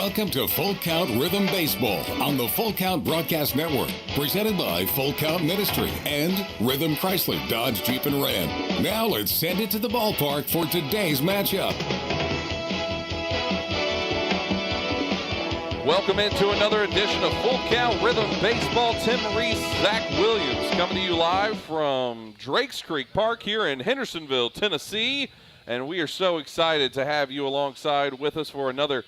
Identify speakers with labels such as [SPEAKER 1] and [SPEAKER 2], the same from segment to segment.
[SPEAKER 1] Welcome to Full Count Rhythm Baseball on the Full Count Broadcast Network, presented by Full Count Ministry and Rhythm Chrysler Dodge Jeep and Ram. Now let's send it to the ballpark for today's matchup.
[SPEAKER 2] Welcome into another edition of Full Count Rhythm Baseball. Tim Reese, Zach Williams coming to you live from Drakes Creek Park here in Hendersonville, Tennessee. And we are so excited to have you alongside with us for another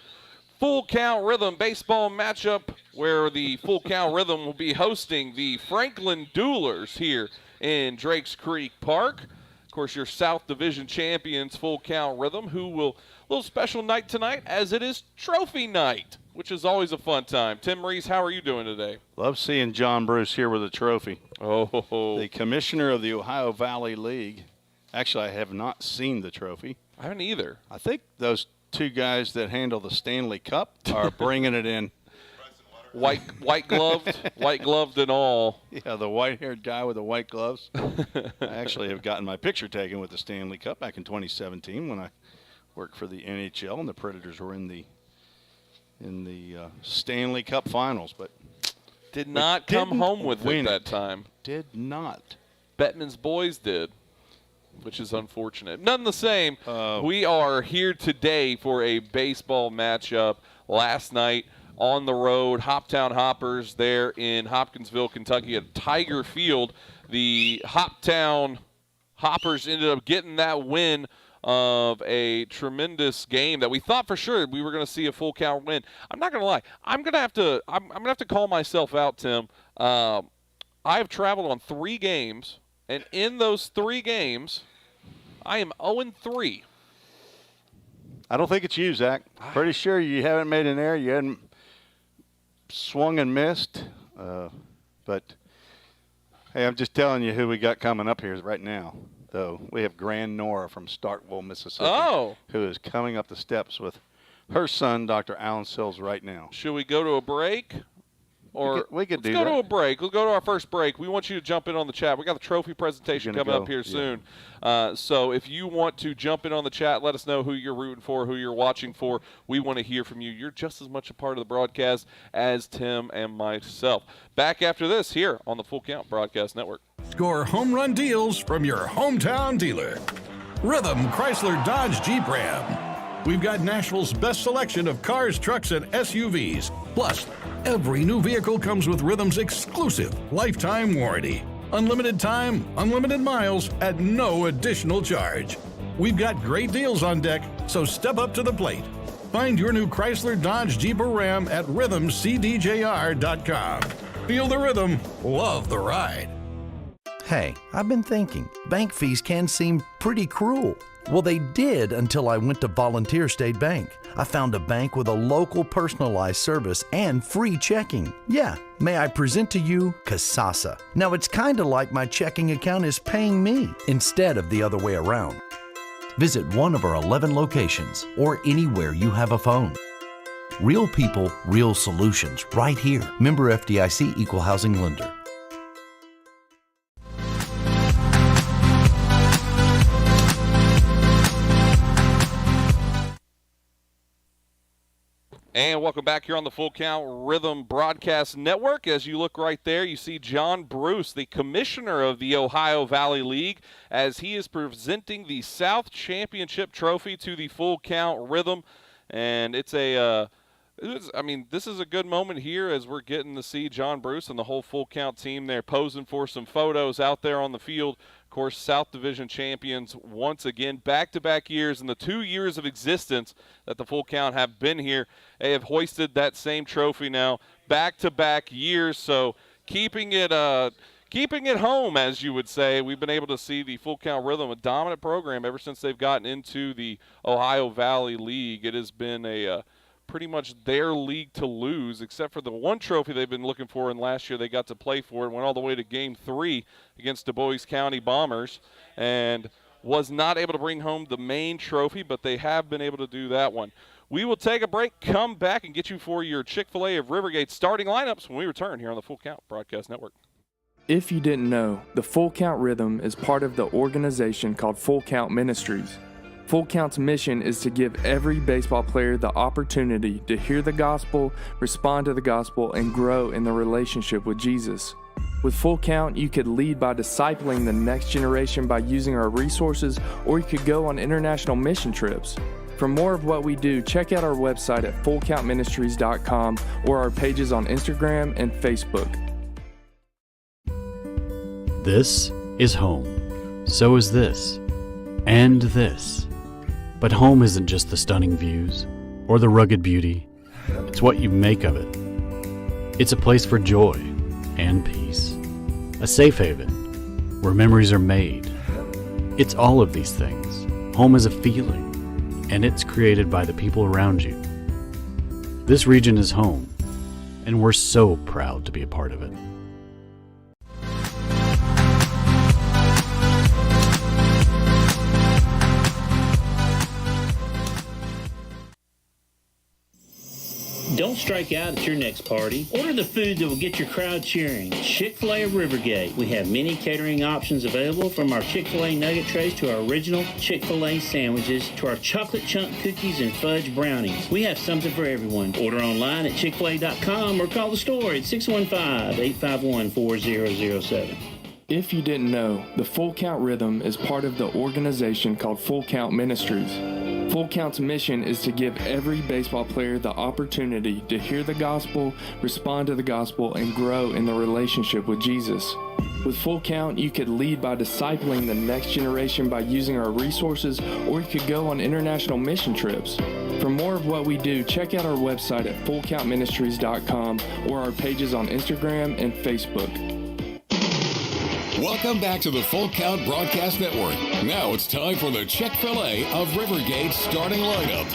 [SPEAKER 2] Full Count Rhythm Baseball matchup where the Full Count Rhythm will be hosting the Franklin Duelers here in Drakes Creek Park. Of course, your South Division champions, Full Count Rhythm, who will, a little special night tonight as it is trophy night, which is always a fun time. Tim Reese, how are you doing today?
[SPEAKER 3] Love seeing John Bruce here with a trophy.
[SPEAKER 2] Oh.
[SPEAKER 3] The commissioner of the Ohio Valley League. Actually, I have not seen the trophy.
[SPEAKER 2] I haven't either.
[SPEAKER 3] I think those two guys that handle the Stanley Cup are bringing it in.
[SPEAKER 2] White gloved and all.
[SPEAKER 3] Yeah, the white-haired guy with the white gloves. I actually have gotten my picture taken with the Stanley Cup back in 2017 when I worked for the NHL and the Predators were in the Stanley Cup Finals, but
[SPEAKER 2] did not come home with it that time.
[SPEAKER 3] Did not.
[SPEAKER 2] Bettman's boys did, which is unfortunate. None the same. We are here today for a baseball matchup. Last night on the road, Hoptown Hoppers there in Hopkinsville, Kentucky at Tiger Field. The Hoptown Hoppers ended up getting that win of a tremendous game that we thought for sure we were going to see a full count win. I'm not going to lie. I'm going to have to call myself out, Tim. I have traveled on 3 games, and in those 3 games, I am 0-3.
[SPEAKER 3] I don't think it's you, Zach. Pretty sure you haven't made an error. You hadn't swung and missed. But, hey, I'm just telling you who we got coming up here right now. Though we have Grand Nora from Starkville, Mississippi, who is coming up the steps with her son, Dr. Alan Sills, right now.
[SPEAKER 2] Should we go to a break? Or
[SPEAKER 3] we could do
[SPEAKER 2] that. Let's go
[SPEAKER 3] to
[SPEAKER 2] a break. We'll go to our first break. We want you to jump in on the chat. We got the trophy presentation coming up here soon. So if you want to jump in on the chat, let us know who you're rooting for, who you're watching for. We want to hear from you. You're just as much a part of the broadcast as Tim and myself. Back after this here on the Full Count Broadcast Network.
[SPEAKER 4] Score home run deals from your hometown dealer. Rhythm Chrysler Dodge Jeep Ram. We've got Nashville's best selection of cars, trucks, and SUVs. Plus, every new vehicle comes with Rhythm's exclusive lifetime warranty. Unlimited time, unlimited miles at no additional charge. We've got great deals on deck, so step up to the plate. Find your new Chrysler Dodge Jeep or Ram at rhythmcdjr.com. Feel the rhythm, love the ride.
[SPEAKER 5] Hey, I've been thinking, bank fees can seem pretty cruel. Well, they did until I went to Volunteer State Bank. I found a bank with a local personalized service and free checking. Yeah, may I present to you Kasasa. Now, it's kind of like my checking account is paying me instead of the other way around. Visit one of our 11 locations or anywhere you have a phone. Real people, real solutions right here. Member FDIC Equal Housing Lender.
[SPEAKER 2] And welcome back here on the Full Count Rhythm Broadcast Network. As you look right there, you see John Bruce, the commissioner of the Ohio Valley League, as he is presenting the South Championship Trophy to the Full Count Rhythm. And this is a good moment here as we're getting to see John Bruce and the whole Full Count team there posing for some photos out there on the field. Of course, South Division champions once again, back-to-back years in the 2 years of existence that the Full Count have been here. They have hoisted that same trophy now back-to-back years, so keeping it home, as you would say. We've been able to see the Full Count Rhythm, a dominant program ever since they've gotten into the Ohio Valley League. It has been a pretty much their league to lose, except for the one trophy they've been looking for, and last year they got to play for it, went all the way to Game 3 against Du Bois County Bombers, and was not able to bring home the main trophy, but they have been able to do that one. We will take a break, come back, and get you for your Chick-fil-A of Rivergate starting lineups when we return here on the Full Count Broadcast Network.
[SPEAKER 6] If you didn't know, the Full Count Rhythm is part of the organization called Full Count Ministries. Full Count's mission is to give every baseball player the opportunity to hear the gospel, respond to the gospel, and grow in the relationship with Jesus. With Full Count, you could lead by discipling the next generation by using our resources, or you could go on international mission trips. For more of what we do, check out our website at fullcountministries.com or our pages on Instagram and Facebook.
[SPEAKER 7] This is home. So is this. And this. But home isn't just the stunning views or the rugged beauty. It's what you make of it. It's a place for joy and peace. A safe haven where memories are made. It's all of these things. Home is a feeling, and it's created by the people around you. This region is home, and we're so proud to be a part of it.
[SPEAKER 8] Don't strike out at your next party. Order the food that will get your crowd cheering. Chick-fil-A of Rivergate. We have many catering options available, from our Chick-fil-A nugget trays to our original Chick-fil-A sandwiches to our chocolate chunk cookies and fudge brownies. We have something for everyone. Order online at chickfil-a.com or call the store at 615-851-4007.
[SPEAKER 6] If you didn't know, the Full Count Rhythm is part of the organization called Full Count Ministries. Full Count's mission is to give every baseball player the opportunity to hear the gospel, respond to the gospel, and grow in the relationship with Jesus. With Full Count, you could lead by discipling the next generation by using our resources, or you could go on international mission trips. For more of what we do, check out our website at fullcountministries.com or our pages on Instagram and Facebook.
[SPEAKER 1] Welcome back to the Full Count Broadcast Network. Now it's time for the Chick-fil-A of Rivergate starting lineup.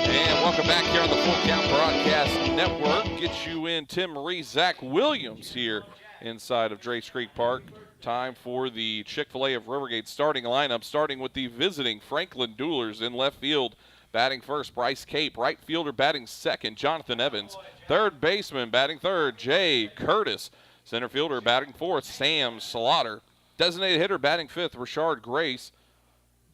[SPEAKER 2] And welcome back here on the Full Count Broadcast Network. Get you in Tim Reese, Zach Williams here inside of Drace Creek Park. Time for the Chick-fil-A of Rivergate starting lineup, starting with the visiting Franklin Duelers in left field. Batting first, Bryce Cape. Right fielder batting second, Jonathan Evans. Third baseman batting third, Jay Curtis. Center fielder batting fourth, Sam Slaughter. Designated hitter batting fifth, Rashard Grace.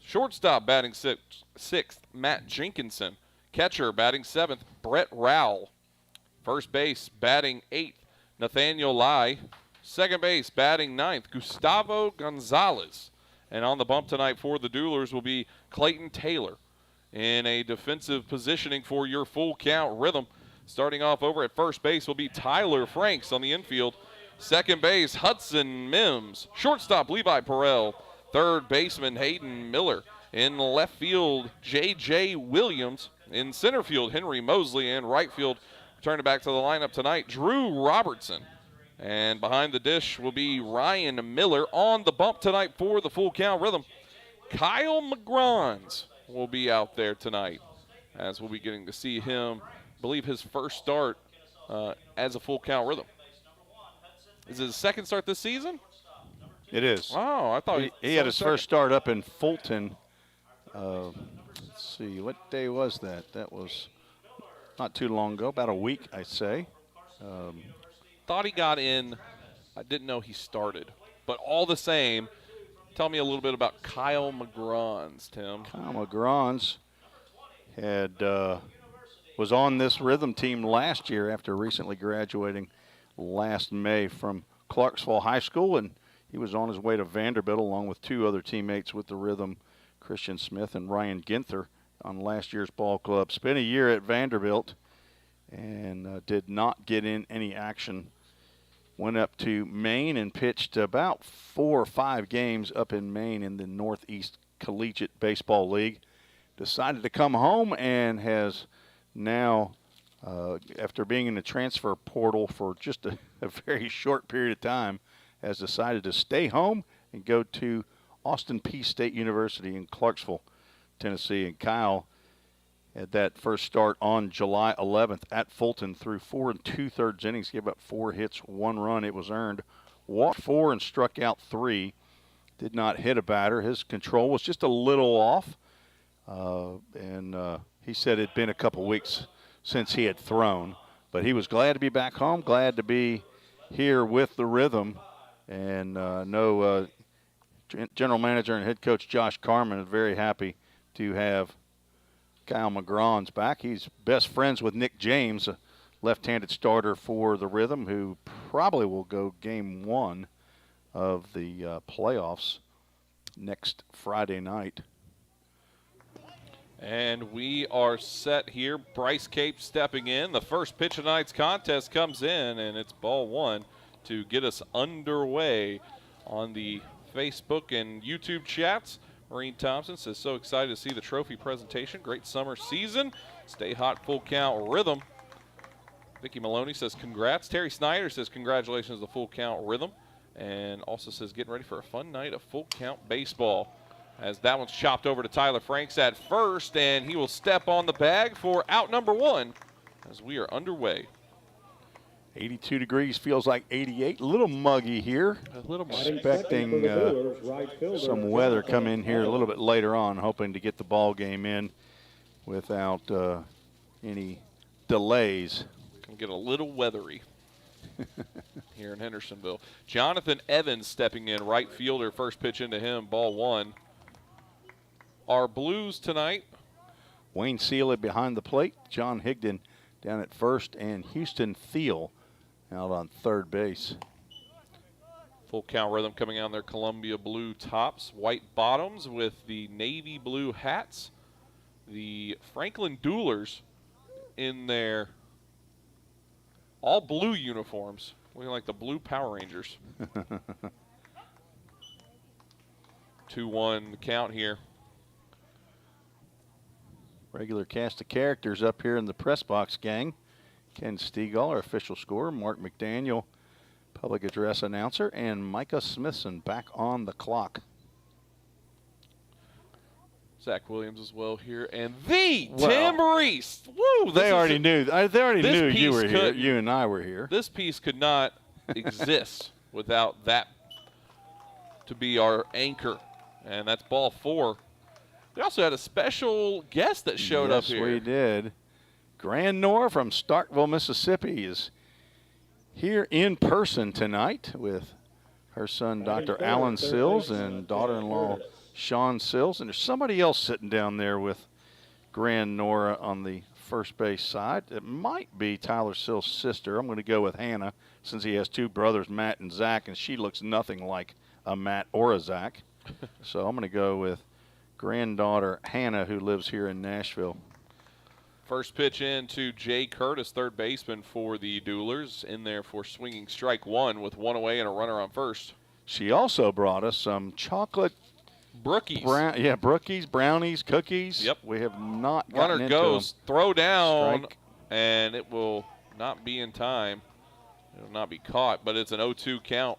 [SPEAKER 2] Shortstop batting sixth, Matt Jenkinson. Catcher batting seventh, Brett Rowell. First base batting eighth, Nathaniel Lai. Second base, batting ninth, Gustavo Gonzalez. And on the bump tonight for the Duelers will be Clayton Taylor. In a defensive positioning for your Full Count Rhythm, starting off over at first base will be Tyler Franks on the infield. Second base, Hudson Mims. Shortstop, Levi Perrell. Third baseman, Hayden Miller. In left field, J.J. Williams. In center field, Henry Mosley. And right field, returning back to the lineup tonight, Drew Robertson. And behind the dish will be Ryan Miller. On the bump tonight for the Full Count Rhythm, Kyle McGrons will be out there tonight, as we'll be getting to see him, I believe his first start as a Full Count Rhythm. Is it his second start this season?
[SPEAKER 3] It is.
[SPEAKER 2] Oh, I thought
[SPEAKER 3] he had his first start up in Fulton. Let's see, what day was that? That was not too long ago, about a week, I'd say.
[SPEAKER 2] Thought he got in. I didn't know he started. But all the same, tell me a little bit about Kyle McGrons, Tim.
[SPEAKER 3] Kyle McGrons was on this Rhythm team last year after recently graduating last May from Clarksville High School, and he was on his way to Vanderbilt along with two other teammates with the Rhythm, Christian Smith and Ryan Ginther, on last year's ball club. Spent a year at Vanderbilt and did not get in any action. Went up to Maine and pitched about 4 or 5 games up in Maine in the Northeast Collegiate Baseball League. Decided to come home and has now, after being in the transfer portal for just a very short period of time, has decided to stay home and go to Austin Peay State University in Clarksville, Tennessee. And Kyle had that first start on July 11th at Fulton, through 4 2/3 innings, gave up 4 hits, 1 run. It was earned. Walked 4 and struck out 3. Did not hit a batter. His control was just a little off, and he said it'd been a couple weeks since he had thrown, but he was glad to be back home, glad to be here with the Rhythm, and General Manager and Head Coach Josh Carman is very happy to have Kyle McGrawn's back. He's best friends with Nick James, a left-handed starter for the Rhythm, who probably will go game 1 of the playoffs next Friday night.
[SPEAKER 2] And we are set here. Bryce Cape stepping in. The first pitch of tonight's contest comes in, and it's ball 1 to get us underway on the Facebook and YouTube chats. Maureen Thompson says, so excited to see the trophy presentation. Great summer season. Stay hot, full count Rhythm. Vicky Maloney says, congrats. Terry Snyder says, congratulations to full count Rhythm. And also says, getting ready for a fun night of full count baseball. As that one's chopped over to Tyler Franks at first, and he will step on the bag for out number 1 as we are underway.
[SPEAKER 3] 82 degrees, feels like 88. A little muggy here.
[SPEAKER 2] A little muggy.
[SPEAKER 3] Expecting some weather come in here a little bit later on, hoping to get the ball game in without any delays.
[SPEAKER 2] Can get a little weathery here in Hendersonville. Jonathan Evans stepping in, right fielder. First pitch into him, ball 1. Our Blues tonight.
[SPEAKER 3] Wayne Seeley behind the plate. John Higdon down at first, and Houston Thiel out on third base.
[SPEAKER 2] Full count Rhythm coming out in their Columbia blue tops, white bottoms with the navy blue hats. The Franklin Duelers in their all blue uniforms, looking like the blue Power Rangers. 2-1 count here.
[SPEAKER 3] Regular cast of characters up here in the press box, gang. Ken Stegall, our official scorer, Mark McDaniel, public address announcer, and Micah Smithson back on the clock.
[SPEAKER 2] Zach Williams as well here, and Tim Reese. Woo!
[SPEAKER 3] They already knew. They already knew you were here. You and I were here.
[SPEAKER 2] This piece could not exist without that to be our anchor, and that's ball 4. We also had a special guest that showed up here.
[SPEAKER 3] Yes, we did. Grand Nora from Starkville, Mississippi is here in person tonight with her son, Dr. Alan Sills, and daughter-in-law, Sean Sills. And there's somebody else sitting down there with Grand Nora on the first base side. It might be Tyler Sills' sister. I'm going to go with Hannah since he has 2 brothers, Matt and Zach, and she looks nothing like a Matt or a Zach. So I'm going to go with granddaughter Hannah, who lives here in Nashville.
[SPEAKER 2] First pitch in to Jay Curtis, third baseman for the Duelers, in there for swinging strike 1 with 1 away and a runner on first.
[SPEAKER 3] She also brought us some chocolate
[SPEAKER 2] Brookies.
[SPEAKER 3] Brookies, brownies, cookies.
[SPEAKER 2] Yep.
[SPEAKER 3] We have not gotten
[SPEAKER 2] Runner
[SPEAKER 3] into
[SPEAKER 2] goes,
[SPEAKER 3] them.
[SPEAKER 2] throw down,
[SPEAKER 3] Strike.
[SPEAKER 2] and it will not be in time. It will not be caught, but it's an 0-2 count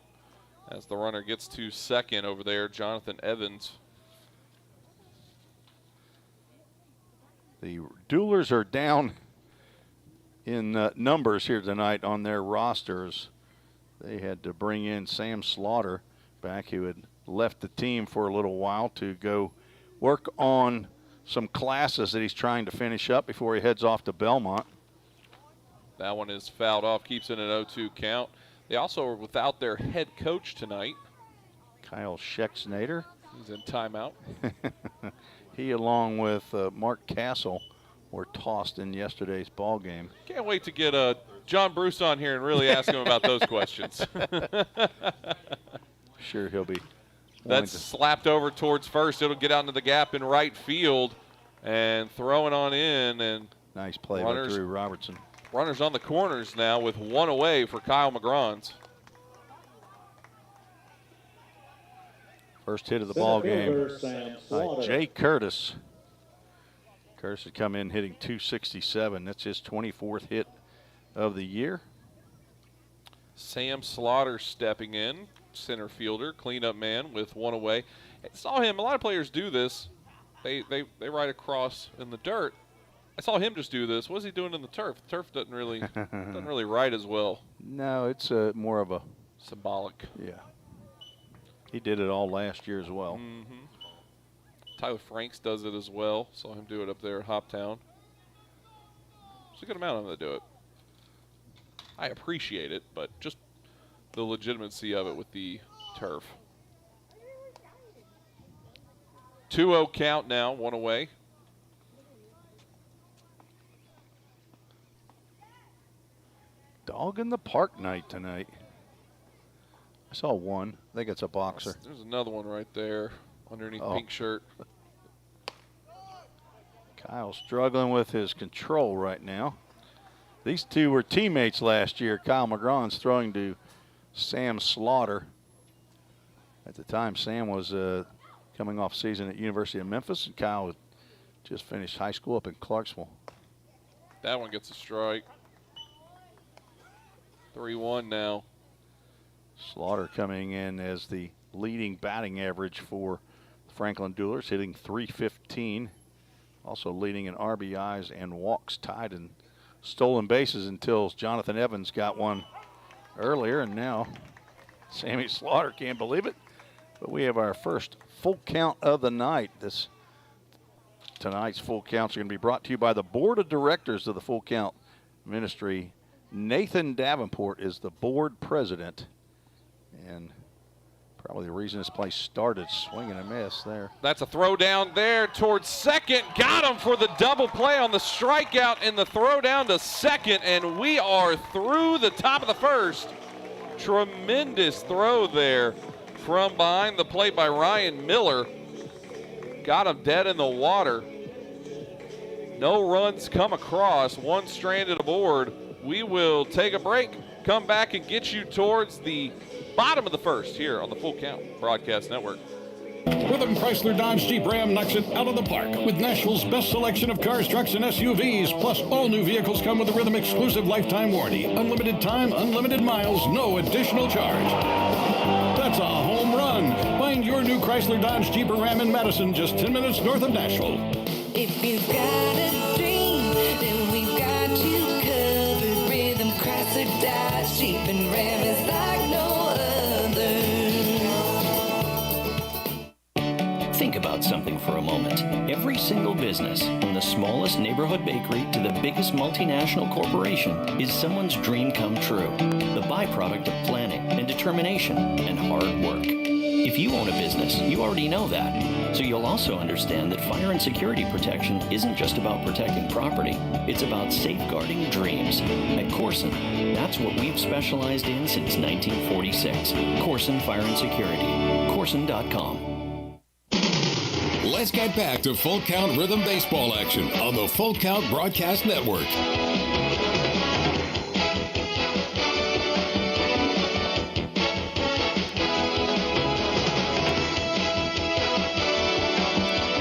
[SPEAKER 2] as the runner gets to second over there, Jonathan Evans.
[SPEAKER 3] The Duelers are down in numbers here tonight on their rosters. They had to bring in Sam Slaughter back, who had left the team for a little while to go work on some classes that he's trying to finish up before he heads off to Belmont.
[SPEAKER 2] That one is fouled off, keeps it an 0-2 count. They also are without their head coach tonight.
[SPEAKER 3] Kyle Schexnader.
[SPEAKER 2] He's in timeout.
[SPEAKER 3] He, along with Mark Castle, were tossed in yesterday's ball game.
[SPEAKER 2] Can't wait to get John Bruce on here and really ask him about those questions.
[SPEAKER 3] Sure, he'll be.
[SPEAKER 2] That's slapped over towards first. It'll get out into the gap in right field and throwing on in. And
[SPEAKER 3] nice play by Drew Robertson.
[SPEAKER 2] Runners on the corners now with 1 away for Kyle McGrawn's.
[SPEAKER 3] First hit of the ball game by Jay Curtis. Curtis had come in hitting .267. That's his 24th hit of the year.
[SPEAKER 2] Sam Slaughter stepping in, center fielder, cleanup man with 1 away. I saw him. A lot of players do this. They ride across in the dirt. I saw him just do this. What is he doing in the turf? The turf doesn't really ride as well.
[SPEAKER 3] No, it's more of a
[SPEAKER 2] symbolic.
[SPEAKER 3] Yeah. He did it all last year as well.
[SPEAKER 2] Tyler Franks does it as well. Saw him do it up there at Hoptown. It's a good amount of them that do it. I appreciate it, but just the legitimacy of it with the turf. 2-0 count now, one away.
[SPEAKER 3] Dog in the park night tonight. I saw one. I think it's a boxer.
[SPEAKER 2] There's another one right there underneath pink shirt.
[SPEAKER 3] Kyle struggling with his control right now. These two were teammates last year. Kyle McGrawn's throwing to Sam Slaughter. At the time, Sam was coming off season at University of Memphis, and Kyle had just finished high school up in Clarksville.
[SPEAKER 2] That one gets a strike. 3-1 now.
[SPEAKER 3] Slaughter coming in as the leading batting average for Franklin Duelers, hitting .315. Also leading in RBIs and walks, tied in stolen bases until Jonathan Evans got one earlier, and now Sammy Slaughter can't believe it. But we have our first full count of the night. Tonight's full counts are going to be brought to you by the board of directors of the Full Count Ministry. Nathan Davenport is the board president, and probably the reason this place started. Swing and a miss there.
[SPEAKER 2] That's a throw down there towards second. Got him for the double play on the strikeout and the throw down to second, and we are through the top of the first. Tremendous throw there from behind the plate by Ryan Miller. Got him dead in the water. No runs come across, one stranded aboard. We will take a break, come back and get you towards the bottom of the first here on the Full Count Broadcast Network.
[SPEAKER 4] Rhythm Chrysler Dodge Jeep Ram knocks it out of the park with Nashville's best selection of cars, trucks, and SUVs. Plus, all new vehicles come with a Rhythm exclusive lifetime warranty. Unlimited time, unlimited miles, no additional charge. That's a home run. Find your new Chrysler Dodge Jeep or Ram in Madison, just 10 minutes north of Nashville.
[SPEAKER 9] If you've got a dream, then we've got you covered. Rhythm Chrysler Dodge Jeep and Ram is like no other.
[SPEAKER 10] Think about something for a moment. Every single business, from the smallest neighborhood bakery to the biggest multinational corporation, is someone's dream come true. The byproduct of planning and determination and hard work. If you own a business, you already know that. So you'll also understand that fire and security protection isn't just about protecting property. It's about safeguarding dreams. At Corson, that's what we've specialized in since 1946. Corson Fire and Security. Corson.com.
[SPEAKER 1] Let's get back to Full Count Rhythm Baseball action on the Full Count Broadcast Network.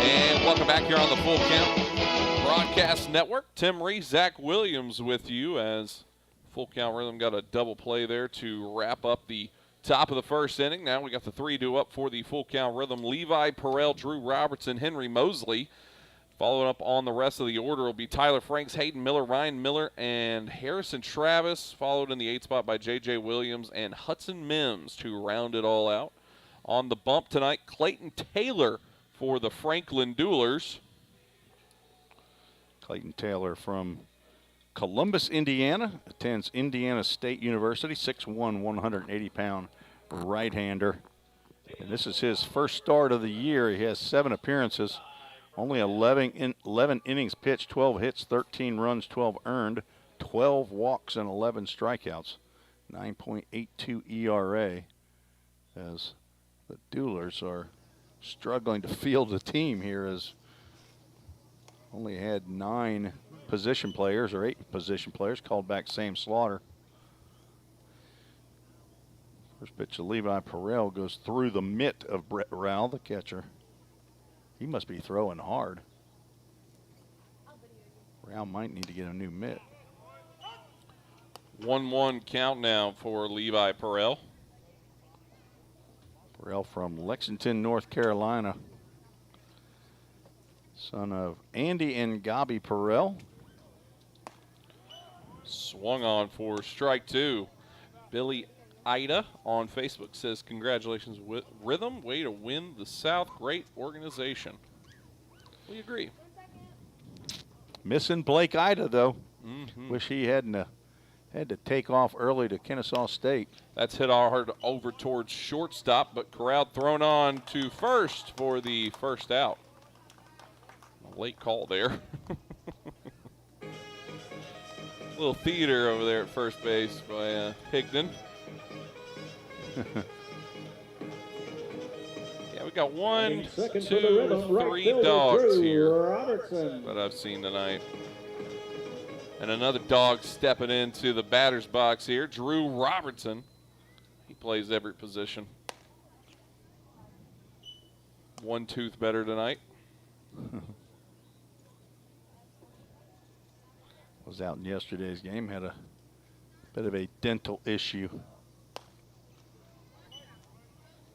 [SPEAKER 2] And welcome back here on the Full Count Broadcast Network. Tim Reese, Zach Williams with you as Full Count Rhythm got a double play there to wrap up the top of the first inning. Now we got the 3-2 up for the Full Count Rhythm. Levi Perrell, Drew Robertson, Henry Mosley. Following up on the rest of the order will be Tyler Franks, Hayden Miller, Ryan Miller, and Harrison Travis. Followed in the 8th spot by J.J. Williams and Hudson Mims to round it all out. On the bump tonight, Clayton Taylor for the Franklin Duelers.
[SPEAKER 3] Clayton Taylor from Columbus, Indiana, attends Indiana State University, 6'1", 180-pound right-hander. And this is his first start of the year. He has 7 appearances, only 11 innings pitched, 12 hits, 13 runs, 12 earned, 12 walks, and 11 strikeouts. 9.82 ERA as the Duelers are struggling to field a team here, as only had 9 position players, or 8 position players, called back Sam Slaughter. First pitch to Levi Perrell goes through the mitt of Brett Rowell, the catcher. He must be throwing hard. Rowell might need to get a new mitt.
[SPEAKER 2] 1-1 count now for Levi Perrell.
[SPEAKER 3] Perrell from Lexington, North Carolina. Son of Andy and Gabi Perrell.
[SPEAKER 2] Swung on for strike 2. Billy Ida on Facebook says, congratulations, Rhythm. Way to win the South. Great organization. We agree.
[SPEAKER 3] Missing Blake Ida, though. Wish he hadn't had to take off early to Kennesaw State.
[SPEAKER 2] That's hit hard over towards shortstop, but Corral thrown on to first for the first out. A late call there. Little theater over there at first base by Higdon. Yeah, we got 1, 2, 3 dogs here that I've seen tonight. And another dog stepping into the batter's box here, Drew Robertson. He plays every position. One tooth better tonight.
[SPEAKER 3] Was out in yesterday's game, had a bit of a dental issue.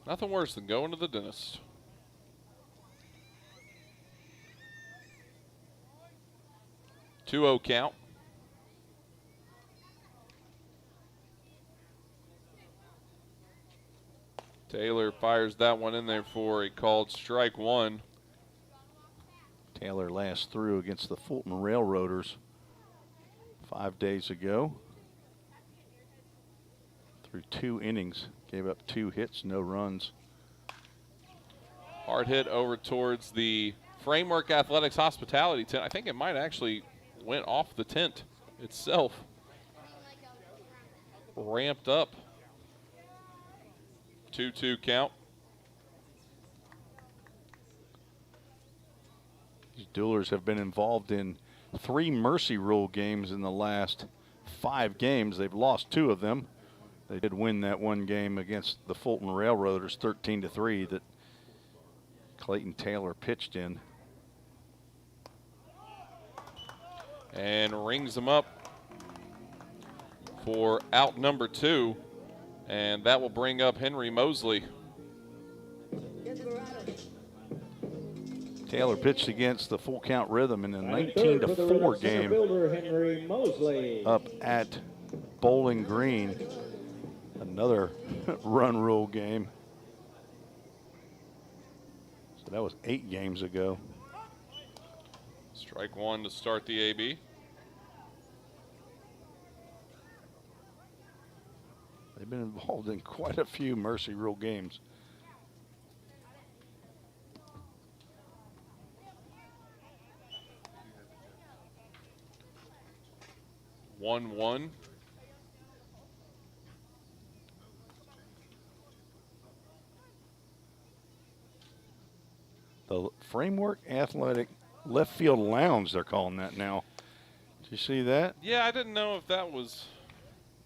[SPEAKER 2] Nothing worse than going to the dentist. Two-0 count. Taylor fires that one in there for a called strike one.
[SPEAKER 3] Taylor last threw against the Fulton Railroaders 5 days ago. Through 2 innings, gave up 2 hits, no runs.
[SPEAKER 2] Hard hit over towards the Framework Athletics hospitality tent. I think it might actually went off the tent itself. Ramped up. 2-2 count.
[SPEAKER 3] These Duelers have been involved in 3 mercy rule games in the last 5 games. They've lost 2 of them. They did win that one game against the Fulton Railroaders 13-3 that Clayton Taylor pitched in.
[SPEAKER 2] And rings them up for out number 2. And that will bring up Henry Mosley.
[SPEAKER 3] Taylor pitched against the Full Count Rhythm in a 19-4 game up at Bowling Green. Another run rule game. So that was 8 games ago.
[SPEAKER 2] Strike one to start the AB.
[SPEAKER 3] They've been involved in quite a few mercy rule games.
[SPEAKER 2] One.
[SPEAKER 3] The Framework Athletic Left Field Lounge, they're calling that now. Did you see that?
[SPEAKER 2] Yeah, I didn't know if that was.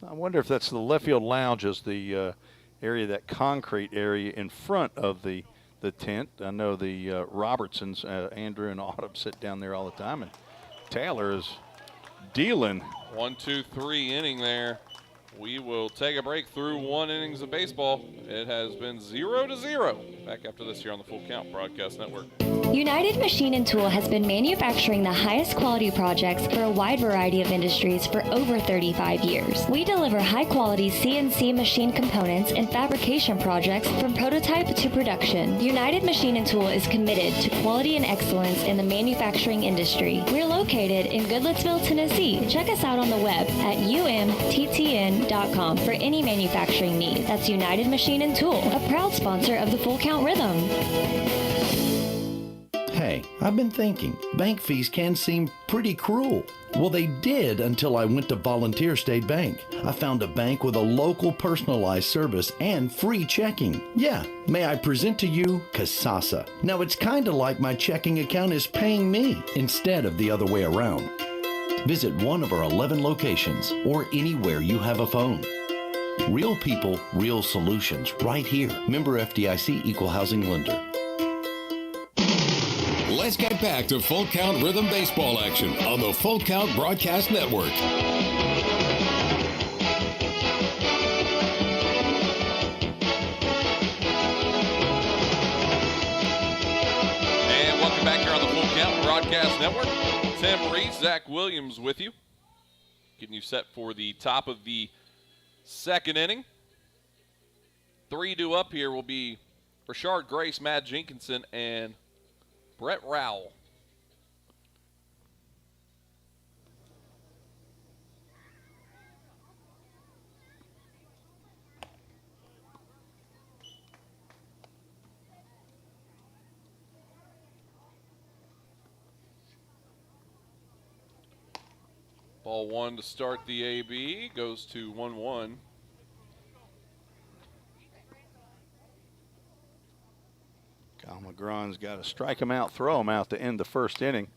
[SPEAKER 3] I wonder if that's the left field lounge, is the area, that concrete area in front of the tent. I know the Robertsons, Andrew and Autumn, sit down there all the time, and Taylor is dealing.
[SPEAKER 2] 1, 2, 3 inning there. We will take a break through 1 innings of baseball. It has been 0-0. Back after this here on the Full Count Broadcast Network.
[SPEAKER 11] United Machine and Tool has been manufacturing the highest quality projects for a wide variety of industries for over 35 years. We deliver high-quality CNC machine components and fabrication projects from prototype to production. United Machine and Tool is committed to quality and excellence in the manufacturing industry. We're located in Goodlettsville, Tennessee. Check us out on the web at umttn.com for any manufacturing need. That's United Machine and Tool, a proud sponsor of the Full Count Rhythm.
[SPEAKER 5] Hey, I've been thinking, bank fees can seem pretty cruel. Well, they did until I went to Volunteer State Bank. I found a bank with a local personalized service and free checking. Yeah, may I present to you Kasasa. Now, it's kind of like my checking account is paying me instead of the other way around. Visit one of our 11 locations or anywhere you have a phone. Real people, real solutions, right here. Member FDIC, Equal Housing Lender.
[SPEAKER 1] Let's get back to Full Count Rhythm Baseball action on the Full Count Broadcast Network.
[SPEAKER 2] And welcome back here on the Full Count Broadcast Network. Tim Reese, Zach Williams with you. Getting you set for the top of the 2nd inning. 3 up here will be Rashard Grace, Matt Jenkinson, and Brett Rowell. Ball one to start the AB. Goes to 1-1.
[SPEAKER 3] Kyle McGrawn's got to strike him out, throw him out to end the first inning.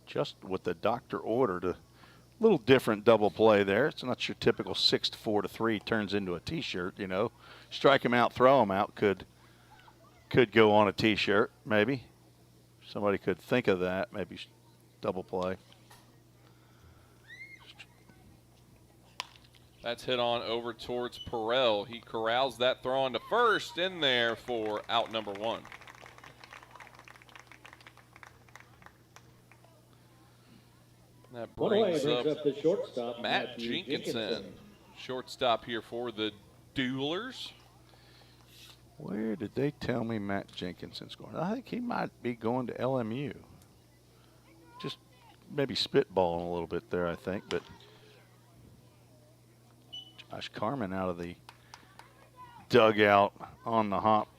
[SPEAKER 3] Just what the doctor ordered. A little different double play there. It's not your typical 6-4-3 turns into a T-shirt, you know. Strike him out, throw him out could go on a T-shirt, maybe. Somebody could think of that, maybe double play.
[SPEAKER 2] That's hit on over towards Perel. He corrals that throw on to first, in there for out number 1. That brings up
[SPEAKER 12] the shortstop,
[SPEAKER 2] Matt Jenkinson. Shortstop here for the Duelers.
[SPEAKER 3] Where did they tell me Matt Jenkinson's going? I think he might be going to LMU. Just maybe spitballing a little bit there, I think. But Josh Carmen out of the dugout on the hop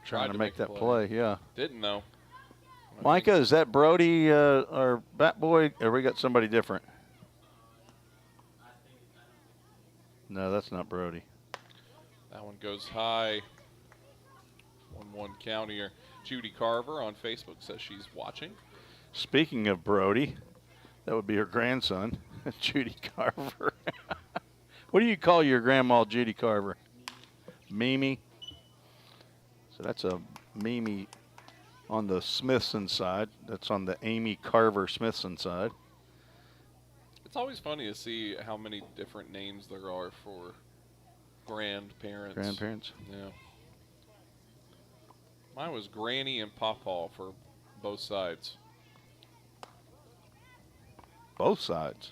[SPEAKER 3] trying to make that play. Yeah.
[SPEAKER 2] Didn't know.
[SPEAKER 3] Micah, is that Brody or Bat Boy, or we got somebody different? No, that's not Brody.
[SPEAKER 2] That one goes high. 1-1 count here. Judy Carver on Facebook says she's watching.
[SPEAKER 3] Speaking of Brody, that would be her grandson, Judy Carver. What do you call your grandma, Judy Carver? Mimi. So that's a Mimi on the Smithson side. That's on the Amy Carver Smithson side.
[SPEAKER 2] It's always funny to see how many different names there are for grandparents.
[SPEAKER 3] Grandparents?
[SPEAKER 2] Yeah. Mine was Granny and Pawpaw for both sides.
[SPEAKER 3] Both sides?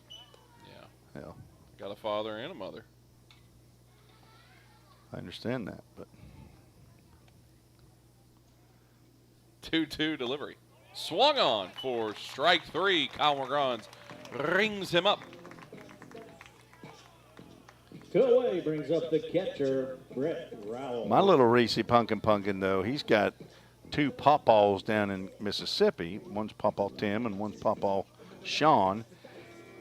[SPEAKER 2] Yeah.
[SPEAKER 3] Hell,
[SPEAKER 2] Got a father and a mother.
[SPEAKER 3] I understand that, but
[SPEAKER 2] 2-2 delivery. Swung on for strike 3. Kyle McGrawn rings him up.
[SPEAKER 12] 2 away brings up the catcher, Brett Rowell.
[SPEAKER 3] my little Reese Pumpkin, though, he's got 2 pawpaws down in Mississippi. One's Pawpaw Tim and one's Pawpaw Sean.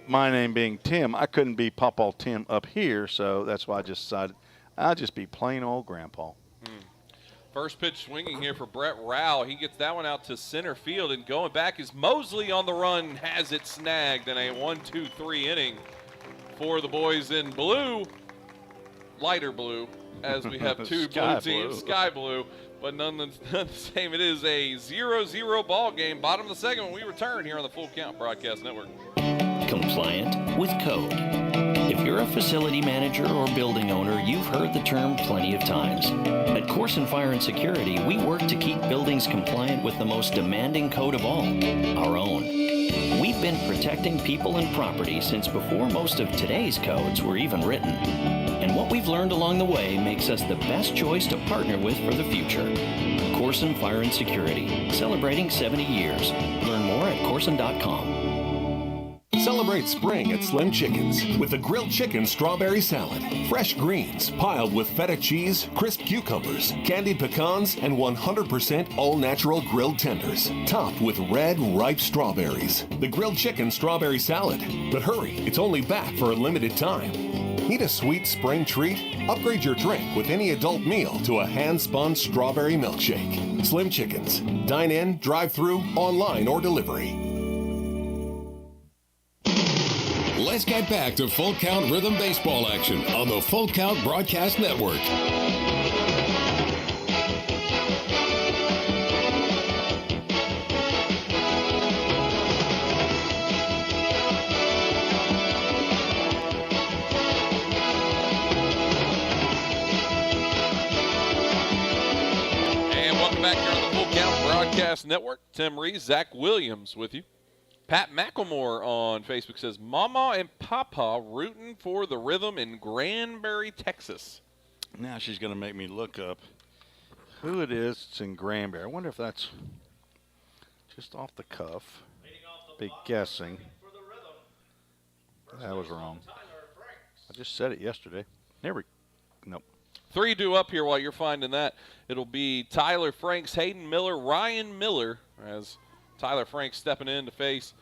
[SPEAKER 3] My name being Tim, I couldn't be Pawpaw Tim up here, so that's why I just decided I'll just be plain old Grandpa.
[SPEAKER 2] First pitch swinging here for Brett Rowell. He gets that one out to center field, and going back is Mosley on the run, has it snagged in a 1-2-3 inning for the boys in blue, lighter blue, as we have 2 blue teams, sky blue, but none the same. It is a 0-0 ball game. Bottom of the second when we return here on the Full Count Broadcast Network.
[SPEAKER 10] Compliant with code. If you're a facility manager or building owner, you've heard the term plenty of times. At Corson Fire and Security, we work to keep buildings compliant with the most demanding code of all, our own. We've been protecting people and property since before most of today's codes were even written. And what we've learned along the way makes us the best choice to partner with for the future. Corson Fire and Security, celebrating 70 years. Learn more at corson.com.
[SPEAKER 13] Celebrate spring at Slim Chickens with a grilled chicken strawberry salad, fresh greens piled with feta cheese, crisp cucumbers, candied pecans, and 100% all-natural grilled tenders, topped with red, ripe strawberries. The grilled chicken strawberry salad. But hurry, it's only back for a limited time. Need a sweet spring treat? Upgrade your drink with any adult meal to a hand-spun strawberry milkshake. Slim Chickens. Dine in, drive-through, online, or delivery.
[SPEAKER 1] Let's get back to Full Count Rhythm Baseball action on the Full Count Broadcast Network.
[SPEAKER 2] And welcome back here on the Full Count Broadcast Network. Tim Rees, Zach Williams with you. Pat McElmore on Facebook says, Mama and Papa rooting for the Rhythm in Granbury, Texas.
[SPEAKER 3] Now she's going to make me look up who it is that's in Granbury. I wonder if that's just off the cuff. Be guessing. That was wrong. I just said it yesterday. Nope.
[SPEAKER 2] 3 due up here while you're finding that. It'll be Tyler Franks, Hayden Miller, Ryan Miller, as Tyler Frank stepping in to face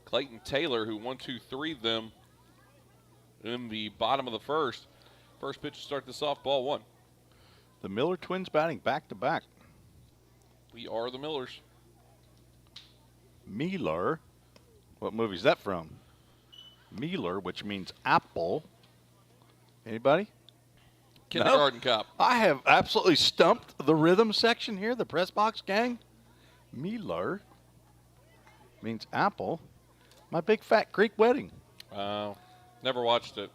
[SPEAKER 2] Clayton Taylor, who 1-2-3'd them in the bottom of the first. First pitch to start this off, ball one.
[SPEAKER 3] The Miller twins batting back-to-back.
[SPEAKER 2] We are the Millers.
[SPEAKER 3] Miller. What movie is that from? Miller, which means apple. Anybody?
[SPEAKER 2] Kindergarten Cop.
[SPEAKER 3] I have absolutely stumped the rhythm section here, the press box gang. Miller means apple. My Big Fat Greek Wedding.
[SPEAKER 2] Wow. Never watched it.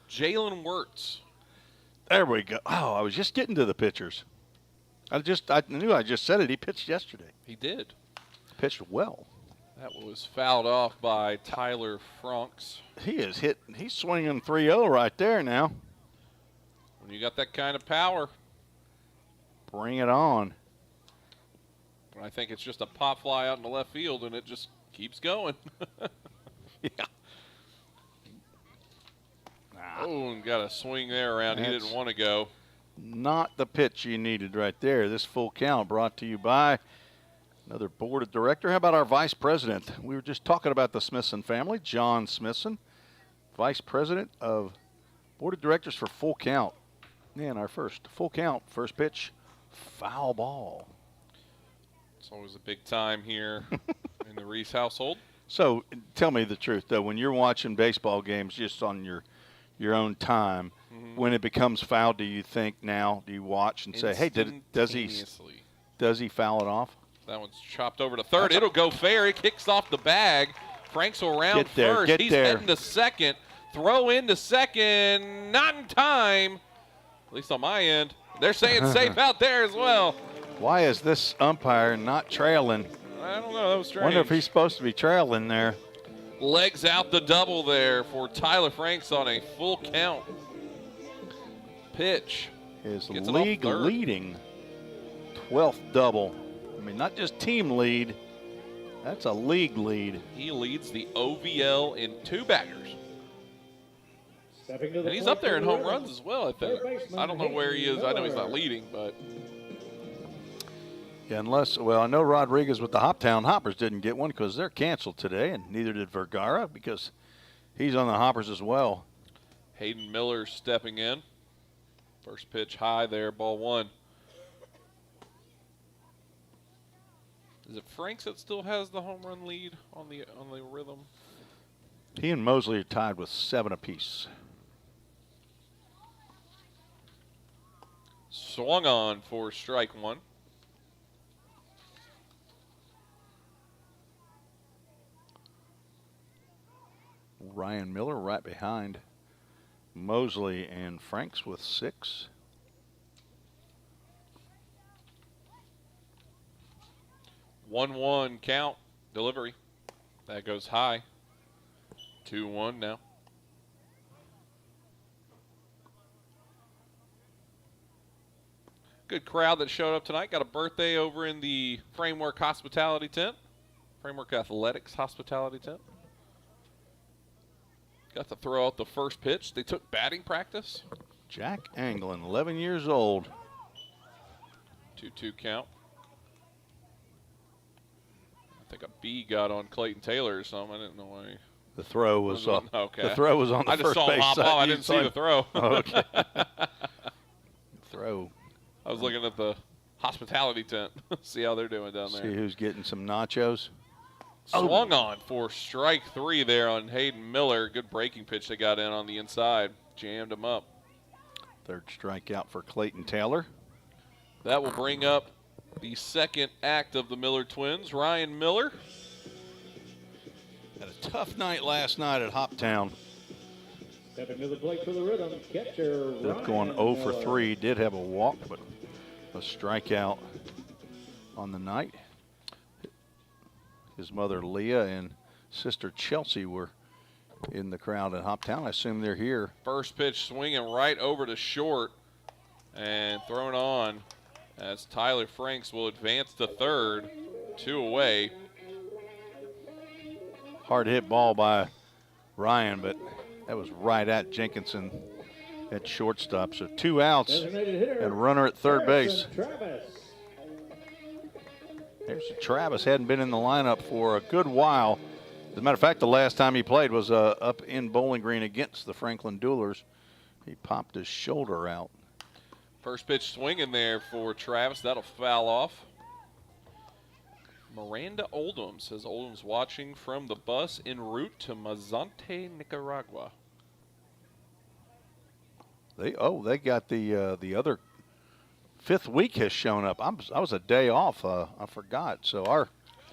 [SPEAKER 2] Jalen Wirtz.
[SPEAKER 3] There we go. Oh, I was just getting to the pitchers. I knew I just said it. He pitched yesterday.
[SPEAKER 2] He did.
[SPEAKER 3] Pitched well.
[SPEAKER 2] That was fouled off by Tyler Franks.
[SPEAKER 3] He's swinging 3-0 right there now.
[SPEAKER 2] When you got that kind of power.
[SPEAKER 3] Bring it on.
[SPEAKER 2] I think it's just a pop fly out in the left field, and it just keeps going.
[SPEAKER 3] Yeah.
[SPEAKER 2] Oh, and got a swing there around. He didn't want to go.
[SPEAKER 3] Not the pitch you needed right there. This full count brought to you by another board of director. How about our vice president? We were just talking about the Smithson family. John Smithson, vice president of board of directors for Full Count. And our first full count, first pitch, foul ball.
[SPEAKER 2] It's always a big time here in the Reese household.
[SPEAKER 3] So tell me the truth, though. When you're watching baseball games just on your own time, when it becomes foul, do you think now, do you watch and say, hey, does he foul it off?
[SPEAKER 2] That one's chopped over to third. It'll go fair. It kicks off the bag. Franks will round first. He's heading to second. Throw into second. Not in time. At least on my end. They're saying safe out there as well.
[SPEAKER 3] Why is this umpire not trailing?
[SPEAKER 2] I don't know. That was strange.
[SPEAKER 3] Wonder if he's supposed to be trailing there.
[SPEAKER 2] Legs out the double there for Tyler Franks on a full count. Pitch.
[SPEAKER 3] His league leading 12th double. I mean, not just team lead. That's a league lead.
[SPEAKER 2] He leads the OVL in two baggers. And he's up there in home runs as well, I think. I don't know where he is. I know he's not leading, but.
[SPEAKER 3] Yeah, I know Rodriguez with the Hoptown Hoppers didn't get one because they're canceled today, and neither did Vergara because he's on the Hoppers as well.
[SPEAKER 2] Hayden Miller stepping in. First pitch high there, ball one. Is it Franks that still has the home run lead on the rhythm?
[SPEAKER 3] He and Mosley are tied with 7 apiece.
[SPEAKER 2] Swung on for strike one.
[SPEAKER 3] Ryan Miller right behind Mosley and Franks with 6.
[SPEAKER 2] One count, delivery. That goes high. 2-1 now. Good crowd that showed up tonight. Got a birthday over in the Framework Hospitality Tent. Framework Athletics Hospitality Tent. Got to throw out the first pitch. They took batting practice.
[SPEAKER 3] Jack Anglin, 11 years old.
[SPEAKER 2] 2-2 count. I think a B got on Clayton Taylor or something. I didn't know why.
[SPEAKER 3] The throw was on.
[SPEAKER 2] Okay.
[SPEAKER 3] The throw was on the first base.
[SPEAKER 2] I just saw him hop off. I didn't see the throw.
[SPEAKER 3] Oh, okay. Throw.
[SPEAKER 2] I was looking at the hospitality tent. See how they're doing down there.
[SPEAKER 3] See who's getting some nachos.
[SPEAKER 2] Swung on for strike 3 there on Hayden Miller. Good breaking pitch they got in on the inside. Jammed him up.
[SPEAKER 3] Third strikeout for Clayton Taylor.
[SPEAKER 2] That will bring up the second act of the Miller twins. Ryan Miller.
[SPEAKER 3] Had a tough night last night at Hoptown.
[SPEAKER 12] Stepping to the plate for the rhythm, catcher Ryan
[SPEAKER 3] Going 0 for
[SPEAKER 12] Miller.
[SPEAKER 3] 3. Did have a walk, but a strikeout on the night. His mother Leah and sister Chelsea were in the crowd at Hoptown. I assume they're here.
[SPEAKER 2] First pitch swinging right over to short and thrown on as Tyler Franks will advance to third. 2 away.
[SPEAKER 3] Hard hit ball by Ryan, but that was right at Jenkinson at shortstop. So 2 outs and runner at third base.
[SPEAKER 12] Travis.
[SPEAKER 3] Harrison Travis hadn't been in the lineup for a good while. As a matter of fact, the last time he played was up in Bowling Green against the Franklin Duelers. He popped his shoulder out.
[SPEAKER 2] First pitch swinging there for Travis. That'll foul off. Miranda Oldham says Oldham's watching from the bus en route to Mazante, Nicaragua.
[SPEAKER 3] They got the other fifth week has shown up. I was a day off. I forgot. So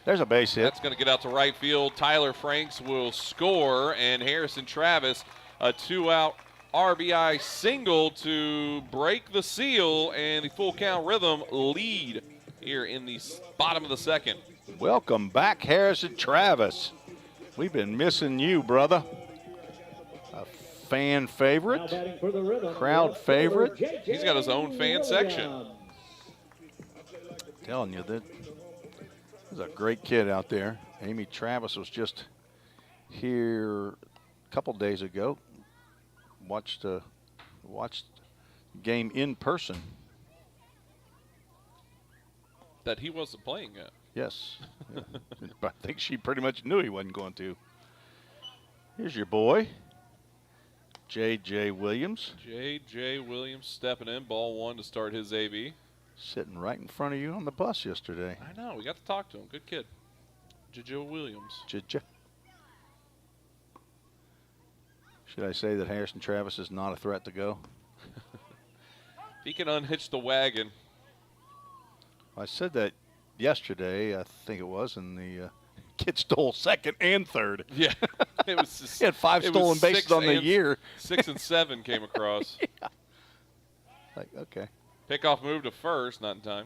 [SPEAKER 3] there's a base hit.
[SPEAKER 2] That's going to get out to right field. Tyler Franks will score, and Harrison Travis a 2-out RBI single to break the seal, and the full count Rhythm lead here in the bottom of the second.
[SPEAKER 3] Welcome back, Harrison Travis. We've been missing you, brother. A fan favorite, crowd favorite.
[SPEAKER 2] He's got his own fan section.
[SPEAKER 3] Telling you that there's a great kid out there. Amy Travis was just here a couple days ago. Watched game in person.
[SPEAKER 2] That he wasn't playing yet.
[SPEAKER 3] Yes. Yeah. I think she pretty much knew he wasn't going to. Here's your boy, J.J. Williams.
[SPEAKER 2] J.J. Williams stepping in, ball one to start his AB.
[SPEAKER 3] Sitting right in front of you on the bus yesterday.
[SPEAKER 2] I know, we got to talk to him. Good kid. J.J. Williams.
[SPEAKER 3] J.J. Should I say that Harrison Travis is not a threat to go?
[SPEAKER 2] If he can unhitch the wagon.
[SPEAKER 3] I said that yesterday, I think it was, and the kid stole second and third.
[SPEAKER 2] Yeah. It was just,
[SPEAKER 3] he had 5 stolen bases on the year.
[SPEAKER 2] 6 and 7 came across.
[SPEAKER 3] Yeah. Like, okay.
[SPEAKER 2] Pickoff move to first, not in time.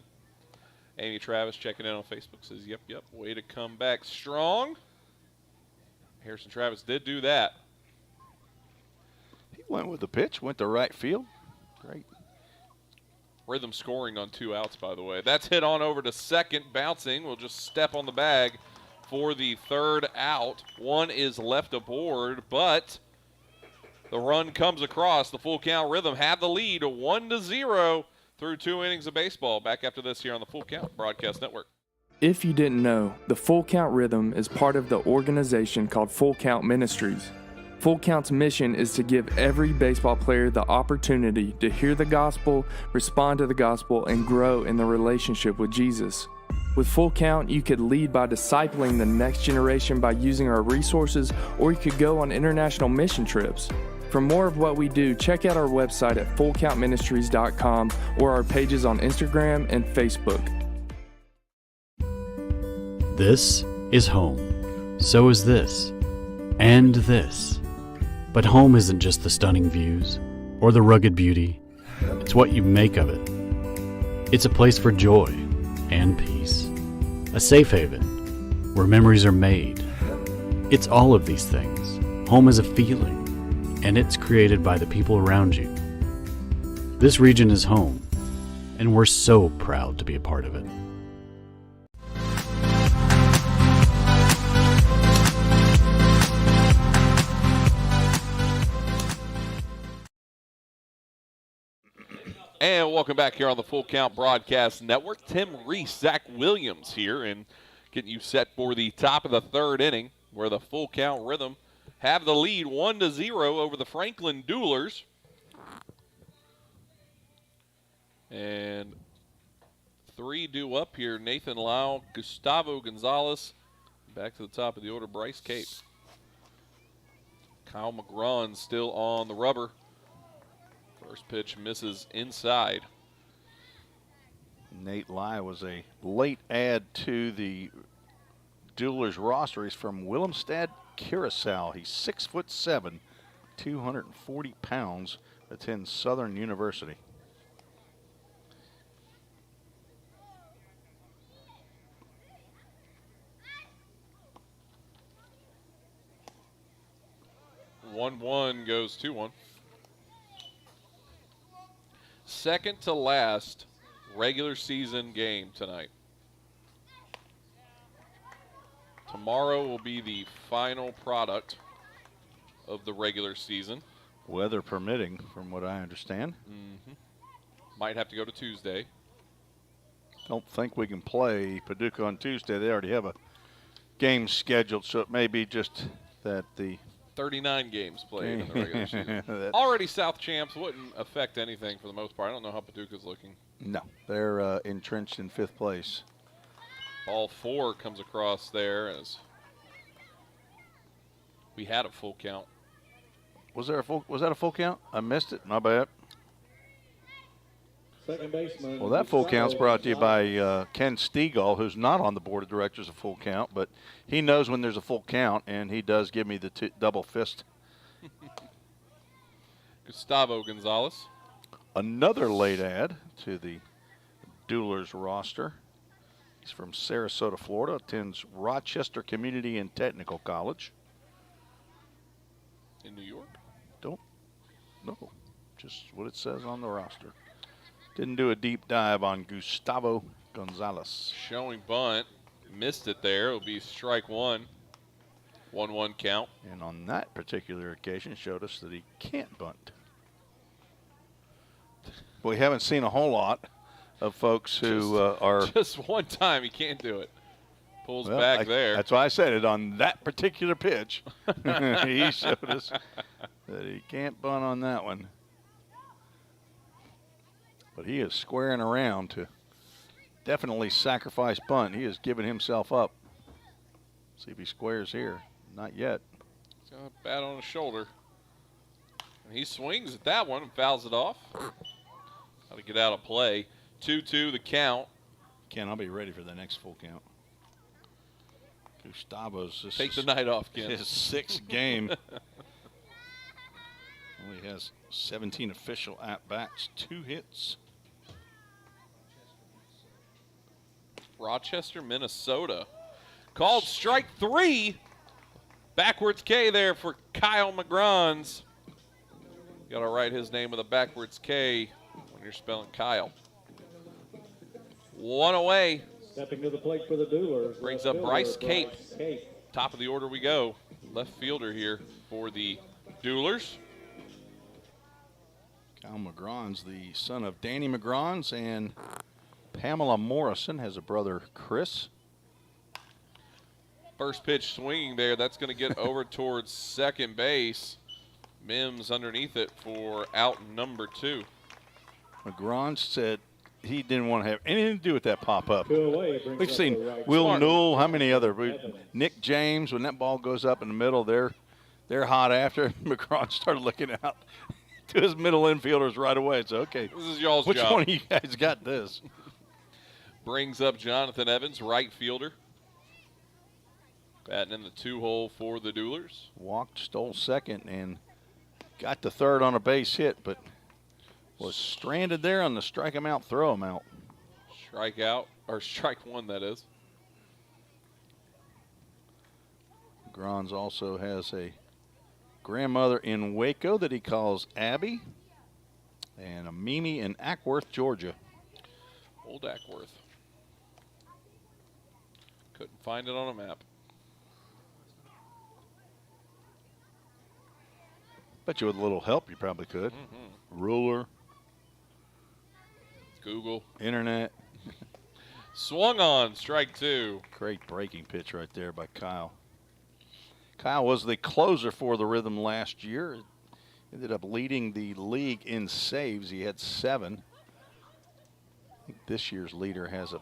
[SPEAKER 2] Amy Travis checking in on Facebook says, yep, way to come back strong. Harrison Travis did do that.
[SPEAKER 3] He went with the pitch, went to right field. Great.
[SPEAKER 2] Rhythm scoring on 2 outs, by the way. That's hit on over to second, bouncing. We'll just step on the bag for the 3rd out. 1 is left aboard, but the run comes across. The full count Rhythm have the lead, 1-0 through 2 innings of baseball. Back after this here on the Full Count Broadcast Network.
[SPEAKER 6] If you didn't know, the Full Count Rhythm is part of the organization called Full Count Ministries. Full Count's mission is to give every baseball player the opportunity to hear the gospel, respond to the gospel, and grow in the relationship with Jesus. With Full Count, you could lead by discipling the next generation by using our resources, or you could go on international mission trips. For more of what we do, check out our website at fullcountministries.com or our pages on Instagram and Facebook.
[SPEAKER 7] This is home. So is this. And this. But home isn't just the stunning views or the rugged beauty. It's what you make of it. It's a place for joy and peace. A safe haven where memories are made. It's all of these things. Home is a feeling, and it's created by the people around you. This region is home, and we're so proud to be a part of it.
[SPEAKER 2] And welcome back here on the Full Count Broadcast Network. Tim Reese, Zach Williams here, and getting you set for the top of the 3rd inning, where the Full Count Rhythm have the lead 1-0 over the Franklin Duelers. And 3 due up here. Nathan Lau, Gustavo Gonzalez. Back to the top of the order, Bryce Cape. Kyle McGrawn still on the rubber. First pitch misses inside.
[SPEAKER 3] Nate Lai was a late add to the Duelers roster. He's from Willemstad, Curacao. He's 6'7", 240 pounds, attends Southern University.
[SPEAKER 2] One goes 2-1. Second to last regular season game tonight. Tomorrow will be the final product of the regular season.
[SPEAKER 3] Weather permitting, from what I understand.
[SPEAKER 2] Might have to go to Tuesday.
[SPEAKER 3] don't think we can play Paducah on Tuesday. They already have a game scheduled, so it may be just that the
[SPEAKER 2] 39 games played in the regular season. Already South champs, wouldn't affect anything for the most part. I don't know how Paducah's looking.
[SPEAKER 3] No, they're entrenched in 5th place.
[SPEAKER 2] Ball 4 comes across there as we had a full count.
[SPEAKER 3] Was that a full count? I missed it. My bad.
[SPEAKER 12] Second baseman.
[SPEAKER 3] Well, that full count's brought to you by Ken Stegall, who's not on the board of directors of Full Count, but he knows when there's a full count, and he does give me the double fist.
[SPEAKER 2] Gustavo Gonzalez.
[SPEAKER 3] Another late add to the Duelers roster. He's from Sarasota, Florida, attends Rochester Community and Technical College.
[SPEAKER 2] In New York?
[SPEAKER 3] Don't know. Just what it says on the roster. Didn't do a deep dive on Gustavo Gonzalez.
[SPEAKER 2] Showing bunt. Missed it there. It'll be strike 1. 1-1 count.
[SPEAKER 3] And on that particular occasion showed us that he can't bunt. We haven't seen a whole lot of folks who are.
[SPEAKER 2] Just one time he can't do it. Pulls back there.
[SPEAKER 3] That's why I said it on that particular pitch. He showed us that he can't bunt on that one. But he is squaring around to definitely sacrifice bunt. He has given himself up. See if he squares here. Not yet.
[SPEAKER 2] He's got a bat on his shoulder. And he swings at that one and fouls it off. How to get out of play. 2-2 the count.
[SPEAKER 3] Ken, I'll be ready for the next full count. Gustavo's
[SPEAKER 2] take the night off, Ken.
[SPEAKER 3] His 6th game. Only has 17 official at-bats, 2 hits.
[SPEAKER 2] Rochester, Minnesota. Called strike 3. Backwards K there for Kyle McGrons. Got to write his name with a backwards K when you're spelling Kyle. 1 away.
[SPEAKER 12] Stepping to the plate for the Duelers.
[SPEAKER 2] Brings up Bryce Cape. Top of the order we go. Left fielder here for the Duelers.
[SPEAKER 3] Kyle McGrons, the son of Danny McGrons, and Pamela Morrison has a brother, Chris.
[SPEAKER 2] First pitch swinging there. That's going to get over towards second base. Mims underneath it for out number 2.
[SPEAKER 3] McGrons said he didn't want to have anything to do with that pop-up. We've seen
[SPEAKER 12] right.
[SPEAKER 3] Will Newell, how many other? Nick James, when that ball goes up in the middle, they're hot after. McGrons started looking out to his middle infielders right away. It's okay.
[SPEAKER 2] This is y'all's
[SPEAKER 3] Which
[SPEAKER 2] job.
[SPEAKER 3] one of you guys got this?
[SPEAKER 2] Brings up Jonathan Evans, right fielder. Batting in the 2-hole for the Duelers.
[SPEAKER 3] Walked, stole second, and got to third on a base hit, but was stranded there on the strike him out, throw him out.
[SPEAKER 2] Strike out, or strike 1, that is.
[SPEAKER 3] Grons also has a grandmother in Waco that he calls Abby, and a Mimi in Ackworth, Georgia.
[SPEAKER 2] Old Ackworth. Couldn't find it on a map.
[SPEAKER 3] Bet you with a little help you probably could. Ruler.
[SPEAKER 2] Google.
[SPEAKER 3] Internet.
[SPEAKER 2] Swung on, strike 2.
[SPEAKER 3] Great breaking pitch right there by Kyle. Kyle was the closer for the Rhythm last year. Ended up leading the league in saves. He had 7. I think this year's leader has a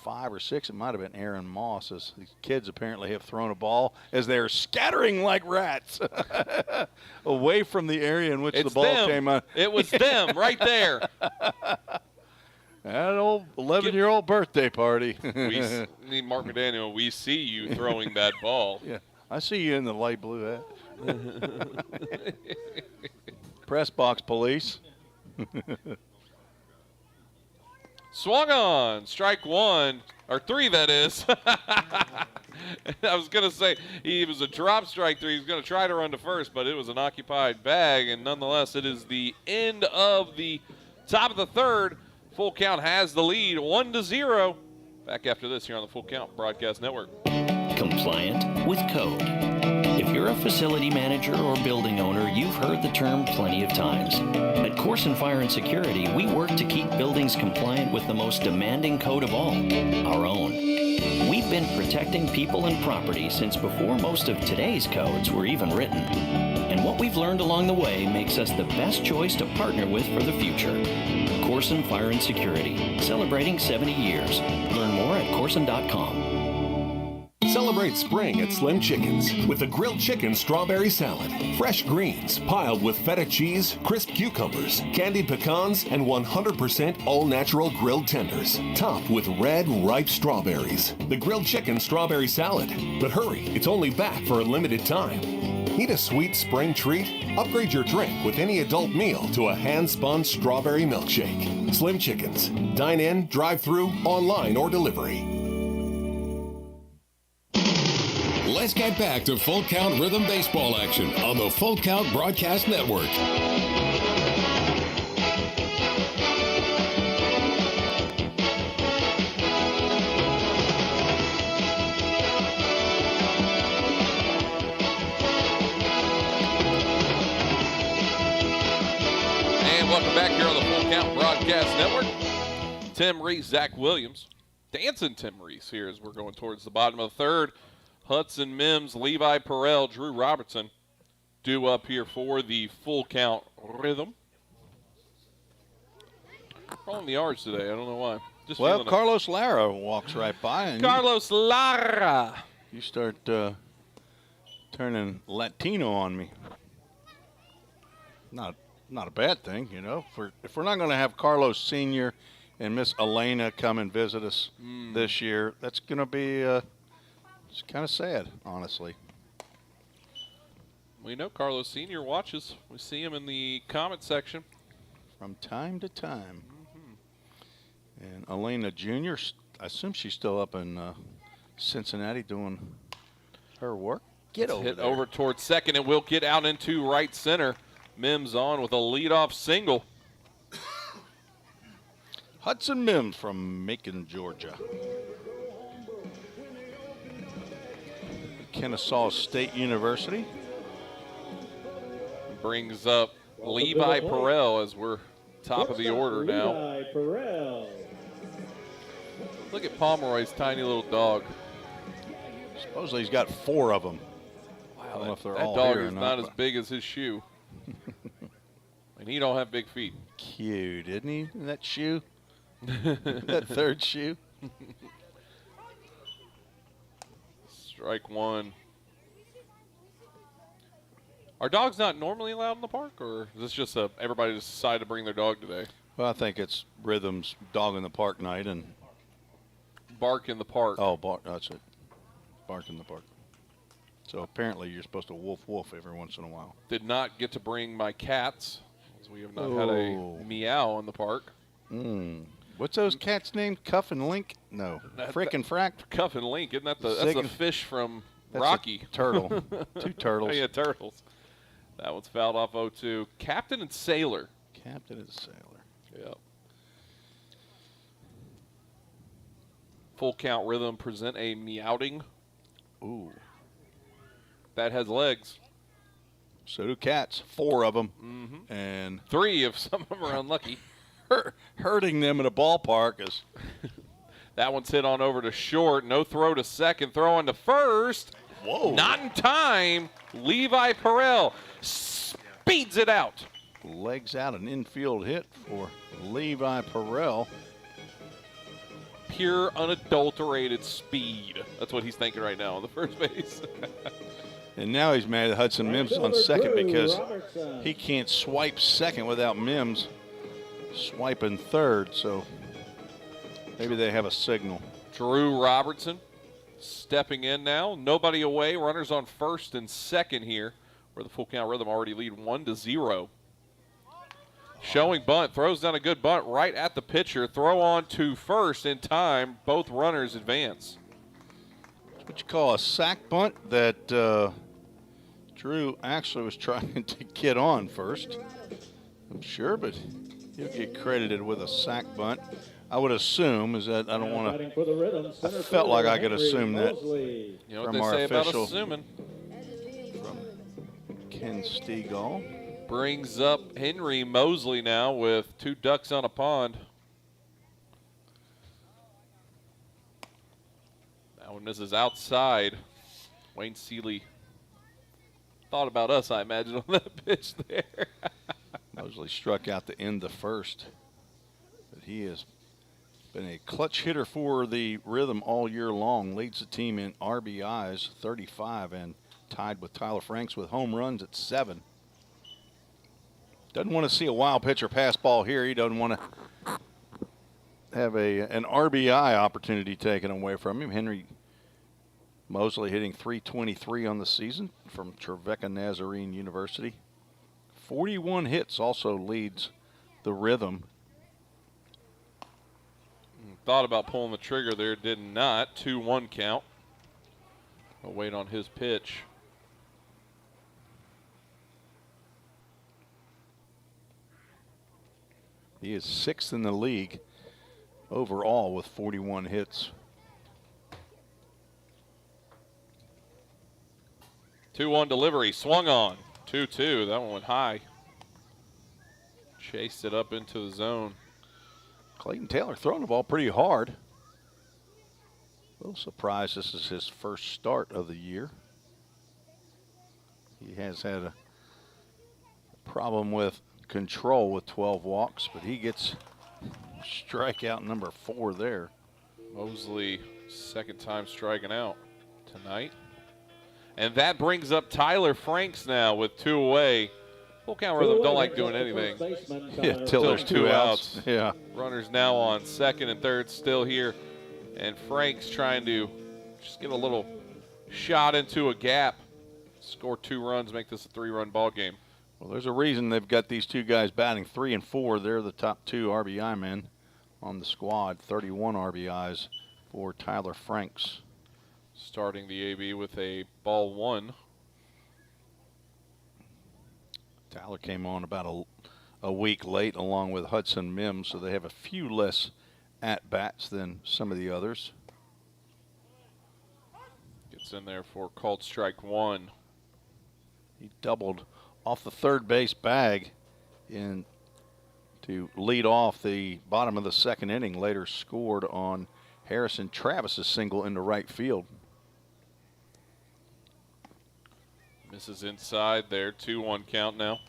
[SPEAKER 3] 5 or 6. It might have been Aaron Moss, as these kids apparently have thrown a ball as they're scattering like rats away from the area in which the ball came on.
[SPEAKER 2] It was them right there.
[SPEAKER 3] That old 11-year-old birthday party.
[SPEAKER 2] We need Mark McDaniel. We see you throwing that ball.
[SPEAKER 3] Yeah, I see you in the light blue hat. Press box police.
[SPEAKER 2] Swung on, strike 1, or 3 that is. I was going to say he was a drop strike 3. He was going to try to run to first, but it was an occupied bag, and nonetheless it is the end of the top of the 3rd. Full Count has the lead, 1-0. Back after this here on the Full Count Broadcast Network.
[SPEAKER 10] Compliant with code. If you're a facility manager or building owner, you've heard the term plenty of times. At Corson Fire and Security, we work to keep buildings compliant with the most demanding code of all, our own. We've been protecting people and property since before most of today's codes were even written. And what we've learned along the way makes us the best choice to partner with for the future. Corson Fire and Security, celebrating 70 years. Learn more at corson.com.
[SPEAKER 13] Celebrate spring at Slim Chickens with a grilled chicken strawberry salad, fresh greens piled with feta cheese, crisp cucumbers, candied pecans, and 100% all-natural grilled tenders, topped with red, ripe strawberries. The grilled chicken strawberry salad. But hurry, it's only back for a limited time. Need a sweet spring treat? Upgrade your drink with any adult meal to a hand-spun strawberry milkshake. Slim Chickens. Dine in, drive-through, online, or delivery.
[SPEAKER 1] Let's get back to Full Count Rhythm Baseball action on the Full Count Broadcast Network.
[SPEAKER 2] And welcome back here on the Full Count Broadcast Network. Tim Reese, Zach Williams, dancing Tim Reese here as we're going towards the bottom of the third. Hudson Mims, Levi Perrell, Drew Robertson due up here for the Full Count Rhythm. Rolling the R's today. I don't know why. Just
[SPEAKER 3] well, Carlos Lara walks right by. And
[SPEAKER 2] Carlos Lara.
[SPEAKER 3] You start turning Latino on me. Not a bad thing, you know. If we're not going to have Carlos Sr. and Miss Elena come and visit us this year, that's going to be it's kind of sad, honestly.
[SPEAKER 2] We know Carlos Sr. watches. We see him in the comment section.
[SPEAKER 3] From time to time. And Elena Jr., I assume she's still up in Cincinnati doing her work. Get over
[SPEAKER 2] hit
[SPEAKER 3] there.
[SPEAKER 2] Over towards second, and we'll get out into right center. Mims on with a leadoff single.
[SPEAKER 3] Hudson Mims from Macon, Georgia. Kennesaw State University.
[SPEAKER 2] Brings up Levi Perrell as we're top of the order now.
[SPEAKER 12] Levi Perrell.
[SPEAKER 2] Look at Pomeroy's tiny little dog.
[SPEAKER 3] Supposedly he's got 4 of them.
[SPEAKER 2] Wow,
[SPEAKER 3] I don't know if they're
[SPEAKER 2] that
[SPEAKER 3] all
[SPEAKER 2] dog
[SPEAKER 3] here
[SPEAKER 2] is
[SPEAKER 3] or
[SPEAKER 2] not as big as his shoe. And he don't have big feet.
[SPEAKER 3] Cute, isn't he? In that shoe? That third shoe?
[SPEAKER 2] Strike one. Are dogs not normally allowed in the park, or is this just everybody just decided to bring their dog today?
[SPEAKER 3] Well, I think it's Rhythm's Dog in the Park night and
[SPEAKER 2] Bark in the Park.
[SPEAKER 3] Oh, bark, that's it. Bark in the Park. So apparently you're supposed to woof every once in a while.
[SPEAKER 2] Did not get to bring my cats, as we have not had a meow in the park.
[SPEAKER 3] What's those cats named? Cuff and Link? No. Frick and Frack?
[SPEAKER 2] Cuff and Link. Isn't that that's the fish from Rocky?
[SPEAKER 3] Turtle. 2 turtles.
[SPEAKER 2] Oh, yeah, turtles. That one's fouled off 0-2. Captain and Sailor.
[SPEAKER 3] Captain and Sailor.
[SPEAKER 2] Yep. Full Count Rhythm present a meowing.
[SPEAKER 3] Ooh.
[SPEAKER 2] That has legs.
[SPEAKER 3] So do cats. 4 of them. And
[SPEAKER 2] 3 if some of them are unlucky.
[SPEAKER 3] Hurting them in a ballpark is...
[SPEAKER 2] That one's hit on over to short. No throw to second. Throw on to first.
[SPEAKER 3] Whoa.
[SPEAKER 2] Not in time. Levi Perrell speeds it out.
[SPEAKER 3] Legs out, an infield hit for Levi Perrell.
[SPEAKER 2] Pure, unadulterated speed. That's what he's thinking right now on the first base.
[SPEAKER 3] And now he's mad at Hudson Mims on second because he can't swipe second without Mims swiping third. So maybe they have a signal.
[SPEAKER 2] Drew Robertson stepping in now. Nobody away. Runners on first and second here, where the Full Count Rhythm already lead 1-0. Showing bunt. Throws down a good bunt right at the pitcher. Throw on to first in time. Both runners advance.
[SPEAKER 3] That's what you call a sack bunt that Drew actually was trying to get on first. I'm sure, but he'll get credited with a sack bunt. I would assume is that I don't want to. I felt like I could assume that
[SPEAKER 2] You know what
[SPEAKER 3] from
[SPEAKER 2] they
[SPEAKER 3] our
[SPEAKER 2] say
[SPEAKER 3] official,
[SPEAKER 2] about assuming.
[SPEAKER 3] Ken Stegall.
[SPEAKER 2] Brings up Henry Mosley now with 2 ducks on a pond. That one misses outside. Wayne Seeley thought about us, I imagine, on that pitch there.
[SPEAKER 3] Mosley struck out to end the first, but he has been a clutch hitter for the Rhythm all year long. Leads the team in RBIs, 35, and tied with Tyler Franks with home runs at 7. Doesn't want to see a wild pitch or pass ball here. He doesn't want to have an RBI opportunity taken away from him. Henry Mosley hitting .323 on the season from Trevecca Nazarene University. 41 hits, also leads the Rhythm.
[SPEAKER 2] Thought about pulling the trigger there, did not. 2-1 count. I'll wait on his pitch.
[SPEAKER 3] He is 6th in the league overall with 41 hits.
[SPEAKER 2] 2-1 delivery, swung on. 2-2, that one went high. Chased it up into the zone.
[SPEAKER 3] Clayton Taylor throwing the ball pretty hard. A little surprised this is his first start of the year. He has had a problem with control with 12 walks, but he gets strikeout number 4 there.
[SPEAKER 2] Mosley, second time striking out tonight. And that brings up Tyler Franks now with 2 away. Full count Rhythm don't like doing anything.
[SPEAKER 3] Yeah, till there's 2 outs. Yeah.
[SPEAKER 2] Runners now on second and third still here. And Franks trying to just get a little shot into a gap. Score 2 runs, make this a 3-run ball game.
[SPEAKER 3] Well, there's a reason they've got these 2 guys batting 3 and 4. They're the top 2 RBI men on the squad. 31 RBIs for Tyler Franks.
[SPEAKER 2] Starting the AB with a ball 1.
[SPEAKER 3] Tyler came on about a week late along with Hudson Mims, so they have a few less at-bats than some of the others.
[SPEAKER 2] Gets in there for called strike 1.
[SPEAKER 3] He doubled off the third base bag in to lead off the bottom of the second inning. Later scored on Harrison Travis's single into right field.
[SPEAKER 2] Misses inside there, 2-1 count now.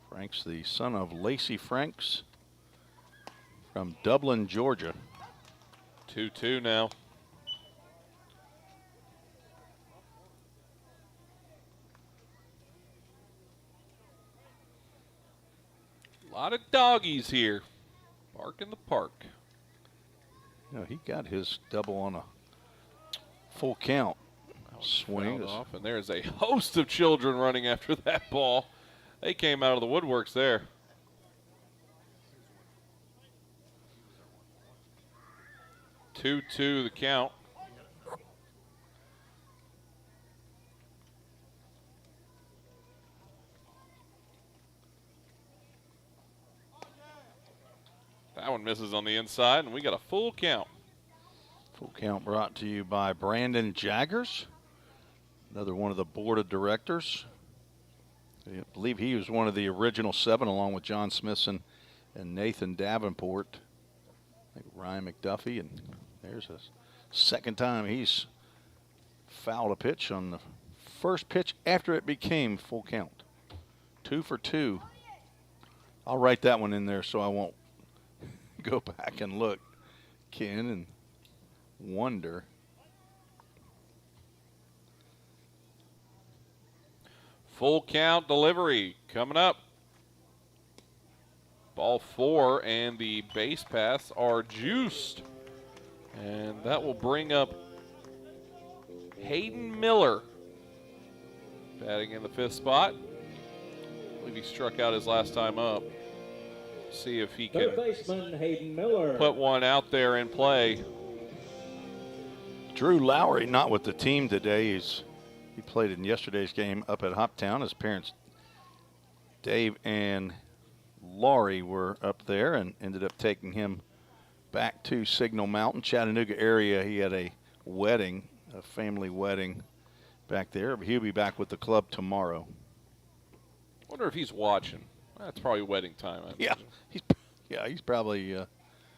[SPEAKER 3] Franks, the son of Lacey Franks from Dublin, Georgia.
[SPEAKER 2] 2-2 now. A lot of doggies here. Bark in the park.
[SPEAKER 3] You know, he got his double on a full count. Swing
[SPEAKER 2] off, and there's a host of children running after that ball. They came out of the woodworks there. Two the count. That one misses on the inside, and we got a full count.
[SPEAKER 3] Full count brought to you by Brandon Jaggers, another one of the board of directors. I believe he was one of the original 7 along with John Smithson and Nathan Davenport. I think Ryan McDuffie, and there's a second time he's fouled a pitch on the first pitch after it became full count. 2 for 2. I'll write that one in there so I won't go back and look, Ken, and wonder.
[SPEAKER 2] Full count delivery coming up. Ball 4 and the base paths are juiced. And that will bring up Hayden Miller batting in the 5th spot. I believe he struck out his last time up. See if he can
[SPEAKER 12] Third baseman Hayden Miller.
[SPEAKER 2] Put one out there in play.
[SPEAKER 3] Drew Lowry not with the team today. He played in yesterday's game up at Hoptown. His parents Dave and Laurie were up there and ended up taking him back to Signal Mountain, Chattanooga area. He had a wedding, a family wedding back there. He'll be back with the club tomorrow.
[SPEAKER 2] Wonder if he's watching. That's probably wedding time.
[SPEAKER 3] He's probably.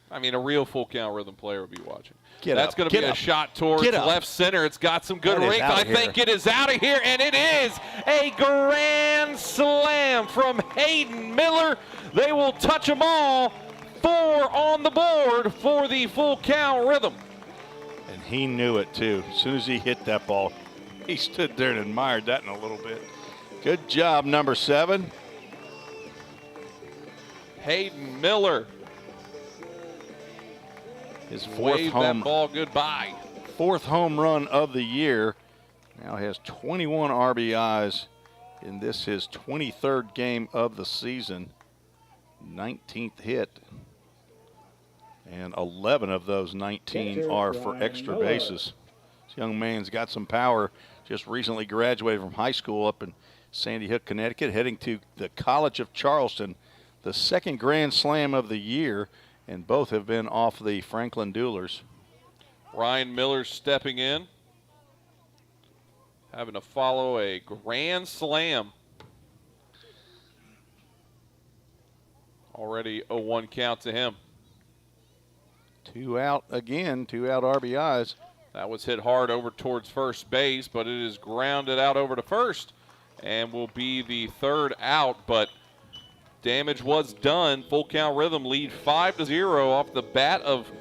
[SPEAKER 2] I mean, a real Full Count Rhythm player would be watching.
[SPEAKER 3] That's
[SPEAKER 2] going to be a shot towards left center. It's got some good rink. I think it is out of here, and it is a grand slam from Hayden Miller. They will touch them all. 4 on the board for the Full Count Rhythm.
[SPEAKER 3] And he knew it, too. As soon as he hit that ball, he stood there and admired that in a little bit. Good job, number 7.
[SPEAKER 2] Hayden Miller.
[SPEAKER 3] His fourth
[SPEAKER 2] that ball goodbye.
[SPEAKER 3] 4th home run of the year. Now has 21 RBIs in this, his 23rd game of the season. 19th hit. And 11 of those 19 are for extra bases. This young man's got some power. Just recently graduated from high school up in Sandy Hook, Connecticut, heading to the College of Charleston. The 2nd grand slam of the year, and both have been off the Franklin Duelers.
[SPEAKER 2] Ryan Miller stepping in, having to follow a grand slam. Already a 1 count to him.
[SPEAKER 3] 2 out again, 2 out RBIs.
[SPEAKER 2] That was hit hard over towards first base, but it is grounded out over to first and will be the 3rd out, but damage was done. Full Count Rhythm lead 5-0 off the bat of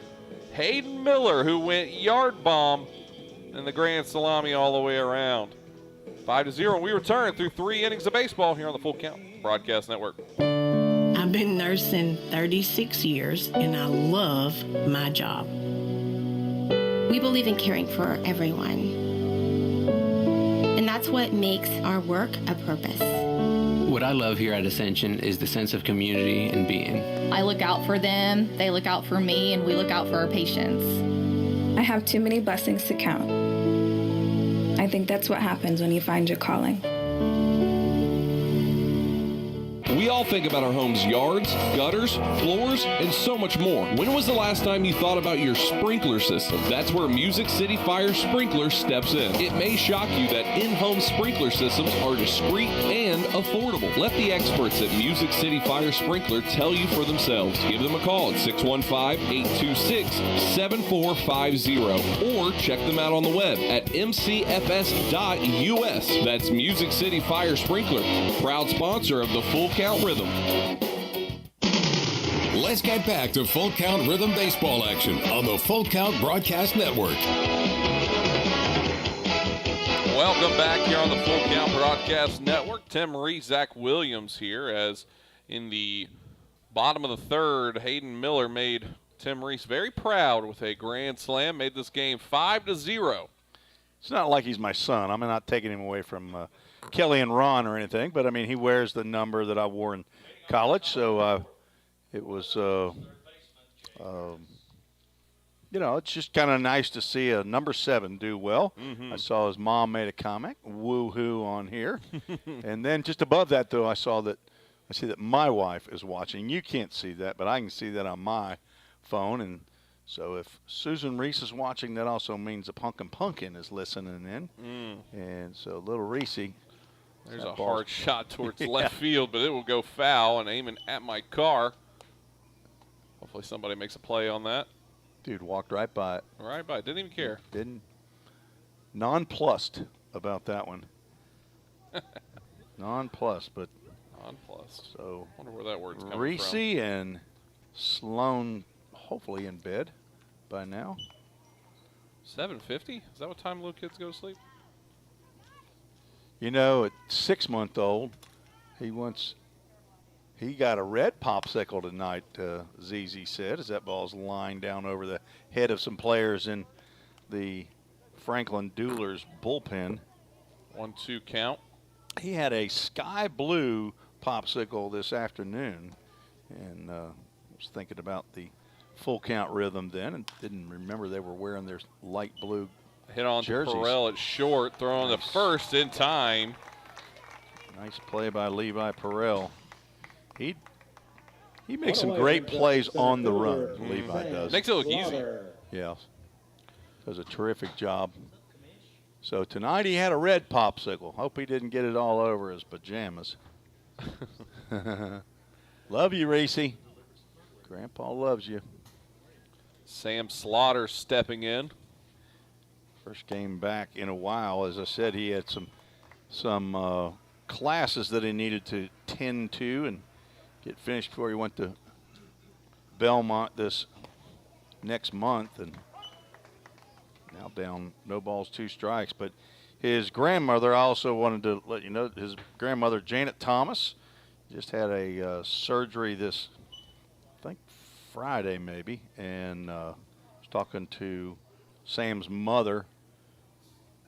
[SPEAKER 2] Hayden Miller, who went yard bomb in the grand salami all the way around. 5-0, and we return through 3 innings of baseball here on the Full Count Broadcast Network.
[SPEAKER 14] I've been nursing 36 years, and I love my job.
[SPEAKER 11] We believe in caring for everyone. And that's what makes our work a purpose.
[SPEAKER 15] What I love here at Ascension is the sense of community and being.
[SPEAKER 16] I look out for them, they look out for me, and we look out for our patients.
[SPEAKER 17] I have too many blessings to count. I think that's what happens when you find your calling.
[SPEAKER 18] We all think about our home's yards, gutters, floors, and so much more. When was the last time you thought about your sprinkler system? That's where Music City Fire Sprinkler steps in. It may shock you that in-home sprinkler systems are discreet and affordable. Let the experts at Music City Fire Sprinkler tell you for themselves. Give them a call at 615-826-7450 or check them out on the web at mcfs.us. That's Music City Fire Sprinkler, proud sponsor of the Full Count Rhythm.
[SPEAKER 1] Let's get back to Full Count Rhythm baseball action on the Full Count Broadcast Network.
[SPEAKER 2] Welcome back here on the Full Count Broadcast Network. Tim Reese, Zach Williams here, as in the bottom of the 3rd, Hayden Miller made Tim Reese very proud with a grand slam, made this game 5-0.
[SPEAKER 3] It's not like he's my son. I'm not taking him away from Kelly and Ron or anything, but I mean, he wears the number that I wore in college, so it was, it's just kind of nice to see a number 7 do well.
[SPEAKER 2] Mm-hmm.
[SPEAKER 3] I saw his mom made a comment, woo-hoo on here. And then just above that, though, I see that my wife is watching. You can't see that, but I can see that on my phone. And so if Susan Reese is watching, that also means the Pumpkin is listening in. And so little Reese.
[SPEAKER 2] There's a hard shot towards left field, but it will go foul and aiming at my car. Hopefully somebody makes a play on that.
[SPEAKER 3] Dude walked right by it.
[SPEAKER 2] Right by it. Didn't even care.
[SPEAKER 3] Didn't. Nonplussed about that one. Nonplussed, but.
[SPEAKER 2] Nonplussed.
[SPEAKER 3] So.
[SPEAKER 2] I wonder where that word's coming
[SPEAKER 3] Reese
[SPEAKER 2] from.
[SPEAKER 3] and Sloan hopefully in bed by now.
[SPEAKER 2] 7:50? Is that what time little kids go to sleep?
[SPEAKER 3] You know, at 6-month-old, he got a red popsicle tonight, ZZ said, as that ball's lined down over the head of some players in the Franklin Duelers bullpen.
[SPEAKER 2] 1-2 count.
[SPEAKER 3] He had a sky blue popsicle this afternoon, and was thinking about the Full Count Rhythm then and didn't remember they were wearing their light blue
[SPEAKER 2] hit on
[SPEAKER 3] jerseys.
[SPEAKER 2] Perrell at short, throwing the first in time.
[SPEAKER 3] Nice play by Levi Perrell. He makes some great plays on the run, Levi does.
[SPEAKER 2] Makes it look easy.
[SPEAKER 3] Yeah. Does a terrific job. So tonight he had a red popsicle. Hope he didn't get it all over his pajamas. Love you, Reese. Grandpa loves you.
[SPEAKER 2] Sam Slaughter stepping in.
[SPEAKER 3] First game back in a while. As I said, he had some classes that he needed to tend to and get finished before he went to Belmont this next month, and now down no balls, 2 strikes. But his grandmother, I also wanted to let you know, his grandmother Janet Thomas just had a surgery this, I think Friday maybe, and was talking to Sam's mother,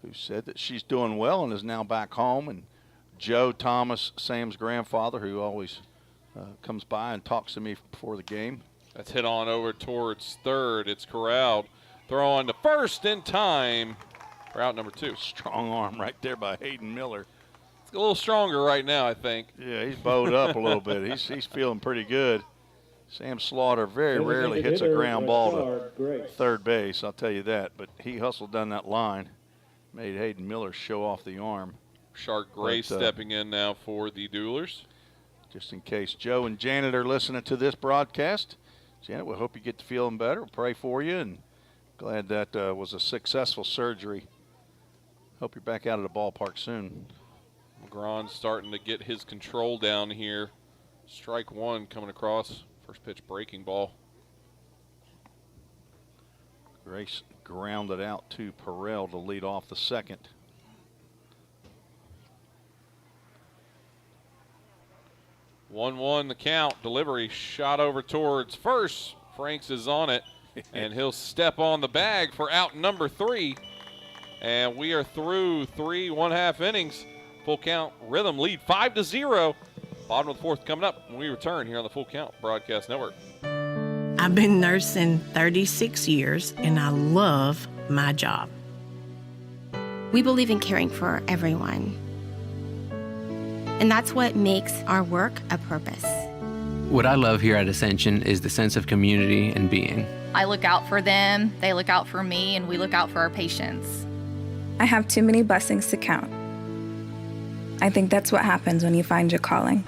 [SPEAKER 3] who said that she's doing well and is now back home. And Joe Thomas, Sam's grandfather, who always comes by and talks to me before the game.
[SPEAKER 2] That's hit on over towards third. It's corralled. Throw on to first in time for out number 2.
[SPEAKER 3] Strong arm right there by Hayden Miller.
[SPEAKER 2] It's a little stronger right now, I think.
[SPEAKER 3] Yeah, he's bowed up a little bit. He's feeling pretty good. Sam Slaughter very rarely hits a ground ball to third base, I'll tell you that. But he hustled down that line, made Hayden Miller show off the arm.
[SPEAKER 2] Shark Gray stepping in now for the Duelers.
[SPEAKER 3] Just in case Joe and Janet are listening to this broadcast, Janet, we hope you get to feeling better. We'll pray for you, and glad that was a successful surgery. Hope you're back out of the ballpark soon.
[SPEAKER 2] McGraw starting to get his control down here. Strike 1 coming across. First pitch breaking ball.
[SPEAKER 3] Grace grounded out to Perrell to lead off the second.
[SPEAKER 2] One the count. Delivery shot over towards first. Franks is on it, and he'll step on the bag for out number 3. And we are through 3 1/2 innings. Full Count Rhythm lead 5-0. Bottom of the 4th coming up when we return here on the Full Count Broadcast Network.
[SPEAKER 14] I've been nursing 36 years, and I love my job.
[SPEAKER 19] We believe in caring for everyone. And that's what makes our work a purpose.
[SPEAKER 15] What I love here at Ascension is the sense of community and being.
[SPEAKER 16] I look out for them, they look out for me, and we look out for our patients.
[SPEAKER 17] I have too many blessings to count. I think that's what happens when you find your calling.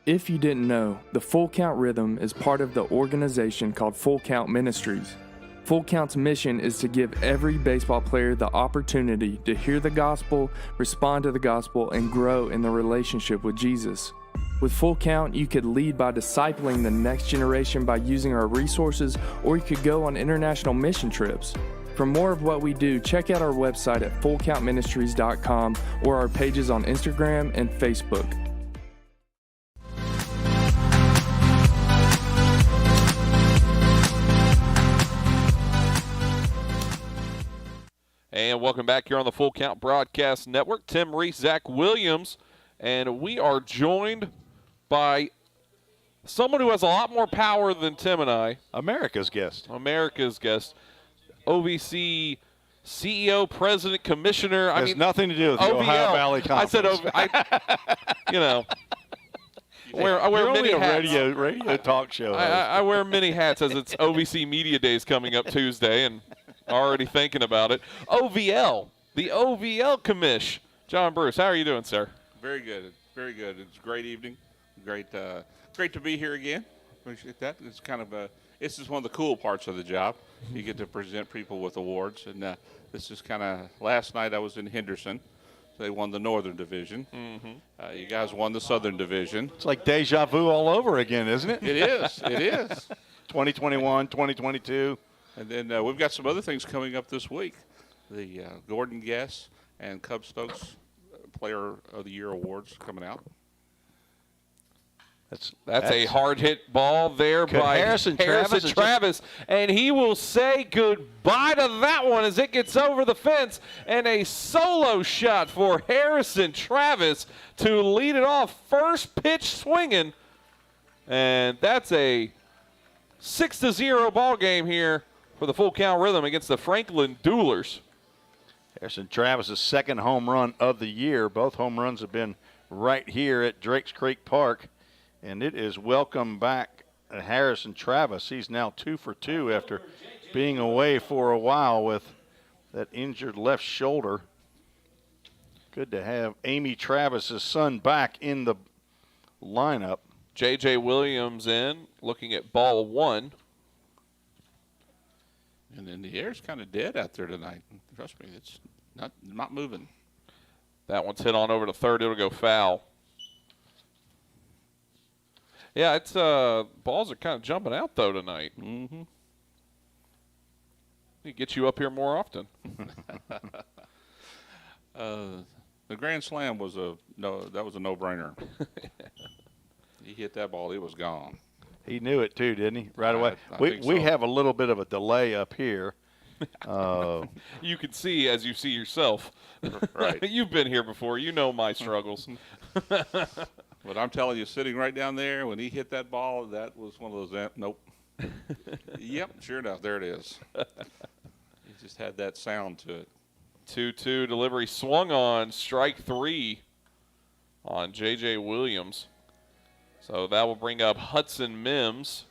[SPEAKER 6] If you didn't know, the Full Count Rhythm is part of the organization called Full Count Ministries. Full Count's mission is to give every baseball player the opportunity to hear the gospel, respond to the gospel, and grow in the relationship with Jesus. With Full Count, you could lead by discipling the next generation by using our resources, or you could go on international mission trips. For more of what we do, check out our website at fullcountministries.com or our pages on Instagram and Facebook.
[SPEAKER 2] And welcome back here on the Full Count Broadcast Network. Tim Reese, Zach Williams, and we are joined by someone who has a lot more power than Tim and I.
[SPEAKER 3] America's guest.
[SPEAKER 2] OVC CEO, President, Commissioner.
[SPEAKER 3] Has nothing to do with the
[SPEAKER 2] OVL.
[SPEAKER 3] Ohio Valley Conference.
[SPEAKER 2] I wear many hats.
[SPEAKER 3] Radio talk show.
[SPEAKER 2] I wear many hats as it's OVC Media Days coming up Tuesday, and already thinking about it. OVL, the OVL commish. John Bruce, how are you doing, sir?
[SPEAKER 20] Very good. Very good. It's a great evening. Great to be here again. Appreciate that. It's kind of this is one of the cool parts of the job. You get to present people with awards, and this is kind of, last night I was in Henderson. They won the Northern Division.
[SPEAKER 2] Mm-hmm.
[SPEAKER 20] You guys won the Southern Division.
[SPEAKER 3] It's like deja vu all over again, isn't it?
[SPEAKER 20] It is. It is.
[SPEAKER 3] 2021, 2022.
[SPEAKER 20] And then we've got some other things coming up this week. The Gordon Guess and Cub Stokes Player of the Year awards coming out.
[SPEAKER 2] That's a hard hit ball there by Harrison Travis, and he will say goodbye to that one as it gets over the fence, and a solo shot for Harrison Travis to lead it off, first pitch swinging, and that's a 6-0 ball game here for the Full Count Rhythm against the Franklin Duelers.
[SPEAKER 3] Harrison Travis' second home run of the year. Both home runs have been right here at Drakes Creek Park. And it is welcome back Harrison Travis. He's now 2 for 2 after being away for a while with that injured left shoulder. Good to have Amy Travis's son back in the lineup.
[SPEAKER 2] J.J. Williams in, looking at ball 1.
[SPEAKER 20] And then the air's kind of dead out there tonight. Trust me, it's not moving.
[SPEAKER 2] That one's hit on over to third. It'll go foul. Yeah, it's balls are kind of jumping out though tonight.
[SPEAKER 20] Mm-hmm.
[SPEAKER 2] Need to get you up here more often.
[SPEAKER 20] The grand slam was a no-brainer. He hit that ball, it was gone.
[SPEAKER 3] He knew it too, didn't he? Right away.
[SPEAKER 20] I think so.
[SPEAKER 3] We have a little bit of a delay up here.
[SPEAKER 2] You can see as you see yourself.
[SPEAKER 20] Right.
[SPEAKER 2] You've been here before. You know my struggles.
[SPEAKER 20] But I'm telling you, sitting right down there, when he hit that ball, that was one of those, nope. Yep, sure enough, there it is. He just had that sound to it.
[SPEAKER 2] 2-2 delivery swung on, strike 3 on J.J. Williams. So that will bring up Hudson Mims.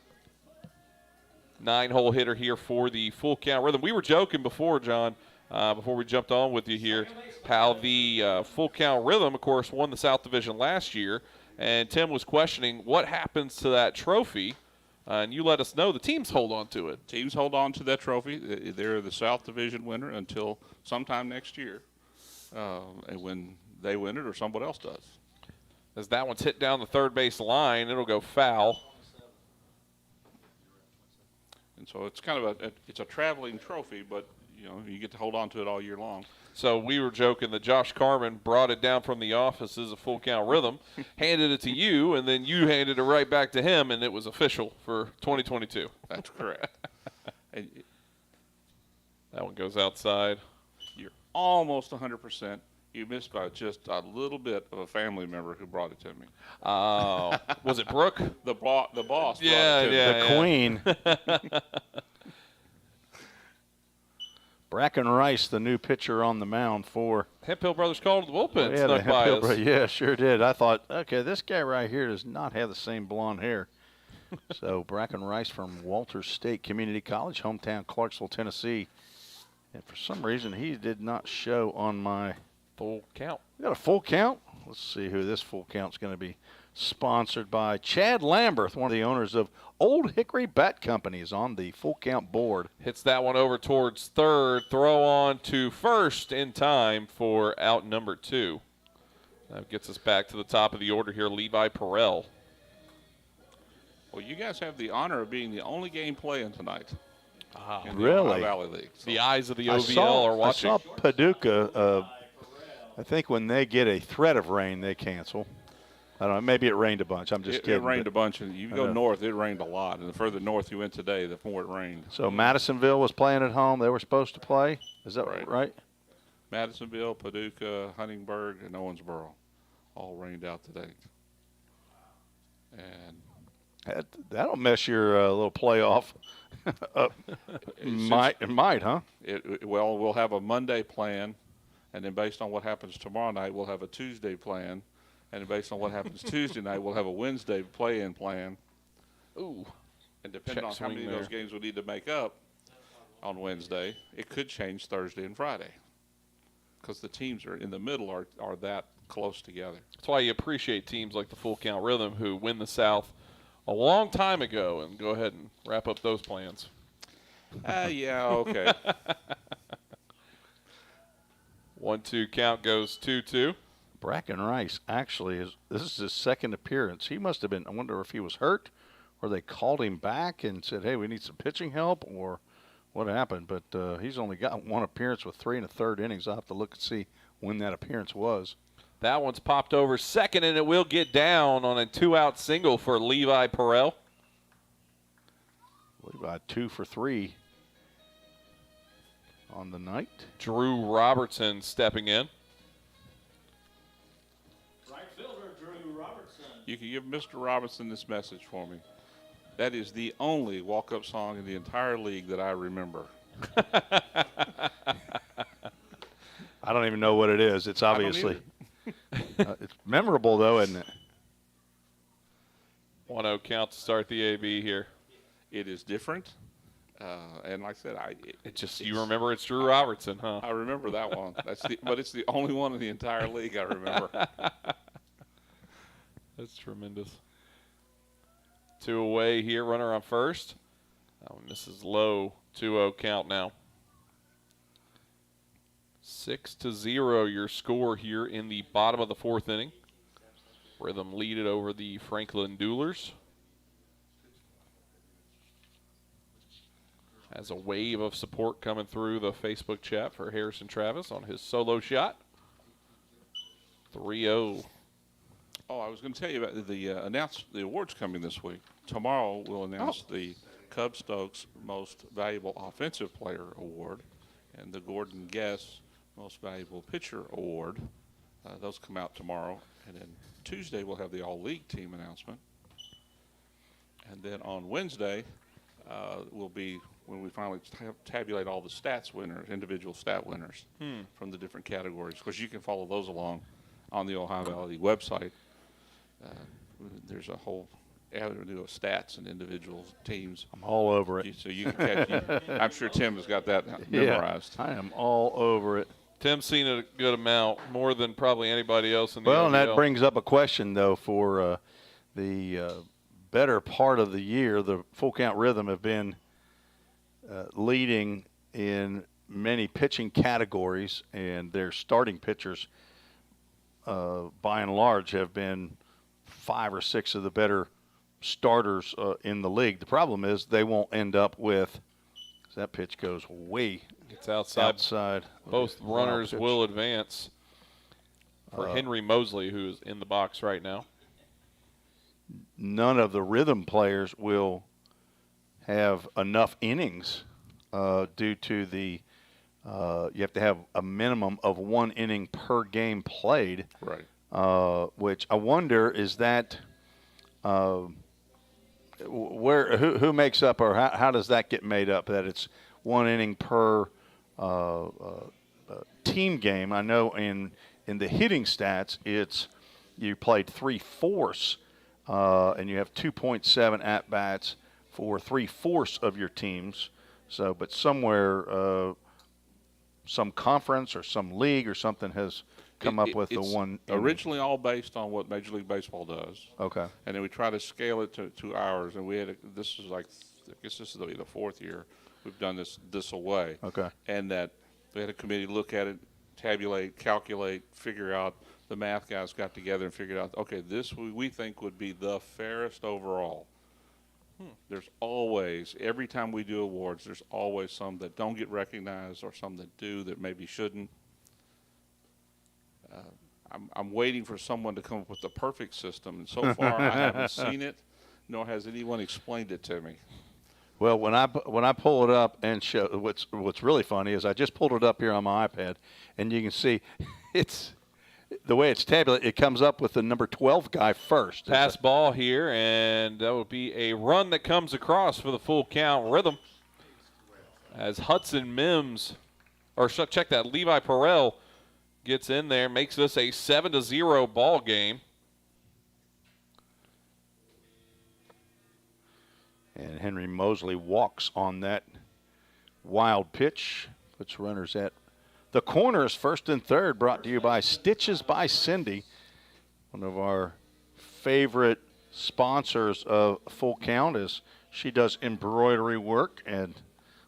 [SPEAKER 2] 9-hole hitter here for the Full Count Rhythm. We were joking before, John, before we jumped on with you here, how the Full Count Rhythm, of course, won the South Division last year. And Tim was questioning what happens to that trophy. And you let us know the teams hold on to it.
[SPEAKER 20] Teams hold on to that trophy. They're the South Division winner until sometime next year, and when they win it or someone else does.
[SPEAKER 2] As that one's hit down the third base line, it'll go foul.
[SPEAKER 20] And so it's kind of it's a traveling trophy, but you get to hold on to it all year long.
[SPEAKER 2] So we were joking that Josh Carmen brought it down from the office as a Full Count Rhythm, handed it to you, and then you handed it right back to him, and it was official for 2022.
[SPEAKER 20] That's correct. And
[SPEAKER 2] that one goes outside.
[SPEAKER 20] You're almost 100%. You missed by just a little bit of a family member who brought it to me.
[SPEAKER 2] Oh, was it Brooke?
[SPEAKER 20] The boss.
[SPEAKER 2] Yeah,
[SPEAKER 20] brought it to
[SPEAKER 2] yeah,
[SPEAKER 20] me.
[SPEAKER 3] The Queen. Bracken Rice, the new pitcher on the mound for
[SPEAKER 2] Hemphill Brothers called to the bullpen.
[SPEAKER 3] yeah,
[SPEAKER 2] Snuck by us.
[SPEAKER 3] Yeah, sure did. I thought, okay, this guy right here does not have the same blonde hair. So Bracken Rice from Walters State Community College, hometown Clarksville, Tennessee. And for some reason, he did not show on my
[SPEAKER 2] full count.
[SPEAKER 3] We got a full count. Let's see who this full count's going to be sponsored by. Chad Lamberth, one of the owners of Old Hickory Bat Company, is on the full count board.
[SPEAKER 2] Hits that one over towards third. Throw on to first in time for out number 2. That gets us back to the top of the order here, Levi Perrell.
[SPEAKER 20] Well, you guys have the honor of being the only game playing tonight. In the
[SPEAKER 3] Really?
[SPEAKER 20] Ohio Valley League. So
[SPEAKER 2] the eyes of the OVL are watching.
[SPEAKER 3] I saw Paducah, I think when they get a threat of rain, they cancel. I don't know. Maybe it rained a bunch. I'm just kidding.
[SPEAKER 20] It rained a bunch. And you go north, it rained a lot. And the further north you went today, the more it rained.
[SPEAKER 3] So Madisonville was playing at home. They were supposed to play. Is that right?
[SPEAKER 20] Madisonville, Paducah, Huntingburg, and Owensboro all rained out today. And
[SPEAKER 3] that'll mess your little playoff up. It might, huh?
[SPEAKER 20] Well, we'll have a Monday plan, and then based on what happens tomorrow night, we'll have a Tuesday plan. And based on what happens Tuesday night, we'll have a Wednesday play-in plan.
[SPEAKER 2] Ooh.
[SPEAKER 20] And depending on how many of those games we need to make up on Wednesday, it could change Thursday and Friday. Because the teams are in the middle are that close together.
[SPEAKER 2] That's why you appreciate teams like the Full Count Rhythm who win the South a long time ago and go ahead and wrap up those plans.
[SPEAKER 20] Yeah, okay.
[SPEAKER 2] 1-2 count goes 2-2.
[SPEAKER 3] Bracken Rice actually this is his second appearance. He must have been, I wonder if he was hurt or they called him back and said, hey, we need some pitching help or what happened. But he's only got one appearance with 3 1/3 innings. I'll have to look and see when that appearance was.
[SPEAKER 2] That one's popped over second, and it will get down on a 2-out single for Levi Perrell.
[SPEAKER 3] Levi 2 for 3 on the night.
[SPEAKER 2] Drew Robertson stepping in.
[SPEAKER 20] You can give Mr. Robinson this message for me. That is the only walk-up song in the entire league that I remember.
[SPEAKER 3] I don't even know what it is. It's obviously it's memorable, though, isn't it?
[SPEAKER 2] 1-0 count to start the AB here.
[SPEAKER 20] It is different. And like I said,
[SPEAKER 2] you remember it's Drew Robertson, huh?
[SPEAKER 20] I remember that one. But it's the only one in the entire league I remember.
[SPEAKER 2] That's tremendous. 2 away here, runner on first. That one misses low. 2-0 count now. 6-0 your score here in the bottom of the 4th inning. Rhythm lead it over the Franklin Duelers. As a wave of support coming through the Facebook chat for Harrison Travis on his solo shot. 3-0.
[SPEAKER 20] Oh, I was going to tell you about the awards coming this week. Tomorrow we'll announce the Cub Stokes Most Valuable Offensive Player Award and the Gordon Guess Most Valuable Pitcher Award. Those come out tomorrow. And then Tuesday we'll have the All-League team announcement. And then on Wednesday will be when we finally tabulate all the stats winners, individual stat winners from the different categories. Of course, you can follow those along on the Ohio Valley website. There's a whole avenue of stats and individual teams.
[SPEAKER 3] I'm all over it.
[SPEAKER 20] So you can catch I'm sure Tim has got that memorized.
[SPEAKER 3] Yeah, I am all over it.
[SPEAKER 2] Tim's seen a good amount, more than probably anybody else in the
[SPEAKER 3] Well, and
[SPEAKER 2] OVL.
[SPEAKER 3] that brings up a question, though, for the better part of the year. The Full Count Rhythm have been leading in many pitching categories, and their starting pitchers, by and large, have been 5 or 6 of the better starters in the league. The problem is they won't end up with – that pitch goes way
[SPEAKER 2] it's outside. Both runners will advance for Henry Mosley, who is in the box right now.
[SPEAKER 3] None of the Rhythm players will have enough innings due to the you have to have a minimum of 1 inning per game played.
[SPEAKER 20] Right.
[SPEAKER 3] Which I wonder, is that who makes up, or how does that get made up, that it's 1 inning per team game? I know in the hitting stats, it's you played 3/4 and you have 2.7 at-bats for 3/4 of your teams. So, but somewhere, some conference or some league or something has come up with the 1 inning.
[SPEAKER 20] Originally all based on what Major League Baseball does.
[SPEAKER 3] Okay.
[SPEAKER 20] And then we try to scale it to ours, and we had this is like, I guess this is the 4th year we've done this away.
[SPEAKER 3] Okay.
[SPEAKER 20] And that we had a committee look at it, tabulate, calculate, figure out. The math guys got together and figured out, okay, this we think would be the fairest overall. There's always, every time we do awards, there's always some that don't get recognized or some that do that maybe shouldn't. I'm waiting for someone to come up with the perfect system, and so far I haven't seen it, nor has anyone explained it to me.
[SPEAKER 3] Well, when I pull it up and show, what's really funny is I just pulled it up here on my iPad, and you can see it's the way it's tabulated. It comes up with the number 12 guy first.
[SPEAKER 2] Pass ball here, and that would be a run that comes across for the Full Count Rhythm. As Hudson Mims, or check that, Levi Perrell gets in there, makes this a 7-0 ball game.
[SPEAKER 3] And Henry Mosley walks on that wild pitch, puts runners at the corners, 1st and 3rd, brought to you by Stitches by Cindy, one of our favorite sponsors of Full Count. Is she does embroidery work, and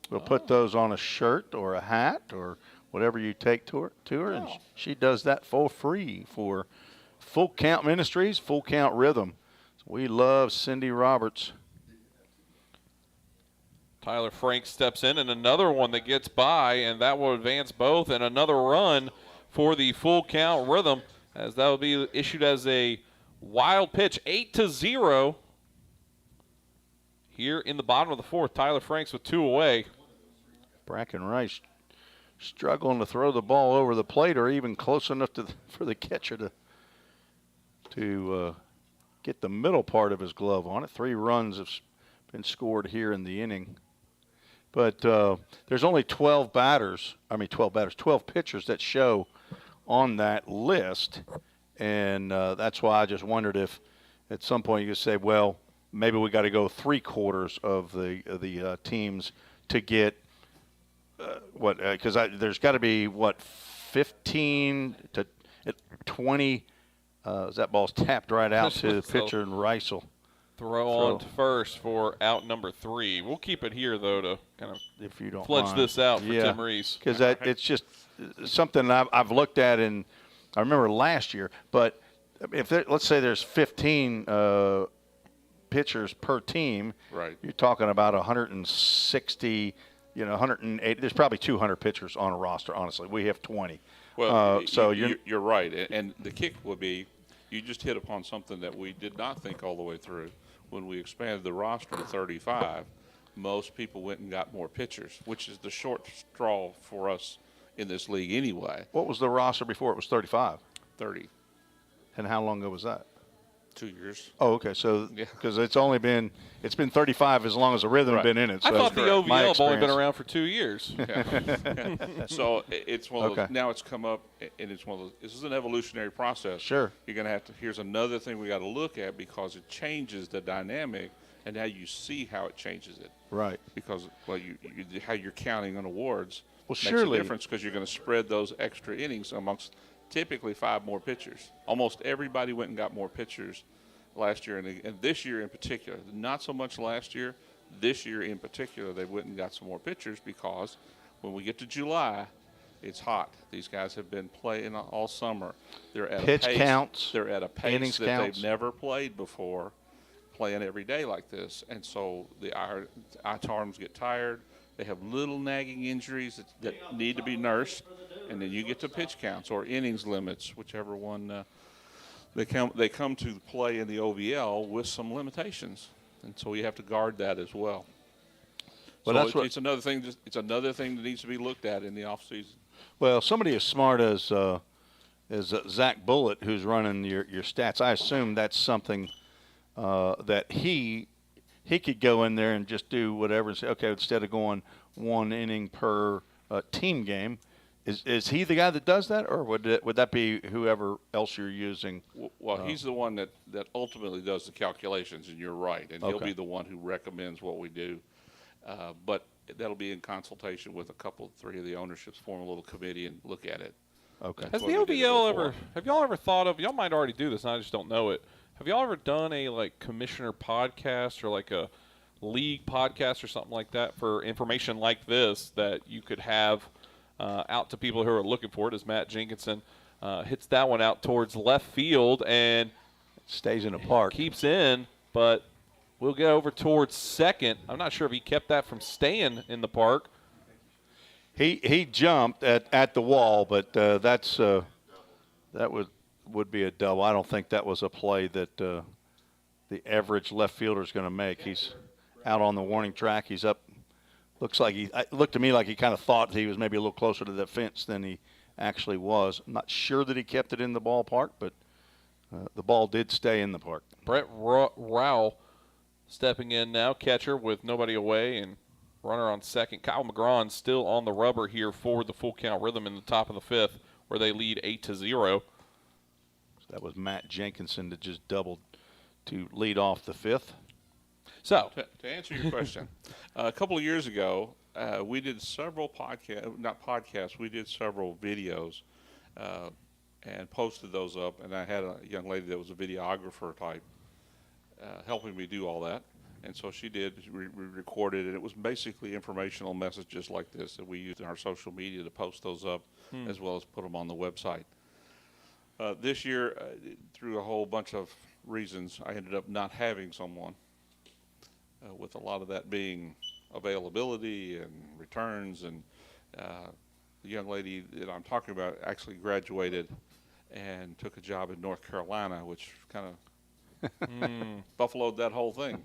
[SPEAKER 3] we'll put those on a shirt or a hat or whatever you take to her, and she does that for free for Full Count Ministries, Full Count Rhythm. So we love Cindy Roberts.
[SPEAKER 2] Tyler Frank steps in, and another one that gets by, and that will advance both, and another run for the Full Count Rhythm, as that will be issued as a wild pitch. 8-0 here in the bottom of the 4th. Tyler Franks with 2 away.
[SPEAKER 3] Bracken Rice struggling to throw the ball over the plate, or even close enough for the catcher to get the middle part of his glove on it. 3 runs have been scored here in the inning. But there's only 12 pitchers that show on that list. And that's why I just wondered if at some point you could say, well, maybe we got to go 3/4 of the teams to get because there's got to be 15 to 20. That ball's tapped right out to the pitcher, and Rice will
[SPEAKER 2] throw on to first for out number 3. We'll keep it here though to kind of
[SPEAKER 3] if you don't
[SPEAKER 2] fledge
[SPEAKER 3] mind.
[SPEAKER 2] this out for Tim Reese,
[SPEAKER 3] because it's just something I've looked at, and I remember last year. But if let's say there's 15 pitchers per team,
[SPEAKER 20] right?
[SPEAKER 3] You're talking about 160. 180. There's probably 200 pitchers on a roster. Honestly, we have 20.
[SPEAKER 20] Well,
[SPEAKER 3] so
[SPEAKER 20] you're right, and the kick would be you just hit upon something that we did not think all the way through when we expanded the roster to 35. Most people went and got more pitchers, which is the short straw for us in this league anyway.
[SPEAKER 3] What was the roster before it was 35?
[SPEAKER 20] 30.
[SPEAKER 3] And how long ago was that?
[SPEAKER 20] 2 years.
[SPEAKER 3] Oh, okay. So because it's been 35 as long as the rhythm been in it. So
[SPEAKER 2] I thought the OVL have only been around for 2 years.
[SPEAKER 20] Yeah. So it's one of those. Now it's come up, and it's one of those. This is an evolutionary process.
[SPEAKER 3] Sure.
[SPEAKER 20] You're going to have to. Here's another thing we got to look at because it changes the dynamic, and now you see how it changes it.
[SPEAKER 3] Right.
[SPEAKER 20] Because how you're counting on awards makes
[SPEAKER 3] surely
[SPEAKER 20] a difference because you're going to spread those extra innings amongst typically 5 more pitchers. Almost everybody went and got more pitchers last year, and this year in particular. Not so much last year. This year in particular, they went and got some more pitchers because when we get to July, it's hot. These guys have been playing all summer. They're at
[SPEAKER 3] pitch
[SPEAKER 20] a pace,
[SPEAKER 3] counts.
[SPEAKER 20] They're at a pace that
[SPEAKER 3] counts.
[SPEAKER 20] they've never played before, playing every day like this. And so the arms get tired. They have little nagging injuries that need to be nursed. And then you get to pitch counts or innings limits, whichever one they come to play in the OVL with some limitations. And so you have to guard that as well.
[SPEAKER 3] Well,
[SPEAKER 20] so it's another thing. It's another thing that needs to be looked at in the off season.
[SPEAKER 3] Well, somebody as smart as Zach Bullitt, who's running your stats, I assume that's something that he could go in there and just do whatever and say, okay, instead of going 1 inning per team game, is he the guy that does that, or would that be whoever else you're using?
[SPEAKER 20] Well, he's the one that ultimately does the calculations, and you're right, and he'll be the one who recommends what we do. But that'll be in consultation with 3 of the ownerships, form a little committee and look at it.
[SPEAKER 3] Okay.
[SPEAKER 2] Has the OVL ever? Have y'all ever thought of? Y'all might already do this, and I just don't know it. Have y'all ever done a commissioner podcast or like a league podcast or something like that for information like this that you could have out to people who are looking for it? As Matt Jenkinson hits that one out towards left field and
[SPEAKER 3] stays in the park,
[SPEAKER 2] keeps in, but we'll get over towards second. I'm not sure if he kept that from staying in the park.
[SPEAKER 3] He jumped at the wall, but that would be a double. I don't think that was a play that the average left fielder is going to make. He's out on the warning track. He's up. Looked to me like he kind of thought he was maybe a little closer to the fence than he actually was. I'm not sure that he kept it in the ballpark, but the ball did stay in the park.
[SPEAKER 2] Brett Rowell stepping in now, catcher with nobody away and runner on second. Kyle McGraw still on the rubber here for the Full Count Rhythm in the top of the 5th, where they lead 8-0.
[SPEAKER 3] So that was Matt Jenkinson that just doubled to lead off the 5th.
[SPEAKER 2] So
[SPEAKER 20] to answer your question, a couple of years ago, we did several we did several videos and posted those up. And I had a young lady that was a videographer type helping me do all that. And so she did. We recorded, and it was basically informational messages like this that we used in our social media to post those up as well as put them on the website. This year, through a whole bunch of reasons, I ended up not having someone. With a lot of that being availability and returns, and the young lady that I'm talking about actually graduated and took a job in North Carolina, which kind of buffaloed that whole thing.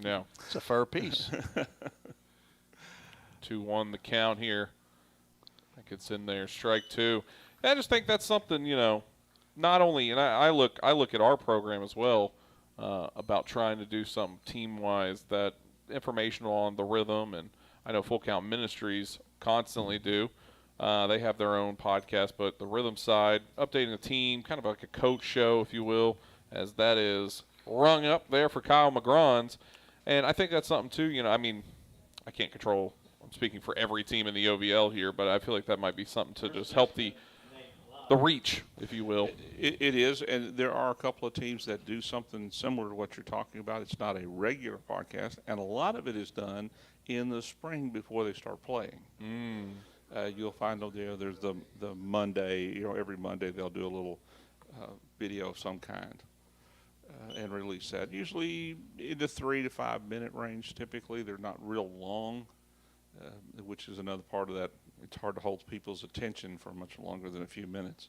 [SPEAKER 2] Yeah.
[SPEAKER 3] It's a fair piece.
[SPEAKER 2] 2-1 the count here. I think it's in there, strike 2. I just think that's something, not only, and I look at our program as well, about trying to do something team-wise that informational on the rhythm and I know Full Count Ministries constantly do. They have their own podcast, but the Rhythm side, updating the team, kind of like a coach show, if you will, as that is rung up there for Kyle McGrons. And I think that's something, too. You know, I mean, I can't control, I'm speaking for every team in the OVL here, but I feel like that might be something to just help the reach, if you will.
[SPEAKER 20] It is, and there are a couple of teams that do something similar to what you're talking about. It's not a regular podcast, and a lot of it is done in the spring before they start playing. You'll find there's the Monday, every Monday they'll do a little video of some kind and release that. Usually in the 3 to 5 minute range typically. They're not real long, which is another part of that. It's hard to hold people's attention for much longer than a few minutes.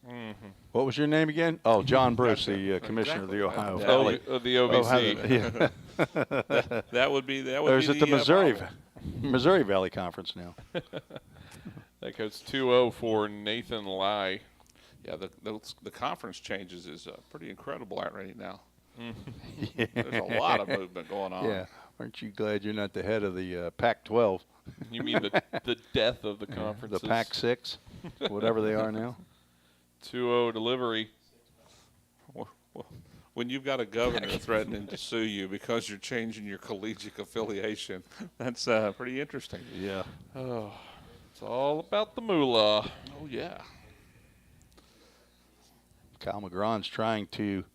[SPEAKER 3] What was your name again? Oh, John Bruce, the commissioner of the Ohio Valley.
[SPEAKER 2] The OVC.
[SPEAKER 20] That would be
[SPEAKER 3] There's at the Missouri Valley Conference now.
[SPEAKER 2] That goes 2-0 for Nathan Lai.
[SPEAKER 20] Yeah, the conference changes is pretty incredible right now. There's a lot of movement going on.
[SPEAKER 3] Yeah, aren't you glad you're not the head of the Pac-12?
[SPEAKER 2] You mean the death of the conferences?
[SPEAKER 3] The Pac-6, whatever they are now.
[SPEAKER 2] 2-0 delivery.
[SPEAKER 20] When you've got a governor threatening to sue you because you're changing your collegiate affiliation, that's pretty interesting.
[SPEAKER 3] Yeah.
[SPEAKER 2] Oh, it's all about the moolah.
[SPEAKER 20] Oh, yeah.
[SPEAKER 3] Kyle McGron's trying to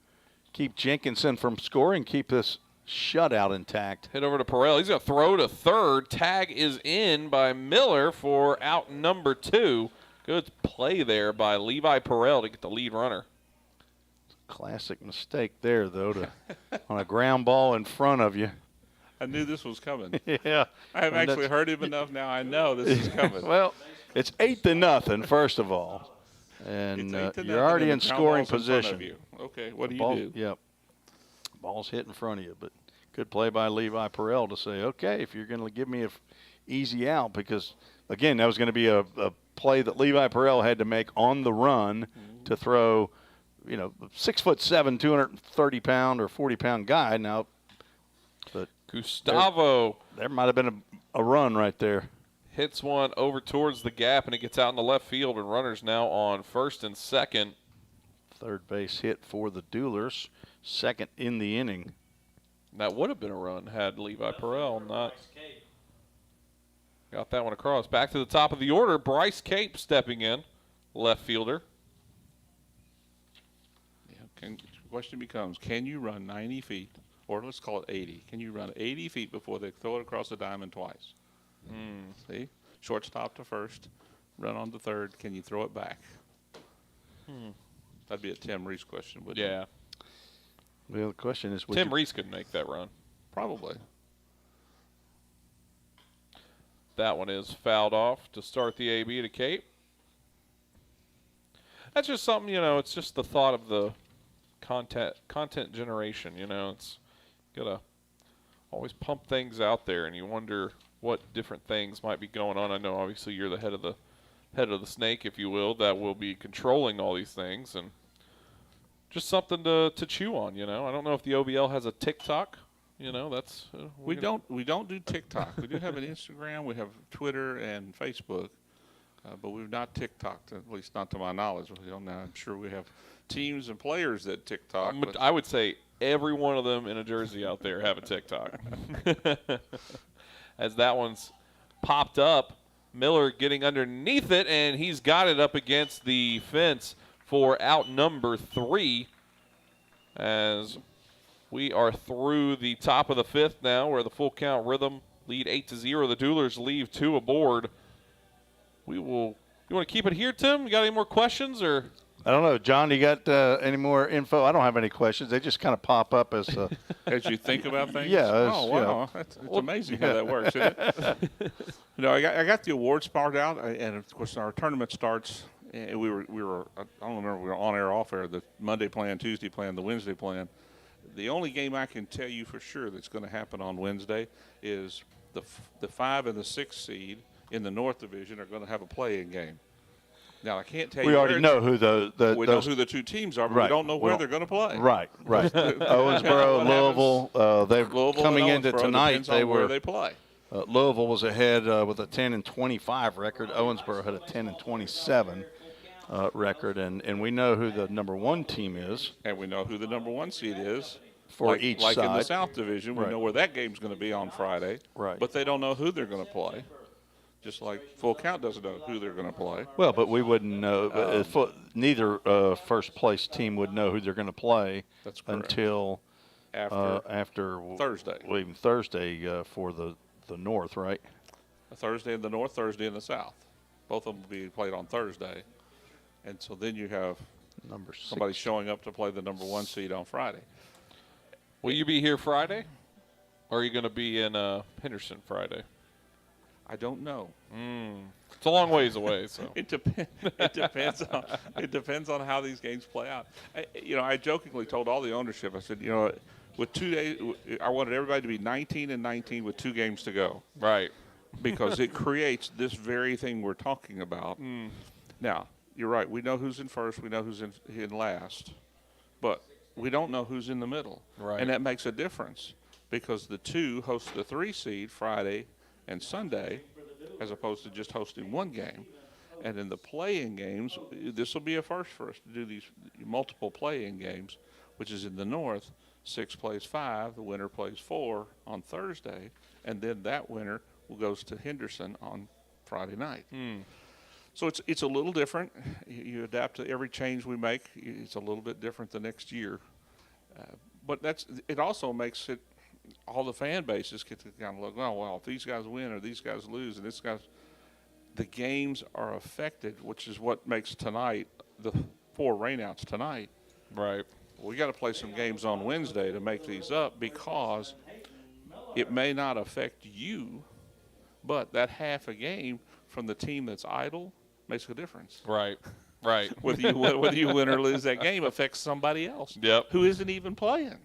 [SPEAKER 3] keep Jenkinson from scoring, keep this shutout intact.
[SPEAKER 2] Hit over to Perel. He's going to throw to third. Tag is in by Miller for out number 2. Good play there by Levi Perel to get the lead runner.
[SPEAKER 3] Classic mistake there, though, on a ground ball in front of you.
[SPEAKER 20] I knew this was coming.
[SPEAKER 3] Yeah.
[SPEAKER 20] I've actually heard him enough now. I know this is coming.
[SPEAKER 3] Well, it's 8-0, first of all. And you're already in scoring position.
[SPEAKER 20] Okay, what do you do?
[SPEAKER 3] Yep. Ball's hit in front of you, but good play by Levi Perel to say, okay, if you're going to give me an easy out, because, again, that was going to be a play that Levi Perel had to make on the run to throw, 6'7", 230-pound or 40-pound guy. Now, but
[SPEAKER 2] Gustavo.
[SPEAKER 3] There might have been a run right there.
[SPEAKER 2] Hits one over towards the gap, and it gets out in the left field, and runners now on first and second.
[SPEAKER 3] Third base hit for the Duelers, second in the inning.
[SPEAKER 2] That would have been a run had Levi Perel not got that one across. Back to the top of the order, Bryce Cape stepping in, left fielder.
[SPEAKER 20] Yeah, the question becomes, can you run 90 feet, or let's call it 80? Can you run 80 feet before they throw it across the diamond twice? See? Shortstop to first, run on to third. Can you throw it back? That'd be a Tim Reese question, wouldn't it?
[SPEAKER 2] Yeah.
[SPEAKER 3] Well, the question is,
[SPEAKER 2] Tim Reese could make that run.
[SPEAKER 20] Probably.
[SPEAKER 2] That one is fouled off to start the AB to Cape. That's just something, it's just the thought of the content generation, It's got to always pump things out there, and you wonder what different things might be going on. I know obviously you're the head of the snake, if you will, that will be controlling all these things, and just something to chew on. I don't know if the OVL has a TikTok. That's
[SPEAKER 20] we don't do TikTok. We do have an Instagram, we have Twitter and Facebook, but we've not TikToked, at least not to my knowledge. I'm sure we have teams and players that TikTok.
[SPEAKER 2] I would say every one of them in a jersey out there have a TikTok. As that one's popped up, Miller getting underneath it, and he's got it up against the fence for out number 3. As we are through the top of the 5th now, where the Full Count Rhythm lead 8-0. The Duelers leave 2 aboard. You want to keep it here, Tim? You got any more questions, or?
[SPEAKER 3] I don't know. John, you got any more info? I don't have any questions. They just kind of pop up as
[SPEAKER 20] as you think about things?
[SPEAKER 3] Yeah.
[SPEAKER 20] Oh, wow. It's amazing how that works, isn't it? I got the awards part out, and, of course, our tournament starts. And we were I don't remember, we were on air, off air, the Monday plan, Tuesday plan, the Wednesday plan. The only game I can tell you for sure that's going to happen on Wednesday is the 5 and the 6 seed in the North Division are going to have a play-in game. Now, I can't tell you.
[SPEAKER 3] We already know who
[SPEAKER 20] we know who the 2 teams are, but
[SPEAKER 3] right.
[SPEAKER 20] we don't know where they're going to play.
[SPEAKER 3] Right. Owensboro, Louisville. They're coming into tonight.
[SPEAKER 20] They were where they play.
[SPEAKER 3] Louisville was ahead with a 10-25 record. Owensboro had a 10-27 record, and we know who the number 1 team is.
[SPEAKER 20] And we know who the number 1 seed is.
[SPEAKER 3] For each
[SPEAKER 20] side. Like in the
[SPEAKER 3] side.
[SPEAKER 20] South Division, we know where that game's going to be on Friday.
[SPEAKER 3] Right.
[SPEAKER 20] But they don't know who they're going to play. Just like Full Count doesn't know who they're going to play.
[SPEAKER 3] Well, but we wouldn't know. Neither first-place team would know who they're going to play until after
[SPEAKER 20] Thursday.
[SPEAKER 3] Well, even Thursday for the North, right?
[SPEAKER 20] A Thursday in the North, Thursday in the South. Both of them will be played on Thursday. And so then you have somebody showing up to play the number 1 seed on Friday.
[SPEAKER 2] Will you be here Friday? Or are you going to be in Henderson Friday?
[SPEAKER 20] I don't know.
[SPEAKER 2] It's a long ways away, so
[SPEAKER 20] it depends on how these games play out. I jokingly told all the ownership, I said, with 2 days, I wanted everybody to be 19-19 with 2 games to go.
[SPEAKER 2] Right.
[SPEAKER 20] Because it creates this very thing we're talking about. Now, you're right. We know who's in first. We know who's in last. But we don't know who's in the middle.
[SPEAKER 2] Right.
[SPEAKER 20] And that makes a difference because the 2 host the 3 seed Friday and Sunday as opposed to just hosting 1 game. And in the play-in games, this will be a first for us to do these multiple play-in games, which is in the North. 6 plays 5, the winner plays 4 on Thursday, and then that winner goes to Henderson on Friday night. So it's a little different. You adapt to every change we make. It's a little bit different the next year. But it also makes it all the fan bases get to kind of look, oh, well, if these guys win or these guys lose and this guy's – the games are affected, which is what makes tonight, the 4 rainouts tonight.
[SPEAKER 2] Right.
[SPEAKER 20] We got to play some games on Wednesday to make these up because it may not affect you, but that half a game from the team that's idle makes a difference.
[SPEAKER 2] Right.
[SPEAKER 20] whether you win or lose that game affects somebody else who isn't even playing.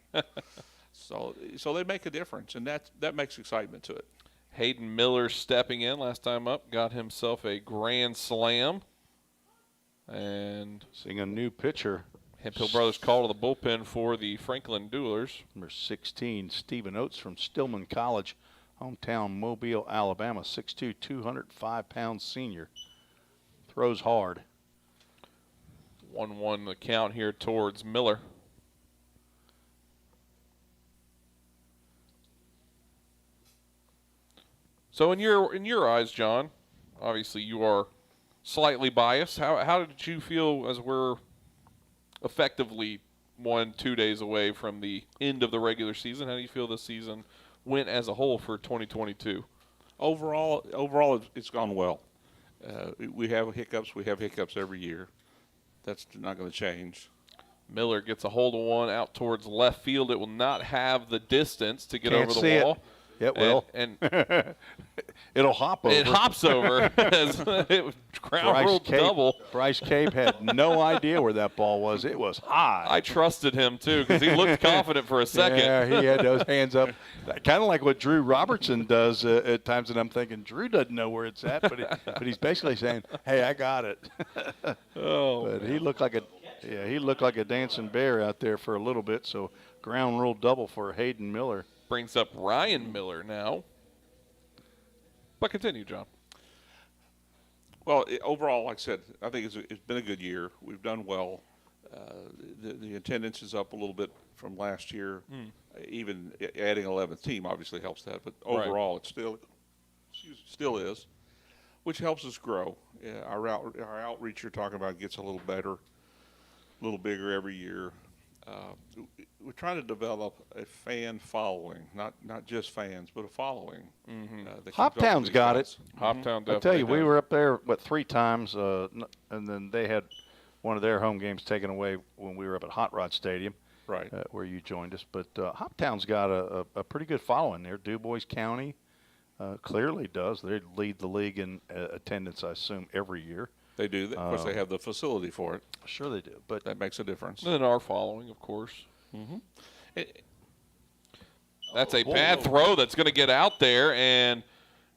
[SPEAKER 20] So they make a difference, and that makes excitement to it.
[SPEAKER 2] Hayden Miller stepping in last time up, got himself a grand slam. And
[SPEAKER 3] seeing a new pitcher.
[SPEAKER 2] Hemphill Brothers call to the bullpen for the Franklin Duelers.
[SPEAKER 3] Number 16, Stephen Oates from Stillman College, hometown Mobile, Alabama, 6'2", 205-pound senior. Throws hard.
[SPEAKER 2] 1-1 the count here towards Miller. So in your eyes, John, obviously you are slightly biased. How did you feel as we're effectively 1-2 days away from the end of the regular season? How do you feel this season went as a whole for 2022?
[SPEAKER 20] Overall, it's gone well. We have hiccups. We have hiccups every year. That's not going to change.
[SPEAKER 2] Miller gets a hold of one out towards left field. It will not have the distance to get
[SPEAKER 3] Can't
[SPEAKER 2] over the wall.
[SPEAKER 3] It will.
[SPEAKER 2] And
[SPEAKER 3] it'll hop over.
[SPEAKER 2] It hops over. It was ground rule double.
[SPEAKER 3] Bryce Cape had no idea where that ball was. It was high.
[SPEAKER 2] I trusted him, too, because he looked confident for a second.
[SPEAKER 3] Yeah, he had those hands up. Kind of like what Drew Robertson does at times, and I'm thinking, Drew doesn't know where it's at, but he's basically saying, hey, I got it. But he looked like a dancing bear out there for a little bit, so ground rule double for Hayden Miller.
[SPEAKER 2] Brings up Ryan Miller now. But continue, John.
[SPEAKER 20] Well, overall, like I said, I think it's been a good year. We've done well. The attendance is up a little bit from last year. Even adding 11th team obviously helps that. But overall, it still is, which helps us grow. Our outreach you're talking about gets a little better, a little bigger every year. We're trying to develop a fan following, not just fans, but a following.
[SPEAKER 3] Hoptown's got it.
[SPEAKER 2] Hoptown definitely
[SPEAKER 3] I tell you,
[SPEAKER 2] does.
[SPEAKER 3] we were up there, 3 times, and then they had one of their home games taken away when we were up at Hot Rod Stadium,
[SPEAKER 20] right,
[SPEAKER 3] where you joined us. But Hoptown's got a pretty good following there. Du Bois County clearly does. They lead the league in attendance, I assume, every year.
[SPEAKER 20] They do. Of course, they have the facility for it.
[SPEAKER 3] Sure they do. But
[SPEAKER 20] that makes a difference.
[SPEAKER 2] And our following, of course. That's a
[SPEAKER 20] Whoa.
[SPEAKER 2] bad throw that's going to get out there, and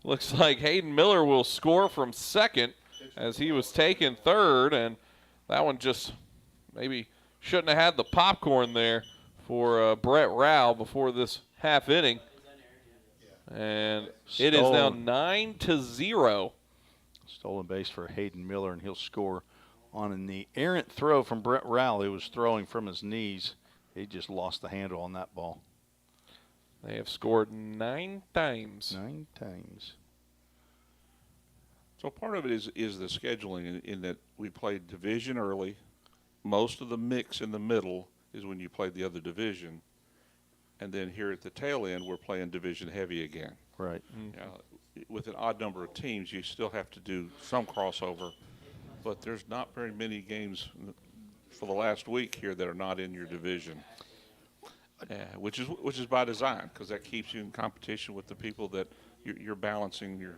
[SPEAKER 2] looks like Hayden Miller will score from second as he was taking third, and that one just maybe shouldn't have had the popcorn there for Brett Rao before this half inning. And it is now 9-0.
[SPEAKER 3] Stolen base for Hayden Miller, and he'll score on the errant throw from Brett Rowell, who was throwing from his knees. He just lost the handle on that ball.
[SPEAKER 2] They have scored 9 times.
[SPEAKER 3] 9 times.
[SPEAKER 20] So part of it is the scheduling in that we played division early. Most of the mix in the middle is when you played the other division. And then here at the tail end, we're playing division heavy again.
[SPEAKER 3] Right.
[SPEAKER 20] With an odd number of teams, you still have to do some crossover. But there's not very many games for the last week here that are not in your division. Which is by design, because that keeps you in competition with the people that you're balancing your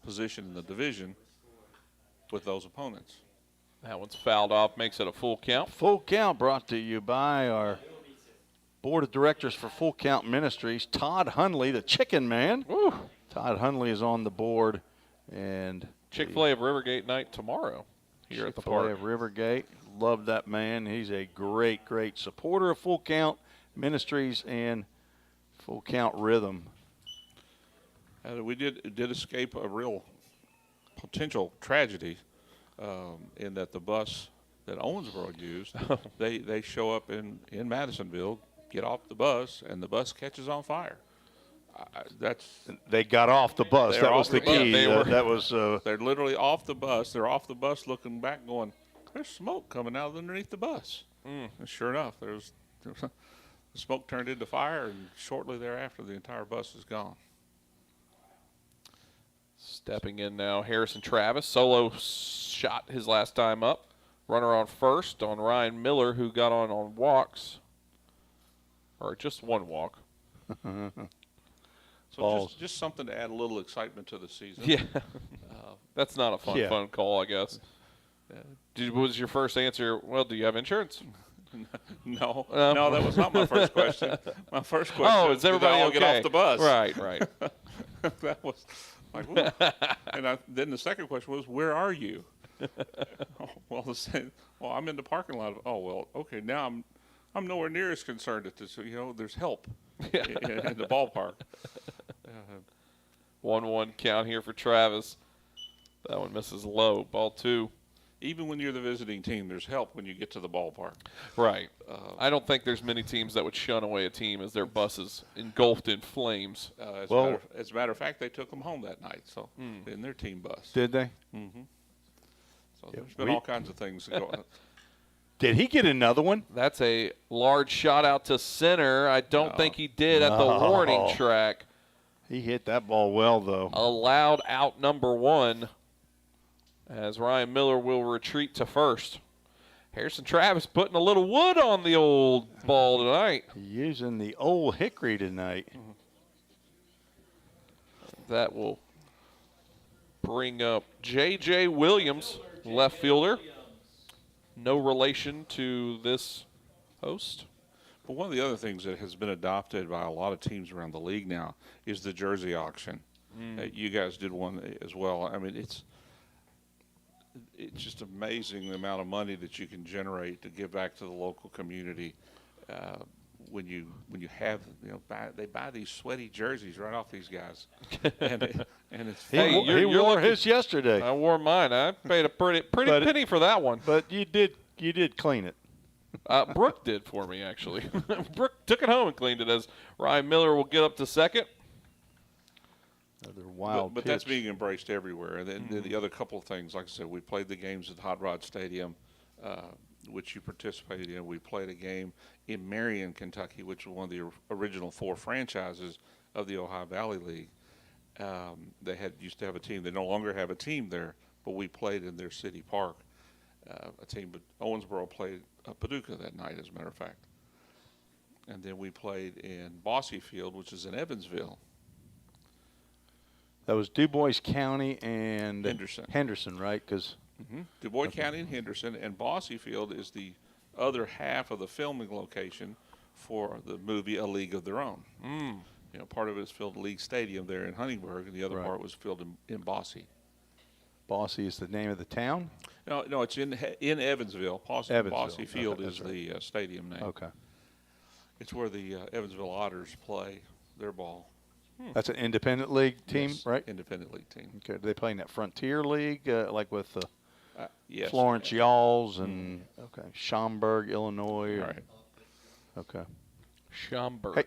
[SPEAKER 20] position in the division with those opponents.
[SPEAKER 2] That one's fouled off, makes it a full count.
[SPEAKER 3] Full count brought to you by our Board of Directors for Full Count Ministries, Todd Hundley, the chicken man.
[SPEAKER 2] Woo.
[SPEAKER 3] Todd Hundley is on the board. And
[SPEAKER 2] Chick-fil-A of Rivergate night tomorrow here at the park.
[SPEAKER 3] Chick-fil-A of Rivergate. Love that man. He's a great, great supporter of Full Count Ministries and Full Count Rhythm.
[SPEAKER 20] We did escape a real potential tragedy in that the bus that Owensboro used, they show up in Madisonville, get off the bus, and the bus catches on fire.
[SPEAKER 3] They got off the bus. That was the key.
[SPEAKER 20] They're literally off the bus. They're off the bus looking back going, there's smoke coming out of underneath the bus. And sure enough, the smoke turned into fire, and shortly thereafter, the entire bus is gone.
[SPEAKER 2] Stepping in now, Harrison Travis. Solo shot his last time up. Runner on first on Ryan Miller, who got on walks. Or just one walk.
[SPEAKER 20] So just something to add a little excitement to the season.
[SPEAKER 2] Yeah. That's not a fun phone call, I guess. Was your first answer, well, do you have insurance?
[SPEAKER 20] No, that was not my first question. My first question
[SPEAKER 2] is everybody
[SPEAKER 20] all
[SPEAKER 2] okay?
[SPEAKER 20] Get off the bus.
[SPEAKER 2] Right.
[SPEAKER 20] That was like, and then the second question was, where are you? Well, I'm in the parking lot. Oh, well, okay, now I'm nowhere near as concerned at this. There's help in the ballpark.
[SPEAKER 2] 1-1 count here for Travis. That one misses low. Ball 2.
[SPEAKER 20] Even when you're the visiting team, there's help when you get to the ballpark.
[SPEAKER 2] Right. I don't think there's many teams that would shun away a team as their bus is engulfed in flames.
[SPEAKER 20] As a matter of fact, they took them home that night, so in their team bus.
[SPEAKER 3] Did they?
[SPEAKER 20] Mm-hmm. So there's been all kinds of things going on.
[SPEAKER 3] Did he get another one?
[SPEAKER 2] That's a large shot out to center. I don't think he did at the warning track.
[SPEAKER 3] He hit that ball well, though.
[SPEAKER 2] Allowed out number 1 as Ryan Miller will retreat to first. Harrison Travis putting a little wood on the old ball tonight.
[SPEAKER 3] Using the old hickory tonight.
[SPEAKER 2] That will bring up J.J. Williams, left fielder. No relation to this host.
[SPEAKER 20] But one of the other things that has been adopted by a lot of teams around the league now is the jersey auction. You guys did one as well. I mean, it's just amazing the amount of money that you can generate to give back to the local community when you have they buy these sweaty jerseys right off these guys. and it's
[SPEAKER 3] he wore his yesterday.
[SPEAKER 2] I wore mine. I paid a pretty penny for that one.
[SPEAKER 3] But you did clean it.
[SPEAKER 2] Brooke did for me, actually. Brooke took it home and cleaned it as Ryan Miller will get up to second.
[SPEAKER 3] Another wild
[SPEAKER 20] but that's being embraced everywhere. And then the other couple of things, like I said, we played the games at Hot Rod Stadium, which you participated in. We played a game in Marion, Kentucky, which was one of the original 4 franchises of the Ohio Valley League. They used to have a team. They no longer have a team there, but we played in their city park. A team, but Owensboro played Paducah that night, as a matter of fact. And then we played in Bossy Field, which is in Evansville.
[SPEAKER 3] That was Du Bois County and
[SPEAKER 20] Henderson,
[SPEAKER 3] right? Because
[SPEAKER 20] Du Bois County and Henderson, and Bossy Field is the other half of the filming location for the movie A League of Their Own. Part of it is filmed at League Stadium there in Huntingburg, and the other part was filmed in Bossy.
[SPEAKER 3] Bossy is the name of the town?
[SPEAKER 20] No, it's in Evansville. Bossy Field is the stadium name.
[SPEAKER 3] Okay.
[SPEAKER 20] It's where the Evansville Otters play their ball.
[SPEAKER 3] That's an independent league team,
[SPEAKER 20] Yes,
[SPEAKER 3] right?
[SPEAKER 20] Independent league team.
[SPEAKER 3] Okay. Do they play in that Frontier League, like with
[SPEAKER 20] Yes.
[SPEAKER 3] Florence Yalls and Schaumburg, Illinois?
[SPEAKER 20] Right.
[SPEAKER 3] Okay.
[SPEAKER 2] Schaumburg.
[SPEAKER 3] Hey,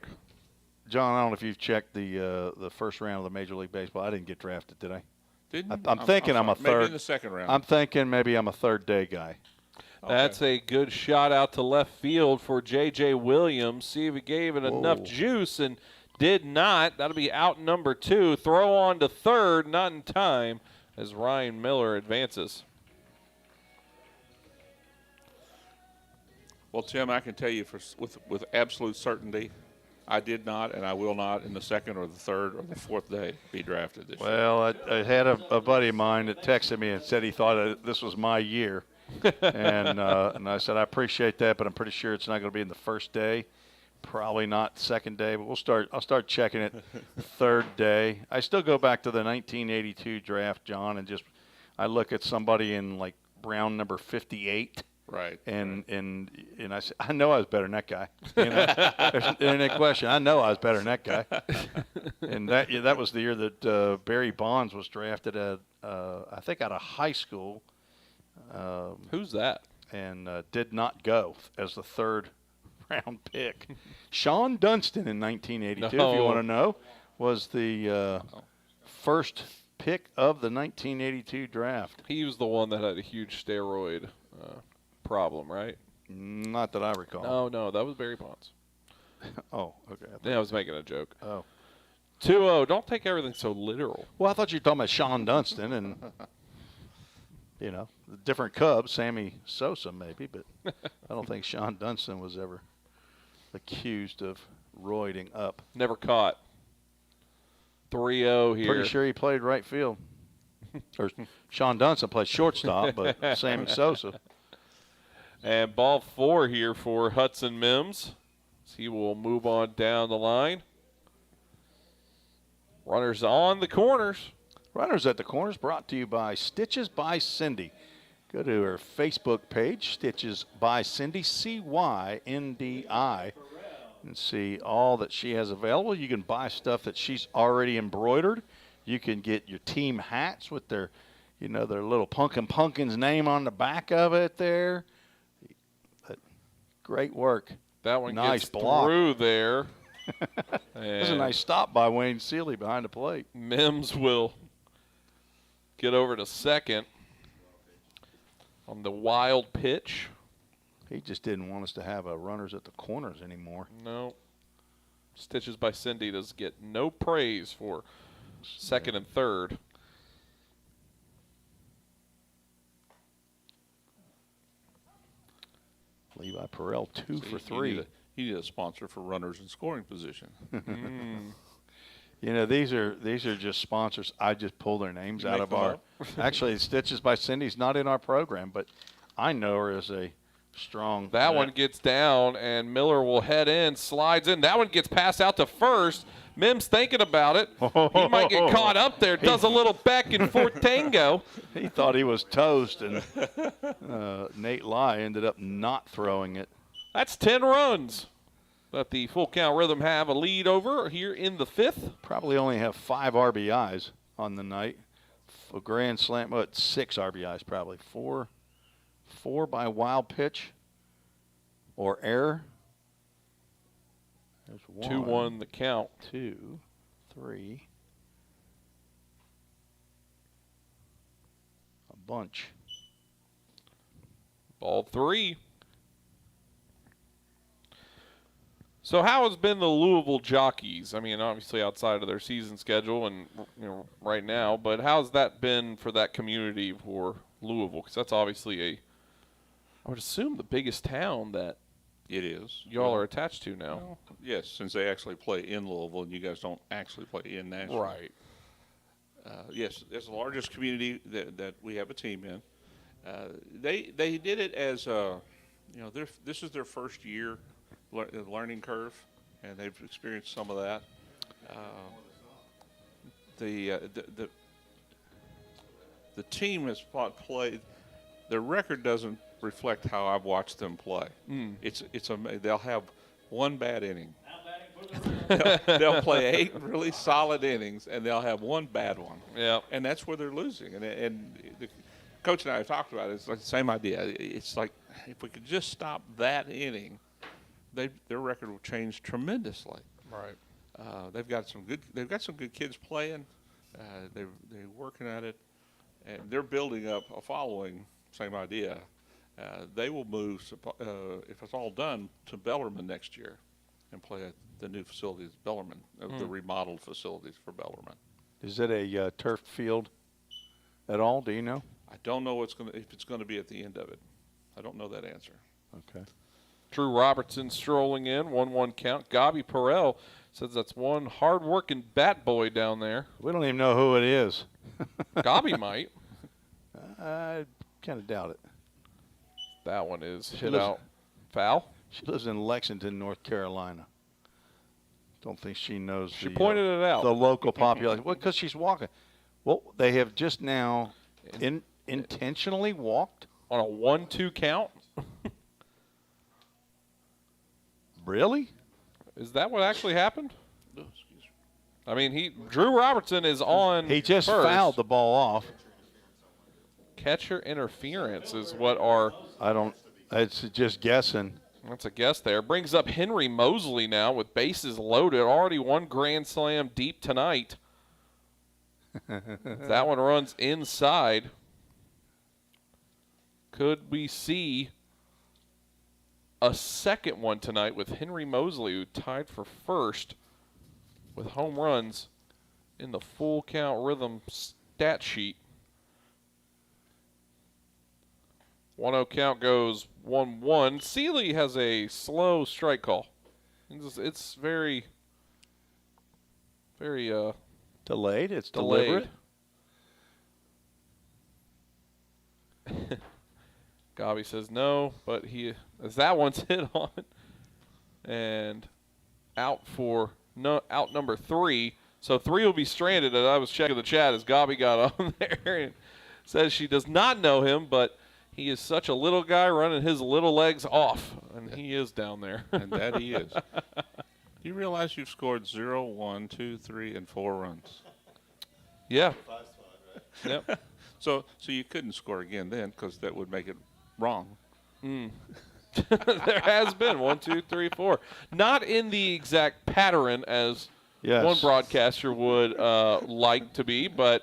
[SPEAKER 3] John, I don't know if you've checked the first round of the Major League Baseball. I didn't get drafted, did I?
[SPEAKER 20] Didn't?
[SPEAKER 3] I'm thinking I'm a
[SPEAKER 20] sorry.
[SPEAKER 3] third.
[SPEAKER 20] Maybe in the second round.
[SPEAKER 3] I'm thinking maybe I'm a third day guy.
[SPEAKER 2] That's a good shot out to left field for J.J. Williams. See if he gave it enough juice, and did not. That'll be out number 2. Throw on to third, not in time, as Ryan Miller advances.
[SPEAKER 20] Well, Tim, I can tell you with absolute certainty, I did not and I will not in the second or the third or the fourth day be drafted this year.
[SPEAKER 3] Well, I had a buddy of mine that texted me and said he thought this was my year. and I said, I appreciate that, but I'm pretty sure it's not going to be in the first day. Probably not second day, but I'll start checking it third day. I still go back to the 1982 draft, John, and I look at somebody in like round number 58.
[SPEAKER 20] Right.
[SPEAKER 3] And I said, I know I was better than that guy. There's any question. I know I was better than that guy. And that was the year that Barry Bonds was drafted at I think out of high school.
[SPEAKER 2] Who's that?
[SPEAKER 3] And did not go as the third round pick. Sean Dunston in 1982, if you want to know, was the first pick of the 1982 draft.
[SPEAKER 2] He was the one that had a huge steroid problem, right?
[SPEAKER 3] Not that I
[SPEAKER 2] No,
[SPEAKER 3] recall.
[SPEAKER 2] that was Barry Bonds.
[SPEAKER 3] Oh, okay.
[SPEAKER 2] Yeah, I was making a joke.
[SPEAKER 3] Oh.
[SPEAKER 2] 2-0. Don't take everything so literal.
[SPEAKER 3] Well, I thought you were talking about Sean Dunston and, the different Cubs, Sammy Sosa maybe, but I don't think Sean Dunston was ever accused of roiding up.
[SPEAKER 2] Never caught. 3-0 here.
[SPEAKER 3] Pretty sure he played right field. Or Sean Dunston played shortstop, but Sammy Sosa.
[SPEAKER 2] And ball 4 here for Hudson Mims. He will move on down the line. Runners on the corners.
[SPEAKER 3] Runners at the corners brought to you by Stitches by Cindy. Go to her Facebook page, Stitches by Cindy, CYNDI, and see all that she has available. You can buy stuff that she's already embroidered. You can get your team hats with their little Pumpkin's name on the back of it there. Great work.
[SPEAKER 2] That one
[SPEAKER 3] nice
[SPEAKER 2] gets
[SPEAKER 3] block.
[SPEAKER 2] Through there.
[SPEAKER 3] It was a nice stop by Wayne Seeley behind the plate.
[SPEAKER 2] Mims will get over to second on the wild pitch.
[SPEAKER 3] He just didn't want us to have runners at the corners anymore.
[SPEAKER 2] No. Stitches by Cindy does get no praise for second and third.
[SPEAKER 3] Levi Perel 2 for 3.
[SPEAKER 20] You need a sponsor for runners in scoring position.
[SPEAKER 3] These are just sponsors. I just pull their names out of our. Actually, Stitches by Cindy's not in our program, but I know her as a strong.
[SPEAKER 2] That one gets down, and Miller will head in, slides in. That one gets passed out to first. Mims thinking about it. He might get caught up there. Does a little back and forth tango.
[SPEAKER 3] He thought he was toast, and Nate Lai ended up not throwing it.
[SPEAKER 2] That's 10 runs that the Full Count Rhythm have a lead over here in the 5th.
[SPEAKER 3] Probably only have 5 RBIs on the night. A grand slam, 6 RBIs probably. 4 by wild pitch or error. There's
[SPEAKER 2] 2-1 the count.
[SPEAKER 3] 2, 3. A bunch.
[SPEAKER 2] Ball 3. So how has been the Louisville Jockeys? I mean, obviously outside of their season schedule and right now, but how's that been for that community for Louisville? Because that's obviously I would assume the biggest town that
[SPEAKER 20] it is.
[SPEAKER 2] Y'all are attached to now.
[SPEAKER 20] Well, yes, since they actually play in Louisville and you guys don't actually play in Nashville.
[SPEAKER 2] Right.
[SPEAKER 20] Yes, it's the largest community that we have a team in. They did it as this is their first year learning curve, and they've experienced some of that. The team has played. Their record doesn't reflect how I've watched them play. It's they'll have one bad inning, they'll play 8 really solid innings, and they'll have one bad one.
[SPEAKER 2] Yeah.
[SPEAKER 20] And that's where they're losing. And the coach and I have talked about it. It's like the same idea. It's like if we could just stop that inning, their record will change tremendously.
[SPEAKER 2] Right.
[SPEAKER 20] They've got some good kids playing. They're working at it, and they're building up a following. Same idea. They will move, if it's all done, to Bellarmine next year and play at the new facilities, Bellarmine, the remodeled facilities for Bellarmine.
[SPEAKER 3] Is it a turf field at all? Do you know?
[SPEAKER 20] I don't know if it's going to be at the end of it. I don't know that answer.
[SPEAKER 3] Okay.
[SPEAKER 2] Drew Robertson strolling in, 1-1 count. Gabi Perel says that's one hard-working bat boy down there.
[SPEAKER 3] We don't even know who it is.
[SPEAKER 2] Gabi might.
[SPEAKER 3] I kind of doubt it.
[SPEAKER 2] That one is hit out foul.
[SPEAKER 3] She lives in Lexington, North Carolina. Don't think she knows.
[SPEAKER 2] She pointed it out.
[SPEAKER 3] The local population. Well, because she's walking. Well, they have just now intentionally walked
[SPEAKER 2] on a 1-2 count.
[SPEAKER 3] Really?
[SPEAKER 2] Is that what actually happened? I mean, Drew Robertson is on.
[SPEAKER 3] He just
[SPEAKER 2] first.
[SPEAKER 3] fouled the ball off.
[SPEAKER 2] Catcher interference is what our.
[SPEAKER 3] It's just guessing.
[SPEAKER 2] That's a guess there. Brings up Henry Mosley now with bases loaded. Already one grand slam deep tonight. That one runs inside. Could we see a second one tonight with Henry Mosley, who tied for first with home runs in the full count rhythm stat sheet? 1-0 count goes 1-1. Seeley has a slow strike call. It's very, very
[SPEAKER 3] delayed. It's
[SPEAKER 2] delayed.
[SPEAKER 3] Deliberate.
[SPEAKER 2] Gabi says no, but as that one's hit on and out number 3. So 3 will be stranded. And I was checking the chat as Gabi got on there and says she does not know him, but he is such a little guy running his little legs off, and he is down there.
[SPEAKER 20] And that he is. Do you realize you've scored 0, 1, 2, 3, and 4 runs?
[SPEAKER 2] Yeah. Yep.
[SPEAKER 20] So you couldn't score again then because that would make it wrong.
[SPEAKER 2] There has been 1, 2, 3, 4. Not in the exact pattern as one broadcaster would like to be, but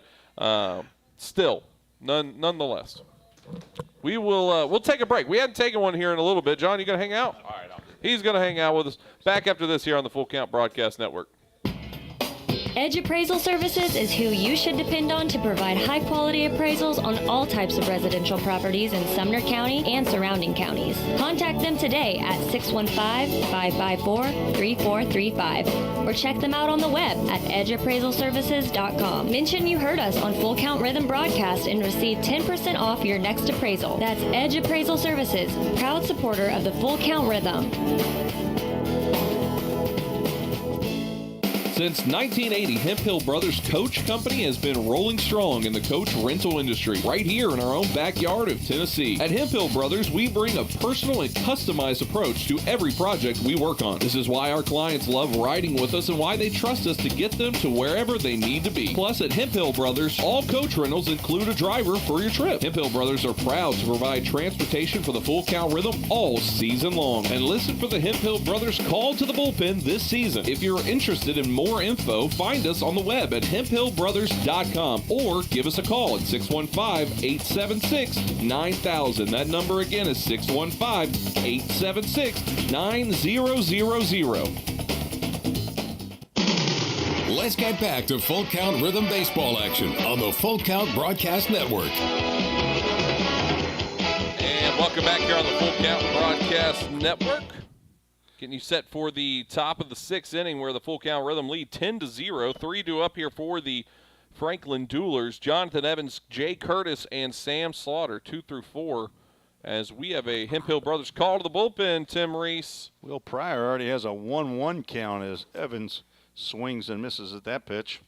[SPEAKER 2] still, nonetheless. We will we'll take a break. We hadn't taken one here in a little bit. John, you going to hang out?
[SPEAKER 20] All right.
[SPEAKER 2] He's going to hang out with us. Back after this here on the Full Count Broadcast Network.
[SPEAKER 11] Edge Appraisal Services is who you should depend on to provide high-quality appraisals on all types of residential properties in Sumner County and surrounding counties. Contact them today at 615-554-3435 or check them out on the web at edgeappraisalservices.com. Mention you heard us on Full Count Rhythm Broadcast and receive 10% off your next appraisal. That's Edge Appraisal Services, proud supporter of the Full Count Rhythm.
[SPEAKER 18] Since 1980, Hemphill Brothers Coach Company has been rolling strong in the coach rental industry right here in our own backyard of Tennessee. At Hemphill Brothers, we bring a personal and customized approach to every project we work on. This is why our clients love riding with us and why they trust us to get them to wherever they need to be. Plus, at Hemphill Brothers, all coach rentals include a driver for your trip. Hemphill Brothers are proud to provide transportation for the Full Count Rhythm all season long. And listen for the Hemphill Brothers call to the bullpen this season. If you're interested in more info, find us on the web at hemphillbrothers.com or give us a call at 615-876-9000. That number again is 615-876-9000.
[SPEAKER 1] Let's get back to Full Count Rhythm Baseball action on the Full Count Broadcast Network.
[SPEAKER 2] And welcome back here on the Full Count Broadcast Network. Getting you set for the top of the 6th inning where the Full Count Rhythm lead 10-0. 3-2 up here for the Franklin Duelers. Jonathan Evans, Jay Curtis, and Sam Slaughter, 2 through 4. As we have a Hemphill Brothers call to the bullpen, Tim Reese.
[SPEAKER 3] Will Pryor already has a 1-1 count as Evans swings and misses at that pitch.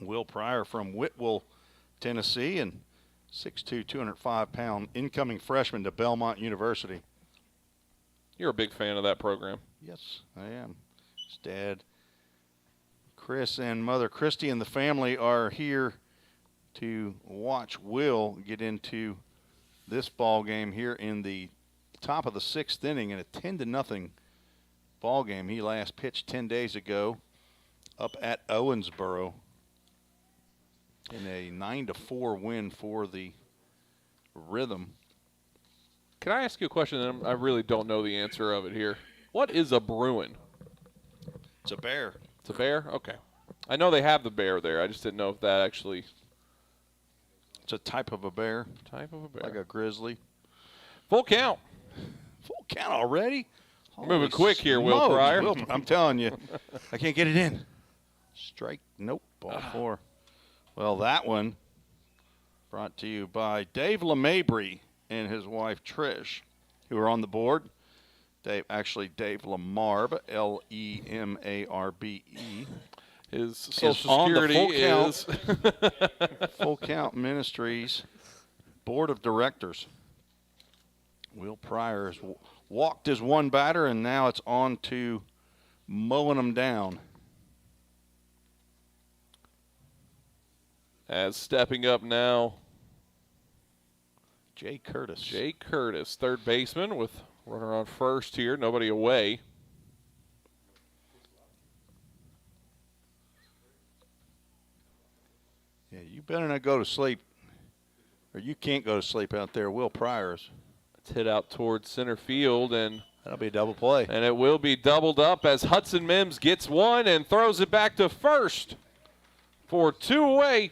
[SPEAKER 3] Will Pryor from Whitwell, Tennessee, and 6'2", 205-pound incoming freshman to Belmont University.
[SPEAKER 2] You're a big fan of that program.
[SPEAKER 3] Yes, I am. His dad Chris and Mother Christy and the family are here to watch Will get into this ball game here in the top of the 6th inning in a 10-0 ball game. He last pitched 10 days ago up at Owensboro in a 9-4 win for the Rhythm.
[SPEAKER 2] Can I ask you a question? I really don't know the answer of it here. What is a Bruin?
[SPEAKER 3] It's a bear.
[SPEAKER 2] It's a bear? Okay. I know they have the bear there. I just didn't know if that actually.
[SPEAKER 3] It's a type of a bear.
[SPEAKER 2] Type of a bear.
[SPEAKER 3] Like a grizzly.
[SPEAKER 2] Full count.
[SPEAKER 3] Full count already?
[SPEAKER 2] Moving quick here, Will
[SPEAKER 3] smokes.
[SPEAKER 2] Pryor.
[SPEAKER 3] I'm telling you, I can't get it in. Strike. Nope. Ball 4. Well, that one brought to you by Dave LeMabry and his wife Trish, who are on the board. Dave Lemarbe, Lemarbe.
[SPEAKER 2] His Social Security is
[SPEAKER 3] Full Count Ministries Board of Directors. Will Pryor has walked his one batter, and now it's on to mowing them down.
[SPEAKER 2] As stepping up now,
[SPEAKER 3] Jay Curtis.
[SPEAKER 2] Jay Curtis, third baseman with runner on first here, nobody away.
[SPEAKER 3] Yeah, you better not go to sleep, or you can't go to sleep out there. Will Pryor's.
[SPEAKER 2] It's hit out towards center field, and
[SPEAKER 3] that'll be a double play.
[SPEAKER 2] And it will be doubled up as Hudson Mims gets one and throws it back to first for 2 away.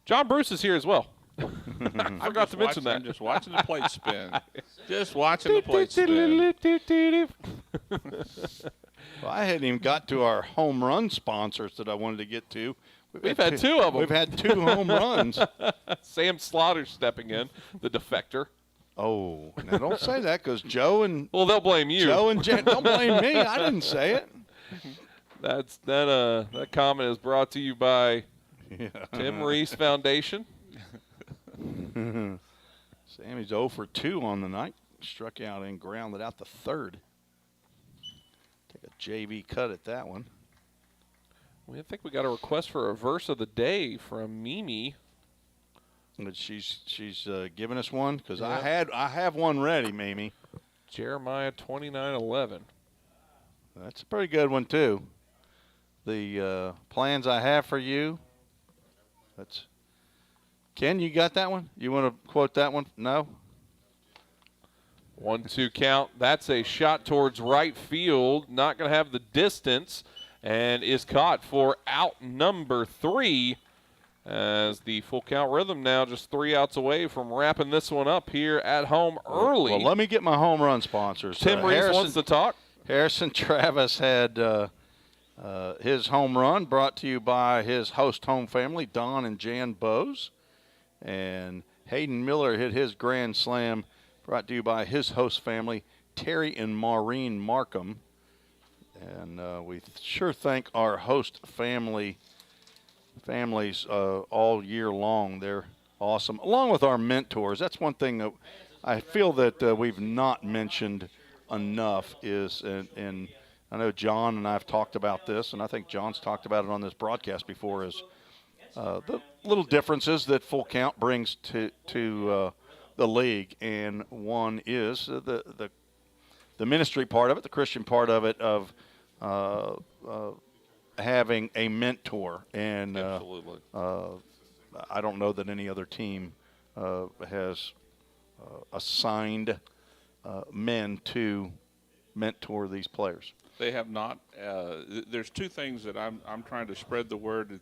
[SPEAKER 2] John Bruce is here as well. I forgot to mention that.
[SPEAKER 20] I'm just watching the plate spin. Just watching the plate spin.
[SPEAKER 3] Well, I hadn't even got to our home run sponsors that I wanted to get to.
[SPEAKER 2] We've had 2 of them.
[SPEAKER 3] We've had 2 home runs.
[SPEAKER 2] Sam Slaughter stepping in, the defector.
[SPEAKER 3] Oh, now don't say that because Joe and
[SPEAKER 2] well, they'll blame you.
[SPEAKER 3] Joe and Jen, don't blame me. I didn't say it.
[SPEAKER 2] That comment is brought to you by Tim Reese Foundation.
[SPEAKER 3] Sammy's 0 for 2 on the night. Struck out and grounded out the third. Take a JV cut at that one.
[SPEAKER 2] I think we got a request for a verse of the day from Mimi.
[SPEAKER 3] But she's giving us one because I have one ready, Mimi.
[SPEAKER 2] Jeremiah 29:11.
[SPEAKER 3] That's a pretty good one too. The plans I have for you. That's Ken. You got that one? You want to quote that one? No.
[SPEAKER 2] 1-2 count. That's a shot towards right field. Not going to have the distance. And is caught for out number 3 as the Full Count Rhythm now just 3 outs away from wrapping this one up here at home early.
[SPEAKER 3] Well, let me get my home run sponsors.
[SPEAKER 2] Tim Reese wants to talk.
[SPEAKER 3] Harrison Travis had his home run brought to you by his host home family, Don and Jan Bose. And Hayden Miller hit his grand slam brought to you by his host family, Terry and Maureen Markham. And we sure thank our host families all year long. They're awesome, along with our mentors. That's one thing that I feel that we've not mentioned enough is, and I know John and I have talked about this, and I think John's talked about it on this broadcast before, is the little differences that Full Count brings to the league. And one is the ministry part of it, the Christian part of it, of having a mentor. And
[SPEAKER 2] absolutely.
[SPEAKER 3] I don't know that any other team has assigned men to mentor these players.
[SPEAKER 20] They have not. There's 2 things that I'm trying to spread the word,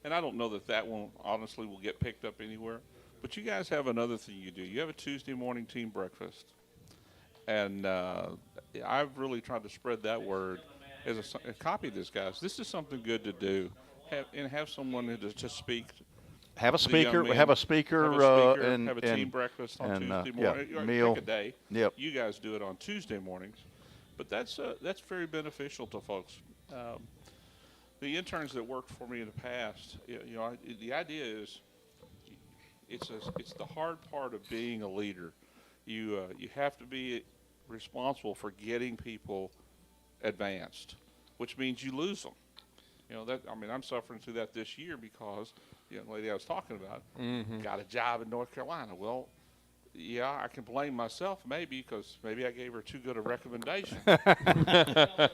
[SPEAKER 20] and I don't know that one honestly will get picked up anywhere. But you guys have another thing you do. You have a Tuesday morning team breakfast. And I've really tried to spread that word as a copy of this, guys. This is something good to do, have someone to speak.
[SPEAKER 3] Have a speaker.
[SPEAKER 20] Have a team
[SPEAKER 3] and
[SPEAKER 20] breakfast on Tuesday morning.
[SPEAKER 3] Yeah, meal.
[SPEAKER 20] Pick a day.
[SPEAKER 3] Yep.
[SPEAKER 20] You guys do it on Tuesday mornings, but that's very beneficial to folks. The interns that worked for me in the past, the idea is it's the hard part of being a leader. You have to be responsible for getting people advanced. which means you lose them. I'm suffering through that this year because the young lady I was talking about got a job in North Carolina. Well, yeah, I can blame myself maybe because maybe I gave her too good a recommendation. But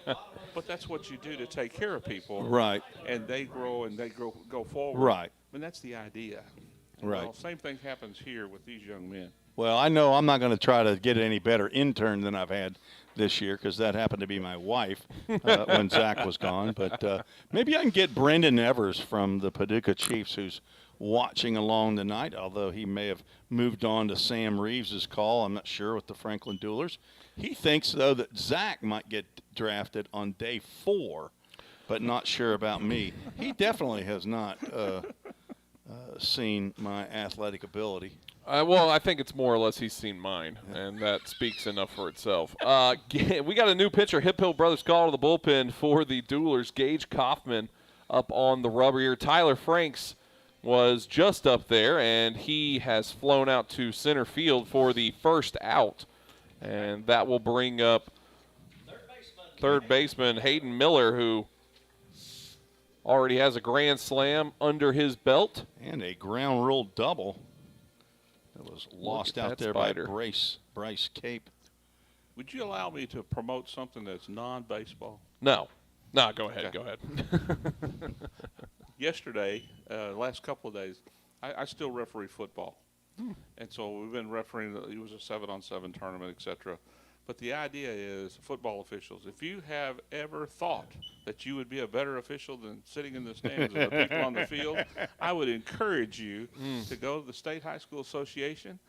[SPEAKER 20] that's what you do to take care of people.
[SPEAKER 3] Right.
[SPEAKER 20] And they grow and they go forward.
[SPEAKER 3] Right.
[SPEAKER 20] And that's the idea.
[SPEAKER 3] Right.
[SPEAKER 20] Well, same thing happens here with these young men.
[SPEAKER 3] Well, I know I'm not going to try to get any better intern than I've had this year because that happened to be my wife when Zach was gone. But maybe I can get Brendan Evers from the Paducah Chiefs, who's watching along tonight, although he may have moved on to Sam Reeves' call. I'm not sure with the Franklin Duelers. He thinks, though, that Zach might get drafted on day 4, but not sure about me. He definitely has not seen my athletic ability.
[SPEAKER 2] Well, I think it's more or less he's seen mine, and that speaks enough for itself. We got a new pitcher, Hip Hill Brothers call to the bullpen for the Duelers. Gage Kaufman up on the rubber here. Tyler Franks was just up there, and he has flown out to center field for the first out. And that will bring up third baseman Hayden Miller, who already has a grand slam under his belt.
[SPEAKER 3] And a ground rule double. It was lost out there
[SPEAKER 2] spider
[SPEAKER 3] by Bryce Cape.
[SPEAKER 20] Would you allow me to promote something that's non-baseball?
[SPEAKER 2] No. No, go ahead.
[SPEAKER 20] Okay.
[SPEAKER 2] Go ahead.
[SPEAKER 20] Yesterday, last couple of days, I still referee football. And so we've been refereeing, it was a 7-on-7 tournament, etc. But the idea is, football officials, if you have ever thought that you would be a better official than sitting in the stands with the people on the field, I would encourage you to go to the State High School Association,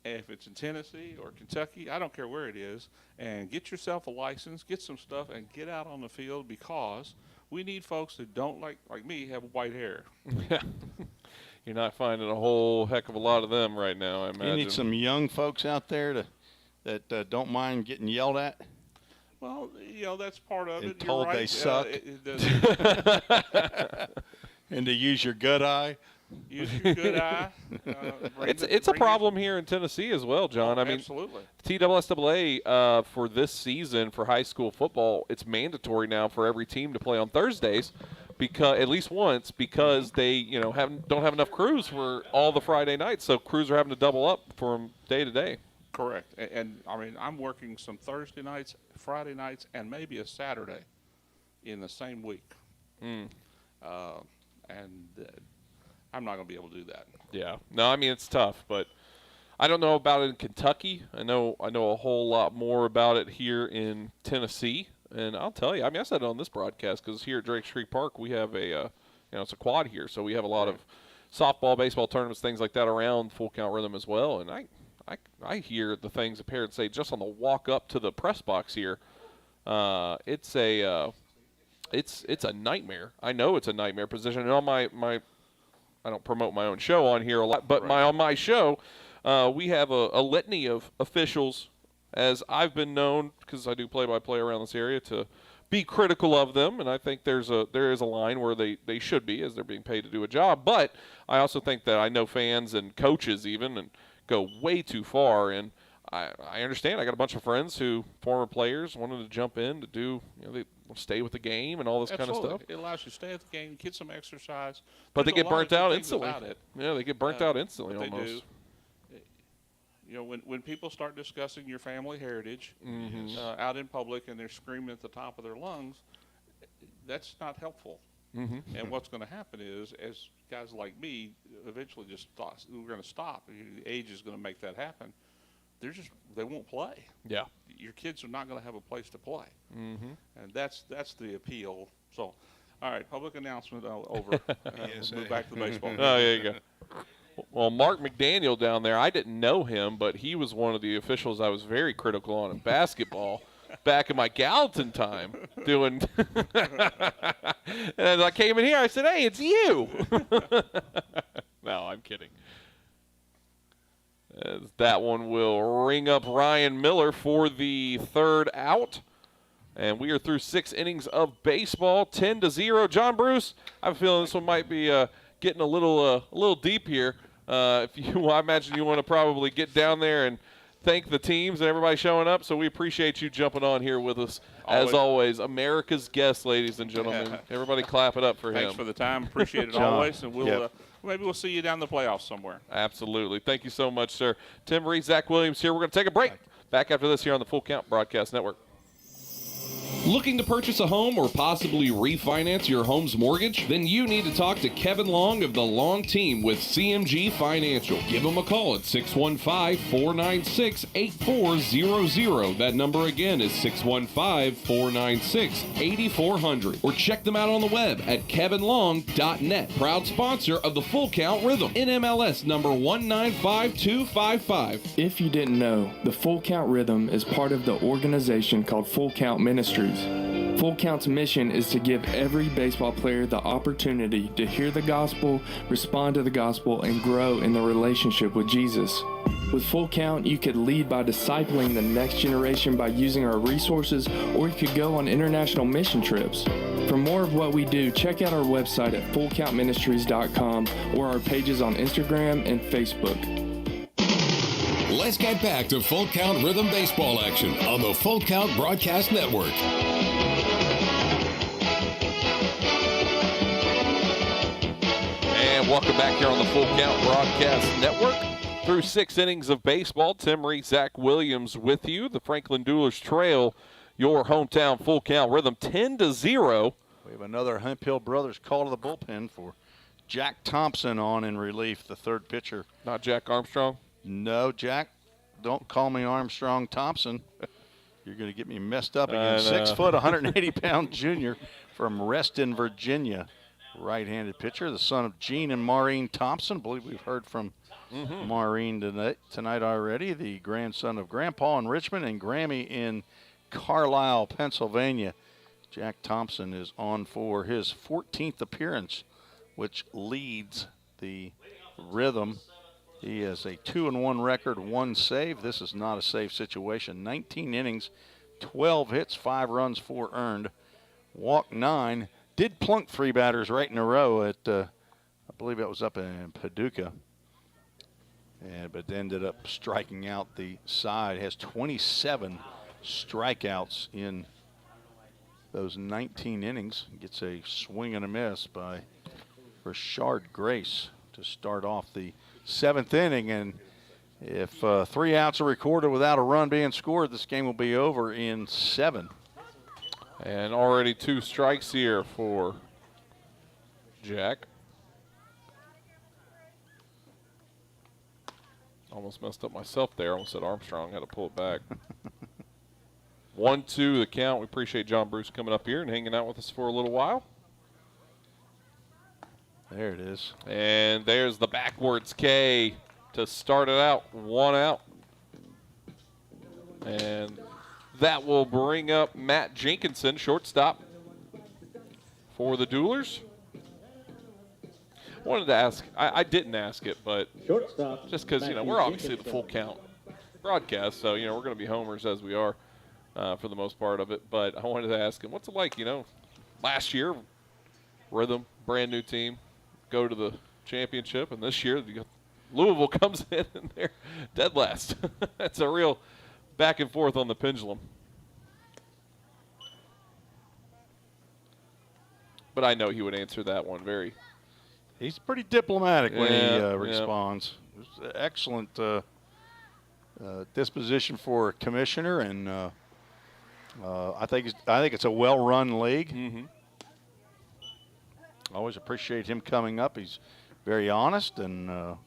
[SPEAKER 20] if it's in Tennessee or Kentucky, I don't care where it is, and get yourself a license, get some stuff, and get out on the field, because we need folks that don't, like me, have white hair.
[SPEAKER 2] You're not finding a whole heck of a lot of them right now, I imagine.
[SPEAKER 3] You need some young folks out there that don't mind getting yelled at.
[SPEAKER 20] Well, that's part of
[SPEAKER 3] and
[SPEAKER 20] it.
[SPEAKER 3] Told
[SPEAKER 20] You're right.
[SPEAKER 3] they suck. And to use your good eye.
[SPEAKER 20] Use your good eye.
[SPEAKER 2] It's a problem here in Tennessee as well, John.
[SPEAKER 20] Oh,
[SPEAKER 2] I mean,
[SPEAKER 20] absolutely.
[SPEAKER 2] TSSAA for this season for high school football, it's mandatory now for every team to play on Thursdays, because at least once, because they don't have enough crews for all the Friday nights, so crews are having to double up from day to day.
[SPEAKER 20] Correct. And I mean, I'm working some Thursday nights, Friday nights, and maybe a Saturday in the same week. And I'm not going to be able to do that.
[SPEAKER 2] Yeah. No, I mean, it's tough, but I don't know about it in Kentucky. I know a whole lot more about it here in Tennessee. And I'll tell you, I mean, I said it on this broadcast because here at Drake Street Park, we have it's a quad here. So we have a lot of softball, baseball tournaments, things like that around Full Count Rhythm as well. And I hear the things that parents say just on the walk up to the press box here. It's a nightmare. I know it's a nightmare position. And on my I don't promote my own show on here a lot, but on my show, we have a litany of officials, as I've been known, because I do play-by-play around this area, to be critical of them, and I think there is a line where they should be, as they're being paid to do a job. But I also think that I know fans and coaches even and go way too far, and I understand. I got a bunch of friends who, former players, wanted to jump in to do, they stay with the game and all this kind of stuff.
[SPEAKER 20] It allows you to stay at the game, get some exercise.
[SPEAKER 2] But they
[SPEAKER 20] There's
[SPEAKER 2] get
[SPEAKER 20] a lot
[SPEAKER 2] burnt
[SPEAKER 20] of
[SPEAKER 2] out
[SPEAKER 20] things
[SPEAKER 2] instantly.
[SPEAKER 20] about it.
[SPEAKER 2] Yeah, they get burnt out instantly
[SPEAKER 20] They
[SPEAKER 2] almost.
[SPEAKER 20] do. When people start discussing your family heritage out in public and they're screaming at the top of their lungs, that's not helpful. And what's going to happen is, as guys like me eventually we're going to stop. The age is going to make that happen. They won't play.
[SPEAKER 2] Yeah.
[SPEAKER 20] Your kids are not going to have a place to play. And that's the appeal. So, all right, public announcement over.
[SPEAKER 3] Yes,
[SPEAKER 20] move back to the baseball.
[SPEAKER 2] Oh, there you go. Well, Mark McDaniel down there, I didn't know him, but he was one of the officials I was very critical on in basketball back in my Gallatin time doing. And I came in here, I said, hey, it's you. No, I'm kidding. As that one will ring up Ryan Miller for the third out. And we are through 6 innings of baseball, 10-0. John Bruce, I have a feeling this one might be getting a little deep here. I imagine you want to probably get down there and thank the teams and everybody showing up. So we appreciate you jumping on here with us. As always, America's guest, ladies and gentlemen. Everybody clap it up for him.
[SPEAKER 20] Thanks for the time. Appreciate it always. And maybe we'll see you down the playoffs somewhere.
[SPEAKER 2] Absolutely. Thank you so much, sir. Tim Reed, Zach Williams here. We're going to take a break. Back after this here on the Full Count Broadcast Network.
[SPEAKER 18] Looking to purchase a home or possibly refinance your home's mortgage? Then you need to talk to Kevin Long of the Long Team with CMG Financial. Give them a call at 615-496-8400. That number again is 615-496-8400. Or check them out on the web at kevinlong.net. Proud sponsor of the Full Count Rhythm. NMLS number 195255.
[SPEAKER 6] If you didn't know, the Full Count Rhythm is part of the organization called Full Count Ministries. Full Count's mission is to give every baseball player the opportunity to hear the gospel, respond to the gospel, and grow in the relationship with Jesus. With Full Count, you could lead by discipling the next generation by using our resources, or you could go on international mission trips. For more of what we do, check out our website at fullcountministries.com or our pages on Instagram and Facebook.
[SPEAKER 1] Let's get back to Full Count Rhythm Baseball action on the Full Count Broadcast Network.
[SPEAKER 2] And welcome back here on the Full Count Broadcast Network. Through 6 innings of baseball, Tim Reed, Zach Williams with you. The Franklin Duelers trail your hometown Full Count Rhythm 10-0.
[SPEAKER 3] We have another Hemphill Brothers call to the bullpen for Jack Thompson on in relief, the third pitcher.
[SPEAKER 2] Not Jack Armstrong?
[SPEAKER 3] No, Jack. Don't call me Armstrong Thompson. You're going to get me messed up again. 6 foot, 180-pound junior from Reston, Virginia. Right-handed pitcher, the son of Gene and Maureen Thompson. I believe we've heard from Maureen tonight already. The grandson of Grandpa in Richmond and Grammy in Carlisle, Pennsylvania. Jack Thompson is on for his 14th appearance, which leads the Rhythm. He has a 2-1 record, 1 save. This is not a save situation. 19 innings, 12 hits, 5 runs, 4 earned. Walked 9. Did plunk 3 batters right in a row at, I believe it was up in Paducah. But ended up striking out the side. Has 27 strikeouts in those 19 innings. Gets a swing and a miss by Rashard Grace to start off the 7th inning. And if 3 outs are recorded without a run being scored, this game will be over in 7.
[SPEAKER 2] And already 2 strikes here for Jack. Almost messed up myself there. Almost said Armstrong. Had to pull it back. 1-2 the count. We appreciate John Bruce coming up here and hanging out with us for a little while.
[SPEAKER 3] There it is.
[SPEAKER 2] And there's the backwards K to start it out. 1 out. And that will bring up Matt Jenkinson, shortstop for the Duelers. I wanted to ask, I didn't ask it, but
[SPEAKER 12] shortstop,
[SPEAKER 2] just because, we're obviously the Full Count broadcast, so, we're going to be homers as we are for the most part of it. But I wanted to ask him, what's it like, last year, Rhythm, brand new team, go to the championship, and this year Louisville comes in and they're dead last. That's a real back and forth on the pendulum. But I know he would answer that one very.
[SPEAKER 3] He's pretty diplomatic when he responds. It's an excellent disposition for a commissioner, and I think it's a well-run league.
[SPEAKER 2] Mm-hmm.
[SPEAKER 3] Always appreciate him coming up. He's very honest and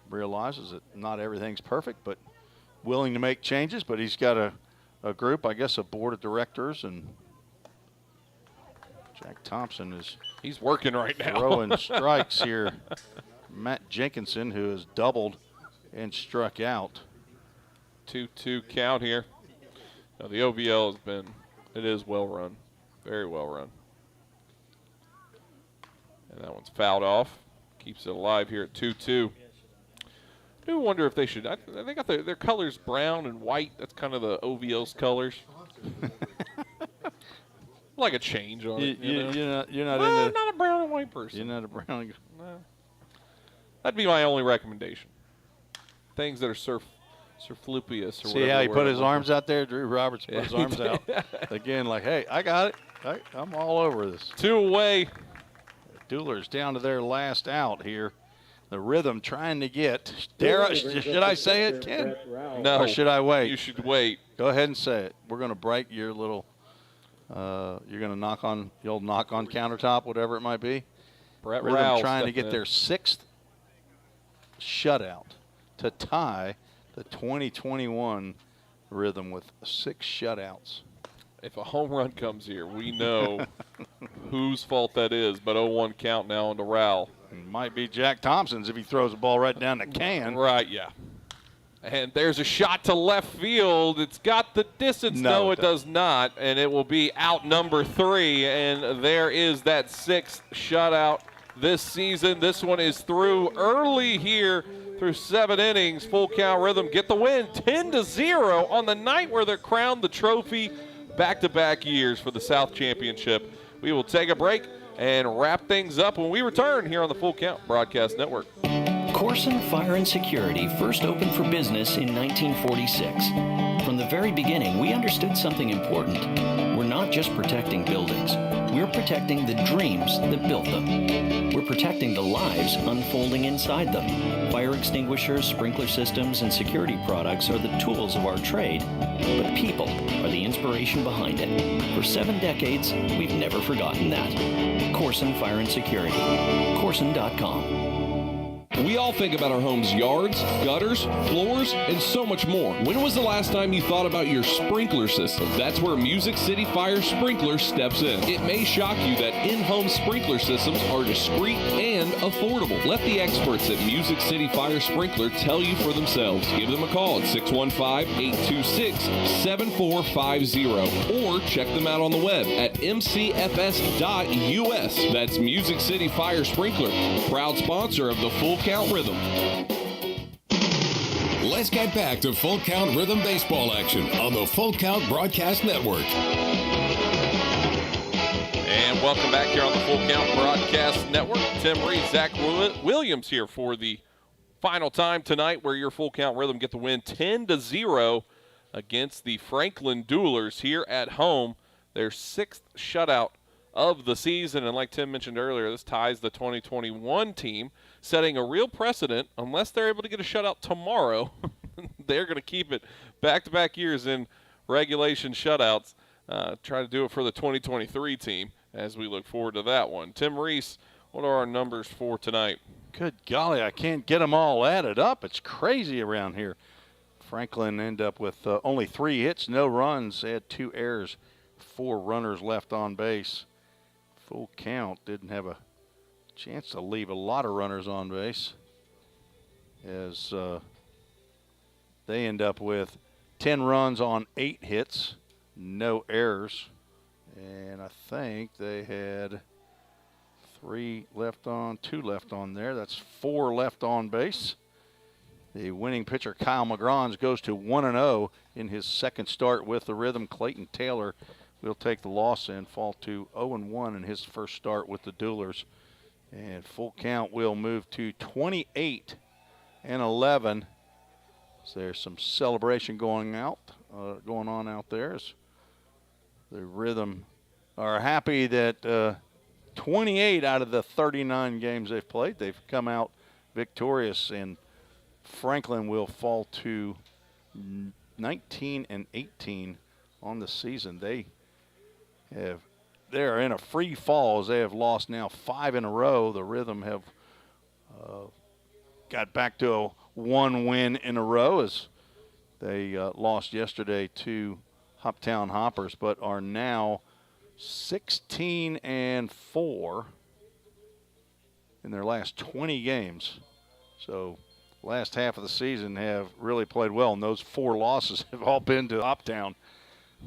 [SPEAKER 3] realizes that not everything's perfect, but willing to make changes. But he's got a group, I guess, a board of directors, and Jack Thompson
[SPEAKER 2] he's working right now.
[SPEAKER 3] Throwing strikes here. Matt Jenkinson, who has doubled and struck out.
[SPEAKER 2] 2-2 count here. Now the OVL it is well run, very well run. And that one's fouled off. Keeps it alive here at 2-2. I do wonder if they should. They got their colors brown and white. That's kind of the OVL's colors. Like a change on it.
[SPEAKER 3] You're not
[SPEAKER 2] not a brown and white person.
[SPEAKER 3] You're not a brown.
[SPEAKER 2] No. That'd be my only recommendation. Things that are Surflupius. Or
[SPEAKER 3] See how he
[SPEAKER 2] whatever
[SPEAKER 3] put
[SPEAKER 2] the
[SPEAKER 3] his
[SPEAKER 2] word
[SPEAKER 3] arms out there? Drew Roberts put
[SPEAKER 2] Yeah,
[SPEAKER 3] his
[SPEAKER 2] he
[SPEAKER 3] arms out. Again, like, hey, I got it. I'm all over this.
[SPEAKER 2] 2 away.
[SPEAKER 3] Duelers down to their last out here. The Rhythm trying to get. Should I say it, Ken?
[SPEAKER 2] No.
[SPEAKER 3] Or should I wait?
[SPEAKER 2] You should wait.
[SPEAKER 3] Go ahead and say it. We're going to break your little, you're going to knock on the old knock on countertop, whatever it might be.
[SPEAKER 2] Brett
[SPEAKER 3] Rhythm
[SPEAKER 2] Rowell
[SPEAKER 3] trying to
[SPEAKER 2] stepping
[SPEAKER 3] get
[SPEAKER 2] in.
[SPEAKER 3] their 6th shutout to tie the 2021 Rhythm with 6 shutouts.
[SPEAKER 2] If a home run comes here, we know whose fault that is, but 0-1 count now on to Rowell.
[SPEAKER 3] It might be Jack Thompson's if he throws the ball right down the can.
[SPEAKER 2] Right, yeah. And there's a shot to left field. It's got the distance. No, it does not. And it will be out number 3. And there is that 6th shutout this season. This one is through early here through 7 innings. Full count Rhythm get the win 10-0 on the night where they're crowned the trophy back-to-back years for the South Championship. We will take a break and wrap things up when we return here on the Full Count Broadcast Network.
[SPEAKER 10] Corson Fire and Security first opened for business in 1946. From the very beginning, we understood something important. We're not just protecting buildings. We're protecting the dreams that built them. We're protecting the lives unfolding inside them. Fire extinguishers, sprinkler systems, and security products are the tools of our trade, but people are the inspiration behind it. For 7 decades, we've never forgotten that. Corson Fire and Security. Corson.com.
[SPEAKER 18] We all think about our home's yards, gutters, floors, and so much more. When was the last time you thought about your sprinkler system? That's where Music City Fire Sprinkler steps in. It may shock you that in-home sprinkler systems are discreet and affordable. Let the experts at Music City Fire Sprinkler tell you for themselves. Give them a call at 615-826-7450 or check them out on the web at mcfs.us. That's Music City Fire Sprinkler, proud sponsor of the Full Count Rhythm.
[SPEAKER 1] Let's get back to Full Count Rhythm baseball action on the Full Count Broadcast Network.
[SPEAKER 2] And welcome back here on the Full Count Broadcast Network. Tim Reed, Zach Williams here for the final time tonight where your Full Count Rhythm get the win 10-0 against the Franklin Duelers here at home. Their 6th shutout of the season. And like Tim mentioned earlier, this ties the 2021 team, setting a real precedent. Unless they're able to get a shutout tomorrow, they're going to keep it back-to-back years in regulation shutouts. Try to do it for the 2023 team as we look forward to that one. Tim Reese, what are our numbers for tonight?
[SPEAKER 3] Good golly, I can't get them all added up. It's crazy around here. Franklin end up with only 3 hits, no runs. They had 2 errors, 4 runners left on base. Full Count didn't have a chance to leave a lot of runners on base, as they end up with 10 runs on 8 hits, no errors, and I think they had 2 left on there. That's 4 left on base. The winning pitcher, Kyle McGrons, goes to 1-0 in his 2nd start with the Rhythm. Clayton Taylor will take the loss and fall to 0-1 in his 1st start with the Duelers. And Full Count will move to 28-11. So there's some celebration going on out there. As the Rhythm are happy that 28 out of the 39 games they've played, they've come out victorious, and Franklin will fall to 19-18 on the season. They're in a free fall as they have lost now 5 in a row. The Rhythm have got back to a 1 win in a row as they lost yesterday to Hoptown Hoppers, but are now 16-4 in their last 20 games. So last half of the season have really played well, and those 4 losses have all been to Hoptown.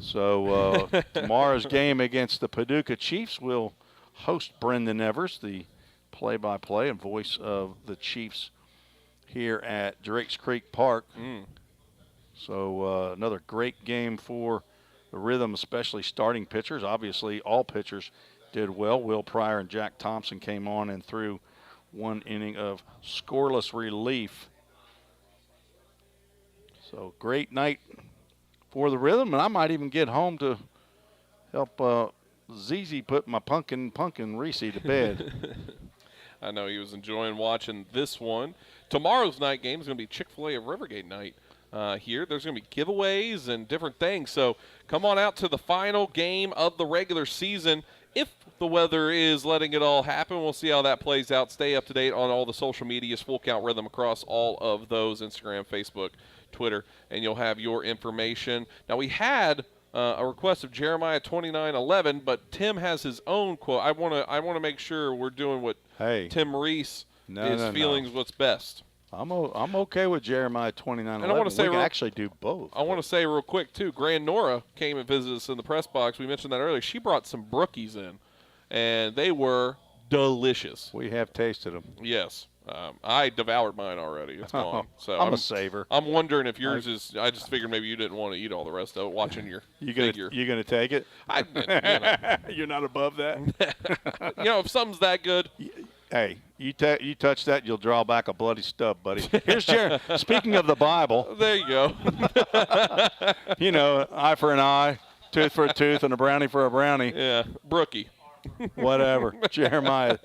[SPEAKER 3] So tomorrow's game against the Paducah Chiefs will host Brendan Evers, the play-by-play and voice of the Chiefs here at Drakes Creek Park. So another great game for the Rhythm, especially starting pitchers. Obviously, all pitchers did well. Will Pryor and Jack Thompson came on and threw 1 inning of scoreless relief. So great night for the Rhythm, and I might even get home to help ZZ put my pumpkin Reese to bed.
[SPEAKER 2] I know he was enjoying watching this one. Tomorrow's night game is going to be Chick-fil-A of Rivergate night here. There's going to be giveaways and different things. So come on out to the final game of the regular season. If the weather is letting it all happen, we'll see how that plays out. Stay up to date on all the social medias, Full Count Rhythm across all of those, Instagram, Facebook, Twitter, and you'll have your information. Now, we had a request of Jeremiah 29:11, but Tim has his own quote. I want to make sure we're doing what Tim Reese feelings what's best.
[SPEAKER 3] I'm okay with Jeremiah 29:11.
[SPEAKER 2] And I want to say
[SPEAKER 3] we can actually do both.
[SPEAKER 2] I want to say real quick too. Grand Nora came and visited us in the press box. We mentioned that earlier. She brought some brookies in, and they were delicious.
[SPEAKER 3] We have tasted them.
[SPEAKER 2] Yes. I devoured mine already. It's gone. So
[SPEAKER 3] I'm a saver.
[SPEAKER 2] I'm wondering if yours is. I just figured maybe you didn't want to eat all the rest of it. Watching your figure.
[SPEAKER 3] You gonna take it? You're not above that.
[SPEAKER 2] If something's that good.
[SPEAKER 3] Hey, you touch that, you'll draw back a bloody stub, buddy. Here's Jerry. Speaking of the Bible.
[SPEAKER 2] There you go.
[SPEAKER 3] Eye for an eye, tooth for a tooth, and a brownie for a brownie.
[SPEAKER 2] Yeah, brookie.
[SPEAKER 3] Whatever. Jeremiah,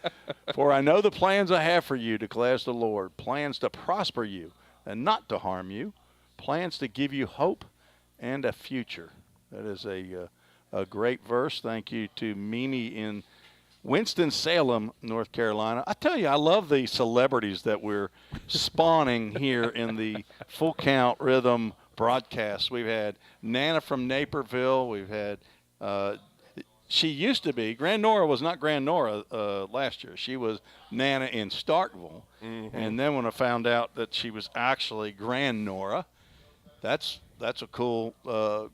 [SPEAKER 3] for I know the plans I have for you, declares the Lord, plans to prosper you and not to harm you, plans to give you hope and a future. That is a great verse. Thank you to Mimi in Winston-Salem, North Carolina. I tell you, I love the celebrities that we're spawning here in the Full Count Rhythm broadcast. We've had Nana from Naperville. We've had she used to be, Grand Nora was not Grand Nora last year. She was Nana in Starkville. Mm-hmm. And then when I found out that she was actually Grand Nora, that's a cool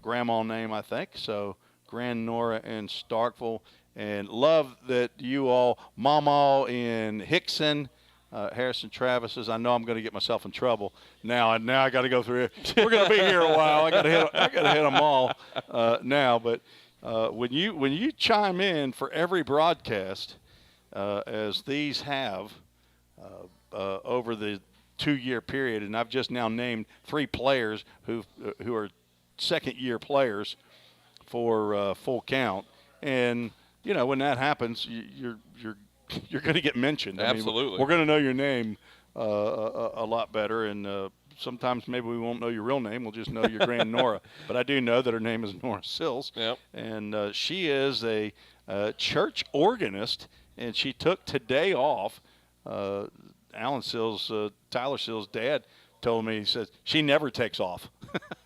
[SPEAKER 3] grandma name, I think. So Grand Nora in Starkville. And love that you all, Mama in Hickson, Harrison Travis's. I know I'm going to get myself in trouble now. I got to go through it. We're going to be here a while. I got to hit them all now. But when you chime in for every broadcast, as these have over the 2-year period, and I've just now named 3 players who are second-year players for Full Count, and when that happens, you're going to get mentioned.
[SPEAKER 2] Absolutely.
[SPEAKER 3] I mean, we're going to know your name a lot better, and sometimes maybe we won't know your real name. We'll just know your Grand Nora. But I do know that her name is Nora Sills.
[SPEAKER 2] Yep.
[SPEAKER 3] And she is a church organist, and she took today off. Alan Sills, Tyler Sills' dad, told me, he says, she never takes off.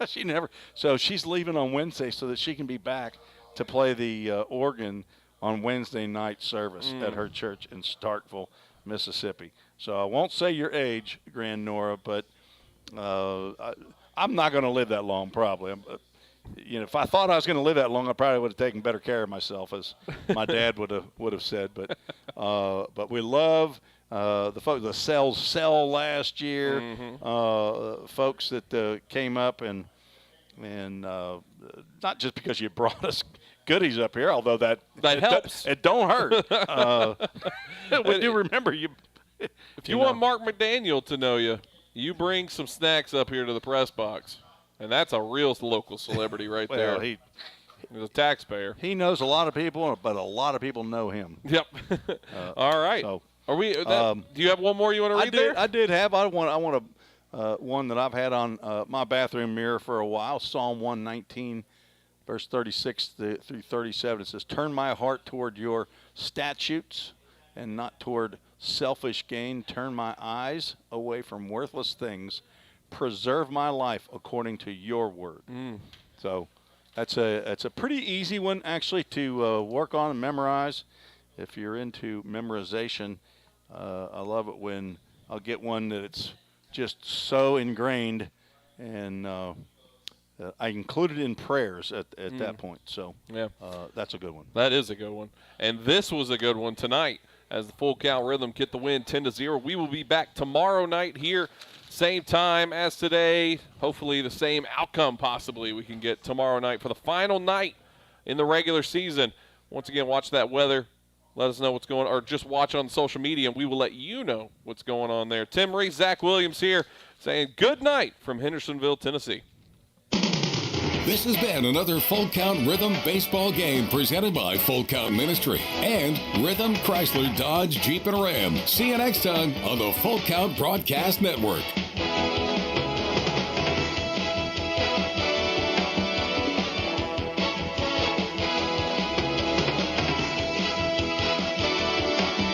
[SPEAKER 3] She never. So she's leaving on Wednesday so that she can be back to play the organ on Wednesday night service at her church in Starkville, Mississippi. So I won't say your age, Grand Nora, but I'm not going to live that long probably. If I thought I was going to live that long, I probably would have taken better care of myself, as my dad would have said. But we love the folks, the Cell last year, folks that came up and not just because you brought us goodies up here, although that
[SPEAKER 2] helps.
[SPEAKER 3] It don't hurt. We do remember you.
[SPEAKER 2] If you want Mark McDaniel to know you, you bring some snacks up here to the press box, and that's a real local celebrity right there. He's a taxpayer.
[SPEAKER 3] He knows a lot of people, but a lot of people know him.
[SPEAKER 2] Yep. All right. So, are we? Do you have one more you want to read there?
[SPEAKER 3] I did have. I want one that I've had on my bathroom mirror for a while. Psalm 119. Verse 36 through 37, it says, turn my heart toward your statutes and not toward selfish gain. Turn my eyes away from worthless things. Preserve my life according to your word. So that's a pretty easy one, actually, to work on and memorize. If you're into memorization, I love it when I'll get one that it's just so ingrained, and I include it in prayers at that point. So
[SPEAKER 2] yeah,
[SPEAKER 3] that's a good one.
[SPEAKER 2] That is a good one. And this was a good one tonight as the Full Count Rhythm get the win 10-0. We will be back tomorrow night here, same time as today. Hopefully the same outcome possibly we can get tomorrow night for the final night in the regular season. Once again, watch that weather. let us know what's going on, or just watch on social media, and we will let you know what's going on there. Tim Reese, Zach Williams here saying good night from Hendersonville, Tennessee.
[SPEAKER 1] This has been another Full Count Rhythm baseball game presented by Full Count Ministry and Rhythm Chrysler Dodge Jeep and Ram. See you next time on the Full Count Broadcast Network.